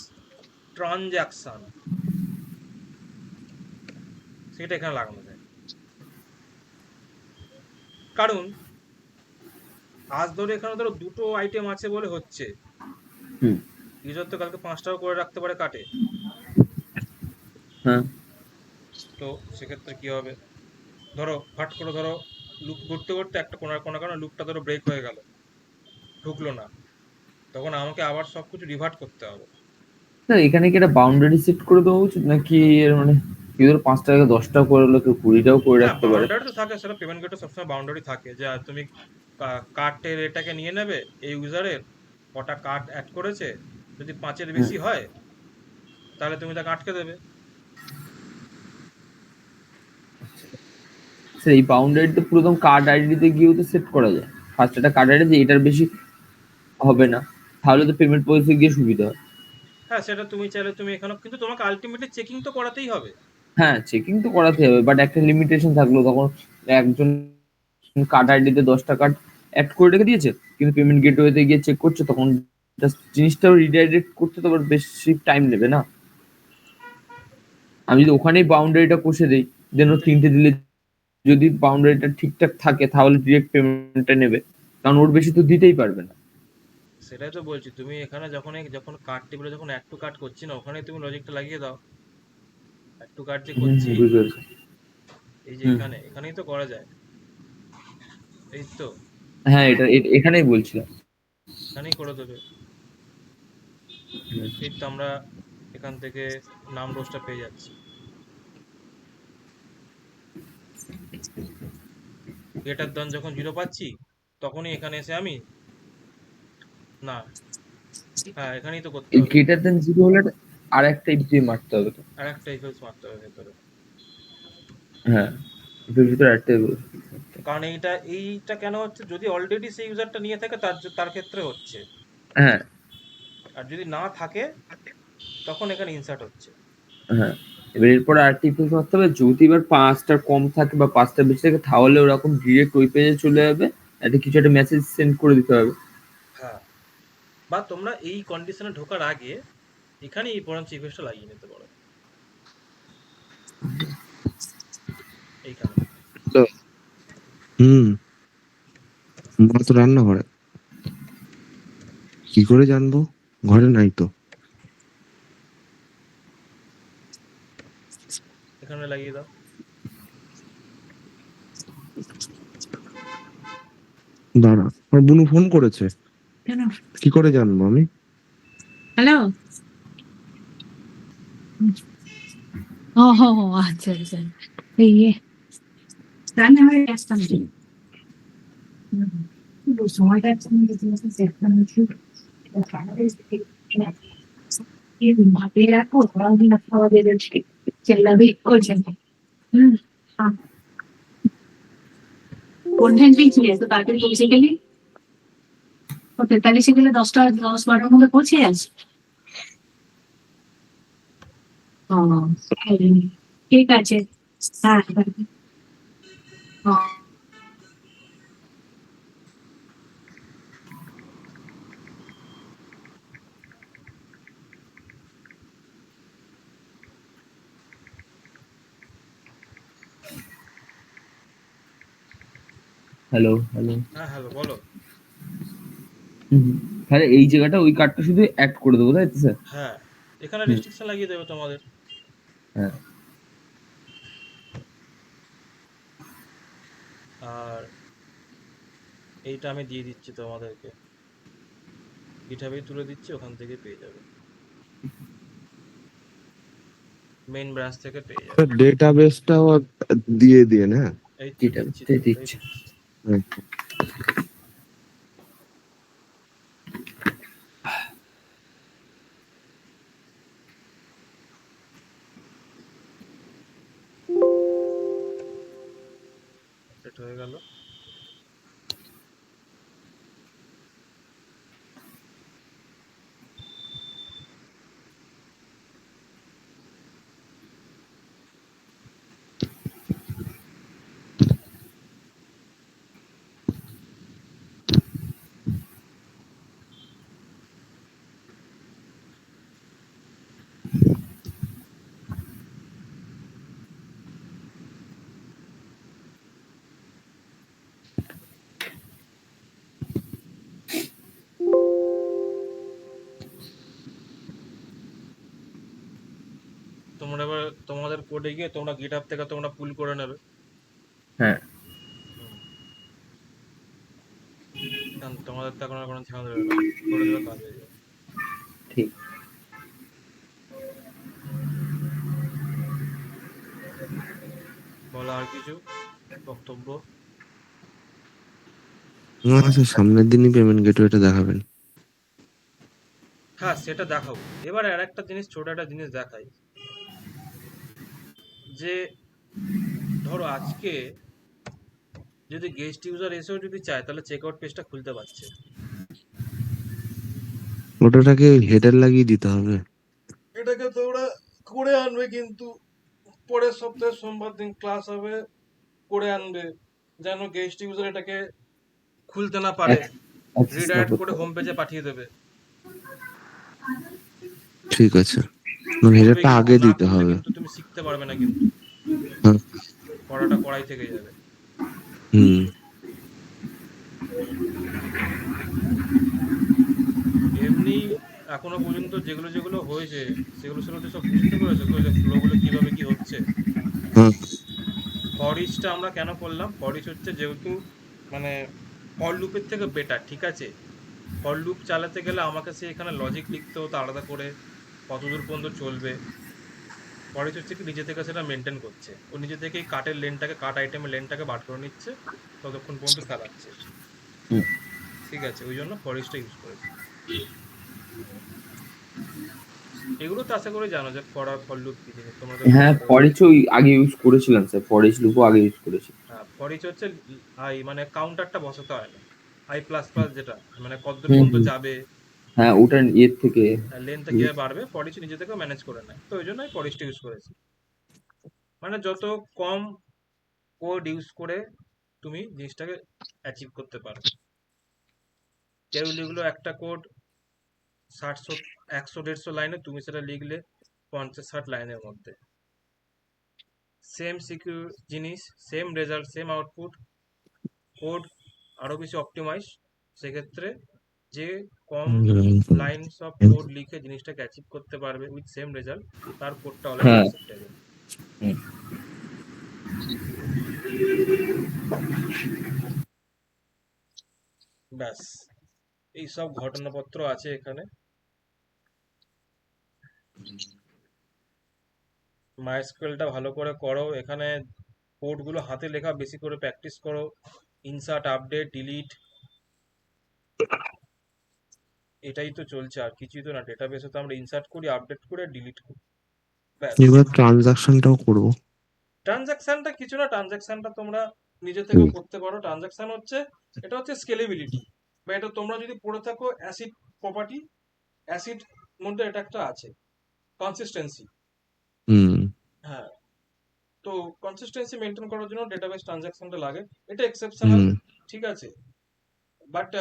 ট্রানজাকশন, সেটা এখানে লাগানো যায়। কারণ আজ ধরো এখানে ধরো দুটো আইটেম আছে বলে হচ্ছে, হুম। ইউজার তো কালকে 5টাও করে রাখতে পারে কাটে। হ্যাঁ। তো সেক্ষেত্রে কি হবে, ধরো ফাট করে ধরো লুপ করতে করতে একটা কোনো কোনো কারণে লুপটা ধরো ব্রেক হয়ে গেল, ঢুকলো না, তখন আমাকে আবার সবকিছু রিভার্ট করতে হবে। না, এখানে কি একটা বাউন্ডারি সেট করে দেওয়া উচিত, নাকি এর মানে কেউ ধরো 5 টাকা 10টাও করে হলো, কেউ 20টাও করে হ্যাঁ রাখতে পারে? বাউন্ডারি তো থাকে, সেটা পেমেন্ট গেটে সবসময় বাউন্ডারি থাকে, যে তুমি কার্টের এটাকে নিয়ে নেবে, এই ইউজারের কটা কার্ট অ্যাড করেছে, যদি 5-এর হুম। বেশি হয় তাহলে তুমি তাকে আটকে দেবে। স্যার, এই বাউন্ডারিটা পুরো একদম কার্ড আইডিতে গিয়েও তো সেট করা যায়। ফার্স্ট একটা কার্ড আইডি যে এটার বেশি হবে না, তাহলে তো পেমেন্ট পলিসি গিয়ে সুবিধা হয়। হ্যাঁ সেটা তুমি চাইলে তুমি এখানে, কিন্তু তোমাকে আলটিমেটলি চেকিং তো করাতেই হবে। হ্যাঁ, চেকিং তো করাতে হবে, বাট একটা লিমিটেশন থাকলো, তখন একজন কার্ড আইডিতে 10টা কার্ড অ্যাড করে রেখে দিয়েছে, কিন্তু পেমেন্ট গেটওয়েতে গিয়ে চেক করছে, তখন জাস্ট জিনিসটাও রিডাইরেক্ট করতে তো আবার বেশি টাইম নেবে না। আমি যদি ওখানেই বাউন্ডারিটা কষে দেই, দেন ও 3টে দিলে যদি বাউন্ডারিটা ঠিকঠাক থাকে, তাহলে ডিরেক্ট পেমেন্টটা নেবে, কারণ ওর বেশি তো দিতেই পারবে না। সেটাই তো বলছি, তুমি এখানে যখন যখন কার্ড টেবিলে যখন অ্যাড টু কার্ট করছি না, ওখানে তুমি লজিকটা লাগিয়ে দাও। অ্যাড টু কার্ট যে হুম করছি, হুম, বুঝতে পেরেছি। এই যে হুম। এখানে, এখানেই তো করা যায়, এই তো হ্যাঁ, এখানেই বলছিলাম। এখানেই করে দেবে। হুম। এই তো আমরা এখান থেকে নাম রোস্টটা পেয়ে যাচ্ছি। গ্রেটার দেন যখন 0 পাচ্ছি, তখনই এখানে এসে আমি, না, হ্যাঁ এখানেই তো করতে এই হবে। গ্রেটার দেন জিরো হলে আর একটা ইফ দিয়ে মারতে হবে তো। আর একটা ইফেলস মারতে হবে ভেতরে, হ্যাঁ, এর ভিতরে আরেকটা কারণ এইটা কেন হচ্ছে, যদি অলরেডি সেই ইউজারটা নিয়ে থাকে তার তার ক্ষেত্রে হচ্ছে, হ্যাঁ। আর যদি না থাকে তখন এখানে ইনসার্ট হচ্ছে। হ্যাঁ, এবার এরপর আরেকটা ইফেক্ট করতে হবে, যদি এবার 5টার কম থাকে বা 5টার বেশি থাকে, তাহলে ওরকম ডিরেক্ট ওই পেজে চলে যাবে, একটা কিছু একটা মেসেজ সেন্ড করে দিতে হবে। হ্যাঁ, বা তোমরা এই কন্ডিশনে ঢোকার আগে এখানে এই বরঞ্চ ইফেক্টটা লাগিয়ে নিতে পারো, এইখানে। হুম। মা তো রান্নাঘরে। কি করে জানবো? ঘরে নাই তো। এখানে লাগিয়ে দাও। দাঁড়া, আমার বুনু ফোন করেছে। কেন? কি করে জানবো আমি? হ্যালো। ও হো হো, আচ্ছা আচ্ছা। এই রান্না হয়ে আসতাম। সময়টা ভাবিয়ে রাখো, পড়াশোনা খাওয়া দিয়ে চেল্লাবি করছেন। হুম। কোন ট্রেন পেয়েছিলে তো তাড়াতাড়ি পৌঁছে গেলি? ও 43 গেলে 10-12টার মধ্যে পৌঁছে যাস? ও, ঠিক আছে। হ্যাঁ হ্যাঁ। ও, হ্যালো হ্যালো। হ্যাঁ, হ্যালো, বলো। তাহলে এই জায়গাটা ওই কার্ডটা শুধু অ্যাড করে দেবো, তাই তো স্যার? হ্যাঁ, এখানে হুম, রেস্ট্রিকশন লাগিয়ে দেবে তোমাদের। হ্যাঁ। আর এইটা আমি দিয়ে দিচ্ছি তোমাদেরকে, গিটহাবেই তুলে দিচ্ছি, ওখান থেকে পেয়ে যাবে, মেইন ব্রাঞ্চ থেকে পেয়ে যাবে। ডেটাবেসটাও দিয়ে দিয়ে না। এই তো এটা দিচ্ছি, তো ওটাই দিচ্ছি। দিচ্ছি। আপডেট হয়ে গেল। তোমরা এবার তোমাদের কোডে গিয়ে তোমরা গিটহাব থেকে তোমরা পুল করে নেবে। হ্যাঁ। হুম, কারণ তোমাদের তো এখন আর কোনো ঝামেলা দেবে না, করে দেবে, কাজ হয়ে যাবে। ঠিক। বলো আর কিছু বক্তব্য? আচ্ছা, সামনের দিনই পেমেন্ট গেটওয়েটা দেখাবেন। হ্যাঁ, সেটা দেখাবো। এবার আর একটা জিনিস, ছোট একটা জিনিস দেখাই, যে ধরো আজকে যদি গেস্ট ইউজার এসেও যদি চায়, তাহলে চেক আউট পেজটা খুলতে পারছে। ওটাকে হেডার লাগিয়ে দিতে হবে। এটাকে তোমরা করে আনবে, কিন্তু পরের সপ্তাহে সোমবার দিন ক্লাস হবে, করে আনবে, যেন গেস্ট ইউজার এটাকে খুলতে না পারে, অ্যাক্সেস না রিডাইরেক্ট করতে করে পারে। হোম পেজে পাঠিয়ে দেবে। ঠিক আছে, করবে হেডারটা কিন্তু, আগে না দিতে করলে হবে। কিন্তু তুমি শিখতে পারবে না, কিন্তু হ্যাঁ। পড়াটা পড়াই থেকে যাবে। হুম। এমনি এখনো পর্যন্ত যেগুলো যেগুলো হয়েছে, সেগুলো সেগুলো তো সব বুঝতে পেরেছো তো, যে ফ্লোগুলো কিভাবে কি হচ্ছে। হ্যাঁ। ফর ইচটা আমরা কেন করলাম? ফর ইচ হচ্ছে যেহেতু মানে ফর লুপের থেকে বেটার, ঠিক আছে? ফর লুপ চালাতে গেলে আমাকে সে এখানে লজিক লিখতে হতো আলাদা করে, কতদূর পর্যন্ত চলবে। ফর ইচ হচ্ছে কি নিজে থেকে সেটা মেনটেন করছে, ও নিজে থেকেই কাটের লেনটাকে, কাট আইটেমের লেনটাকে বার করে নিচ্ছে, ততক্ষণ পর্যন্ত চালাচ্ছে। হুম। ঠিক আছে, ওই জন্য ফর ইচটা ইউজ করেছি। এগুলো তো আশা করে জানো যে ফর আর ফর লুপ কি জিনিস, তোমরা তো হ্যাঁ, পড়াতে। ফরেচ ওই আগে ইউজ করেছিলাম স্যার, ফরেচ লুপও আগে ইউজ করেছি। হ্যাঁ, ফর ইচ হচ্ছে আই মানে কাউন্টারটা বসাতে হয় না, আই প্লাস প্লাস যেটা মানে কতদূর হুম পর্যন্ত হুম। যাবে, হ্যাঁ, ওটা এর থেকে লেনটা use- কিভাবে বাড়বে, ফর ইচ নিজে থেকে ম্যানেজ করে নেয়, তো ওই জন্য আমি ফর ইচটা ইউজ করেছি। মানে যত কম কোড ইউজ করে তুমি জিনিসটাকে অ্যাচিভ করতে পারো। কেউ লিখলো একটা কোড 100 150 150 লাইনে, তুমি সেটা লিখলে 50-60 লাইনের মধ্যে, সেম সিকিউর জিনিস, same result, same output, code আরো বেশি অপটিমাইজ, সেক্ষেত্রে যে কম লাইনস অফ কোড লিখে জিনিসটাকে অ্যাচিভ করতে পারবে উইথ সেম রেজাল্ট, তার কোডটা অলওয়েজ হ্যাঁ। অ্যাকসেপ্টেবল। ব্যাস, এই সব ঘটনাপত্র আছে এখানে। মাইস্কুয়েলটা ভালো করে করো, এখানে কোডগুলো হাতে লেখা বেশি করে প্র্যাকটিস করো, ইনসার্ট, আপডেট, ডিলিট, এটাই তো চলছে, আর কিছুই তো না। ডেটাবেসে তো আমরা ইনসার্ট করি, আপডেট করে ডিলিট করি, ব্যাস। এবার ট্রানজাকশনটাও করবো। ট্রানজাকশনটা কিছু না, ট্রানজাকশনটা তোমরা নিজে থেকেও করতে পারো। ট্রানজাকশন হচ্ছে, এটা হচ্ছে স্কেলেবিলিটি, বা এটা তোমরা যদি পড়ে থাকো অ্যাসিড প্রপার্টি, অ্যাসিড মধ্যে এটা একটা আছে কনসিস্টেন্সি। হুম হ্যাঁ, তো কনসিস্টেন্সি মেনটেন করার জন্য ডেটাবেস ট্রানজাকশনটা লাগে, এটা এক্সেপশনাল, ঠিক আছে। বাট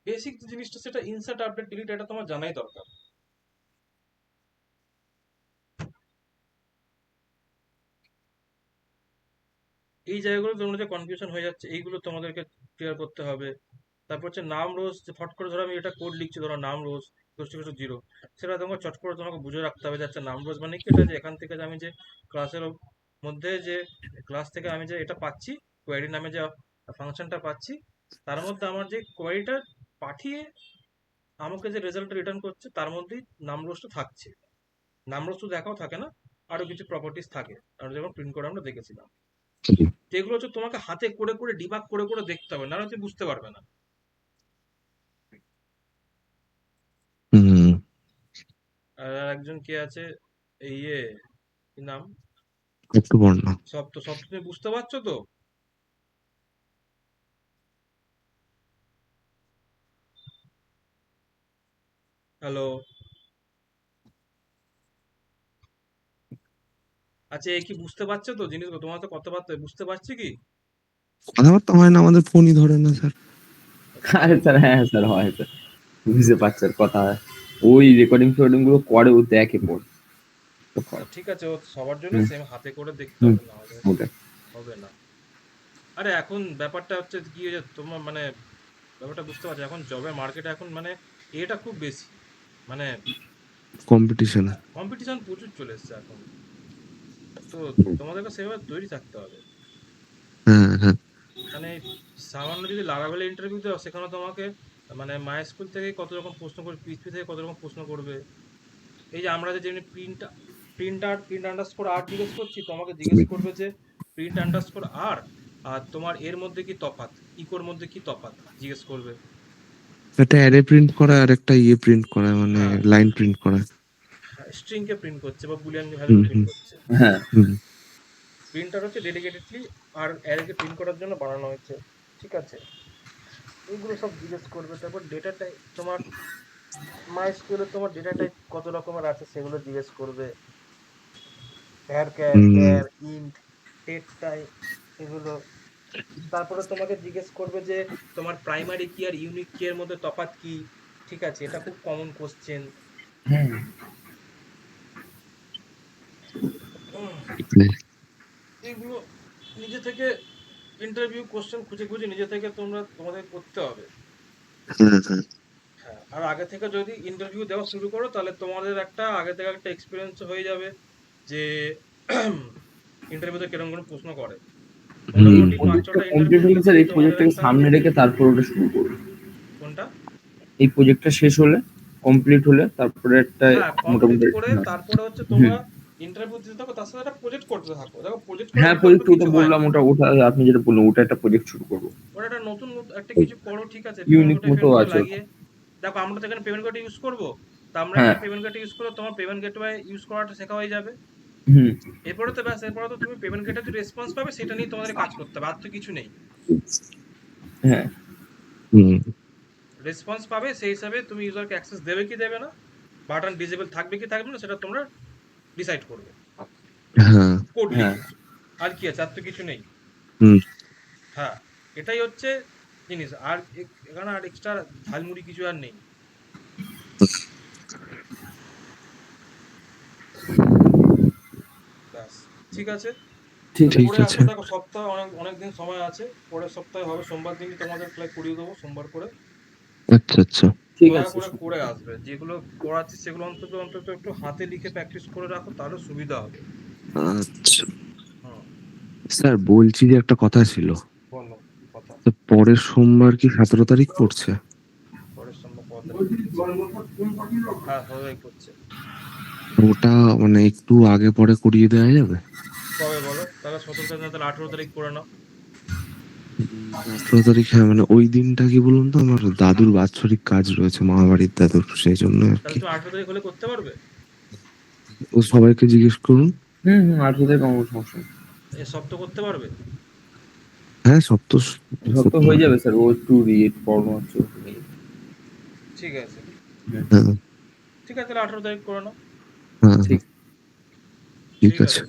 বেসিক যে জিনিসটা সেটা ইনসার্ট, আপডেট, ডিলিট, এটা তোমার জানাই দরকার। এই জায়গাগুলো তোমরা যে কনফিউশন হয়ে যাচ্ছে, এইগুলো তোমাদেরকে ক্লিয়ার করতে হবে। তারপর হচ্ছে নাম রোজ, যে ফট করে ধরো আমি এটা কোড লিখছি, ধরো নাম রোজ জিরো, সেটা তোমাকে চট করে তোমাকে বুঝে রাখতে হবে যে আচ্ছা নাম রোজ মানে কি, এটা যে এখান থেকে যে আমি যে ক্লাসের মধ্যে যে ক্লাস থেকে আমি যে এটা পাচ্ছি, কোয়েরি নামে যে ফাংশনটা পাচ্ছি, তার মধ্যে আমার যে কোয়েরিটা পাঠিয়ে আমাকে যে রেজাল্টটা রিটার্ন করছে তার মধ্যেই নাম রোজটা থাকছে। নাম রোজ তো দেখাও থাকে না, আরো কিছু প্রপার্টিস থাকে, আমরা যখন প্রিন্ট করে আমরা দেখেছিলাম। যেগুলো হচ্ছে তোমাকে হাতে করে করে ডিবাগ করে করে দেখতে হবে, নাহলে তুমি বুঝতে পারবে না। হুম আর একজন কে আছে, এই কি নাম, একটু বর্ণনা। সব তো তুমি বুঝতে পারছো তো? হ্যালো, আচ্ছা এ কি বুঝতে পারছো তো জিনিসগুলো? তোমার তো কথাবার্তা বুঝতে পারছি কি? কথাবার্তা হয় না, আমাদের ফোনই ধরে না স্যার। আরে স্যার, হ্যাঁ স্যার, হয় স্যার, বুঝতে পারছি কথা হয়। ওই রেকর্ডিং ফেকর্ডিং গুলো করে, ও দেখে পর তো করে। ঠিক আছে, ও সবার জন্য হুম সেম হাতে করে দেখতে হুম হবে, না হলে ওটাই। হবে না। আরে এখন ব্যাপারটা হচ্ছে কি হয়েছে তোমার, মানে ব্যাপারটা বুঝতে পারছো, এখন জবের মার্কেটে এখন মানে এটা খুব বেশি, মানে কম্পিটিশন। কম্পিটিশন প্রচুর চলে এসছে এখন, তো তোমাদেরকে সেভাবে তৈরি থাকতে হবে। হ্যাঁ হ্যাঁ। মানে সামান্য যদি লারাভেলে ইন্টারভিউ দাও, সেখানে তোমাকে মানে মাই স্কুল থেকে কত রকম প্রশ্ন করবে, পিএইচপি থেকে কত রকম প্রশ্ন করবে। এই যে আমরা যে যেমনি প্রিন্ট আন্ডারস্কোর আর জিজ্ঞেস করছি, তোমাকে জিজ্ঞেস করবে যে প্রিন্ট আন্ডারস্কোর আর, আর তোমার এর মধ্যে কি তফাৎ, ইকোর মধ্যে কি তফাৎ জিজ্ঞেস করবে। একটা অ্যারে প্রিন্ট করা আর একটা প্রিন্ট করা, মানে হ্যাঁ, লাইন প্রিন্ট করা। স্ট্রিং কে প্রিন্ট করছে বা বুলিয়ান হুম ভ্যালুকে প্রিন্ট হুম করছে। হ্যাঁ। হুম প্রিন্টার হচ্ছে ডেডিকেটেডলি আর অ্যারেকে প্রিন্ট করার জন্য বানানো হয়েছে, ঠিক আছে। এইগুলো সব জিজ্ঞেস করবে। তারপর ডেটা টাইপ, তোমার মাই স্কুলে তোমার ডেটা টাইপ কত রকমের আছে সেগুলো জিজ্ঞেস করবে, ভ্যারক্যার, হুম ক্যার, ইন্ট, ডেট টাইপ, এগুলো। তারপরে তোমাকে জিজ্ঞেস করবে যে তোমার প্রাইমারি কি আর ইউনিক কি এর মধ্যে তফাৎ কি, ঠিক আছে, এটা খুব কমন কোশ্চেন। এগুলো নিজে থেকে ইন্টারভিউ কোশ্চেন খুঁজে খুঁজে নিজে থেকে তোমাদের করতে হবে। হ্যাঁ হ্যাঁ। হ্যাঁ, আর আগে থেকে যদি ইন্টারভিউ দেওয়া শুরু করো, তাহলে তোমাদের একটা আগে থেকে একটা এক্সপিরিয়েন্স হয়ে যাবে যে ইন্টারভিউতে কিরকম কোনো প্রশ্ন করে। এই মোটামুটি পাঁচ প্রজেক্টটা ছটা কমপ্লিট ইন্টারভিউ হলে দিতে স্যার, দিতে এই তোমাদের প্রজেক্টটাকে একটা, সামনে রেখে তারপর ওটা শুরু করবো। কোনটা? এই প্রজেক্টটা শেষ হলে, কমপ্লিট হলে তারপরে একটা হ্যাঁ, কমপ্লিট মোটামুটি। করে তারপরে হচ্ছে হুম। তোমরা ইন্টারভিউ দিতে থাকো, তার সাথে একটা প্রজেক্ট করতে থাকো। দেখো প্রজেক্ট করার হ্যাঁ, বিকল্প প্রজেক্ট ওটা কিছু হয় বললাম, না। ওটা আপনি যেটা বললেন, ওটা একটা প্রজেক্ট শুরু করবো। ওরা একটা নতুন একটা কিছু করো, ঠিক আছে, ইউনিক মতো পেমেন্ট কোডে আছে ওটা। লাগিয়ে। দেখো আমরা তো এখানে পেমেন্ট গেটওয়ে ইউজ করবো, তা আমরা হ্যাঁ। এখানে পেমেন্ট গেটওয়ে ইউজ করো, তোমার পেমেন্ট গেটওয়ে ইউজ করাটা শেখা হয়ে যাবে। হুম। এরপরে তো ব্যাস, এরপরে তো তুমি পেমেন্ট গেটওয়ে যে রেসপন্স পাবে সেটা নিয়ে তোমাদের কাজ করতে হবে, আর তো কিছু নেই। হ্যাঁ। হুম রেসপন্স পাবে, সেই হিসাবে তুমি ইউজারকে অ্যাক্সেস দেবে কি দেবে না, বাটন ডিসেবল থাকবে কি থাকবে না, সেটা তোমরা ডিসাইড করবে হ্যাঁ। কোড হ্যাঁ। লিখে। আর কি আছে, আর তো কিছু নেই। হুম হ্যাঁ, এটাই হচ্ছে জিনিস, আর এখানে আর এক্সট্রা ঝালমুড়ি কিছু আর নেই। ব্যাস, ঠিক আছে। ঠিক ঠিক করে আছে। আসবে, দেখো সপ্তাহে অনেক দিন সময় আছে, পরের সপ্তাহে হবে, সোমবার দিনই তোমাদের প্রায় করিয়ে দেবো, সোমবার করে আচ্ছা আচ্ছা। ঠিক দয়া আছে করে করে আসবে। যেগুলো করাচ্ছি সেগুলো অন্তত অন্তত একটু হাতে লিখে প্র্যাকটিস করে রাখো, তাহলে সুবিধা হবে। আচ্ছা হুম, স্যার, বলছি যে একটা কথা ছিল। বলো কি কথা। তো পরের সোমবার কি 17 তারিখ পড়ছে? পরের সোমবার কত তারিখ পড়ছে? হ্যাঁ, সবাই করছে। ওটা মানে একটু আগে পরে করিয়ে দেওয়া যাবে? কবে বলো তাহলে? 17 তারিখ না, তাহলে 18 তারিখ করে নাও। 18 তারিখ, হ্যাঁ মানে ওই দিনটা কি বলুন তো, আমার দাদুর বাৎসরিক কাজ রয়েছে, মামাবাড়ির দাদুর, সেই জন্য আর তাহলে কি। তুমি 18 তারিখ হলে করতে পারবে? ও সবাইকে জিজ্ঞেস করুন। হুম 18 থেকে কোনো সমস্যা নেই। এ সপ্তাহ করতে পারবে? হ্যাঁ, সব তো সব তো হয়ে যাবে স্যার, ও একটু রিয়েট প্রবলেম হচ্ছে। ঠিক আছে, হ্যাঁ ঠিক আছে, তাহলে 18 তারিখ করে নাও। হ্যাঁ, ঠিক ঠিক ঠিক আছে। আছে।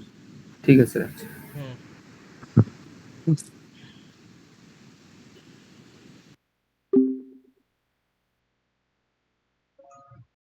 ঠিক আছে। হুম।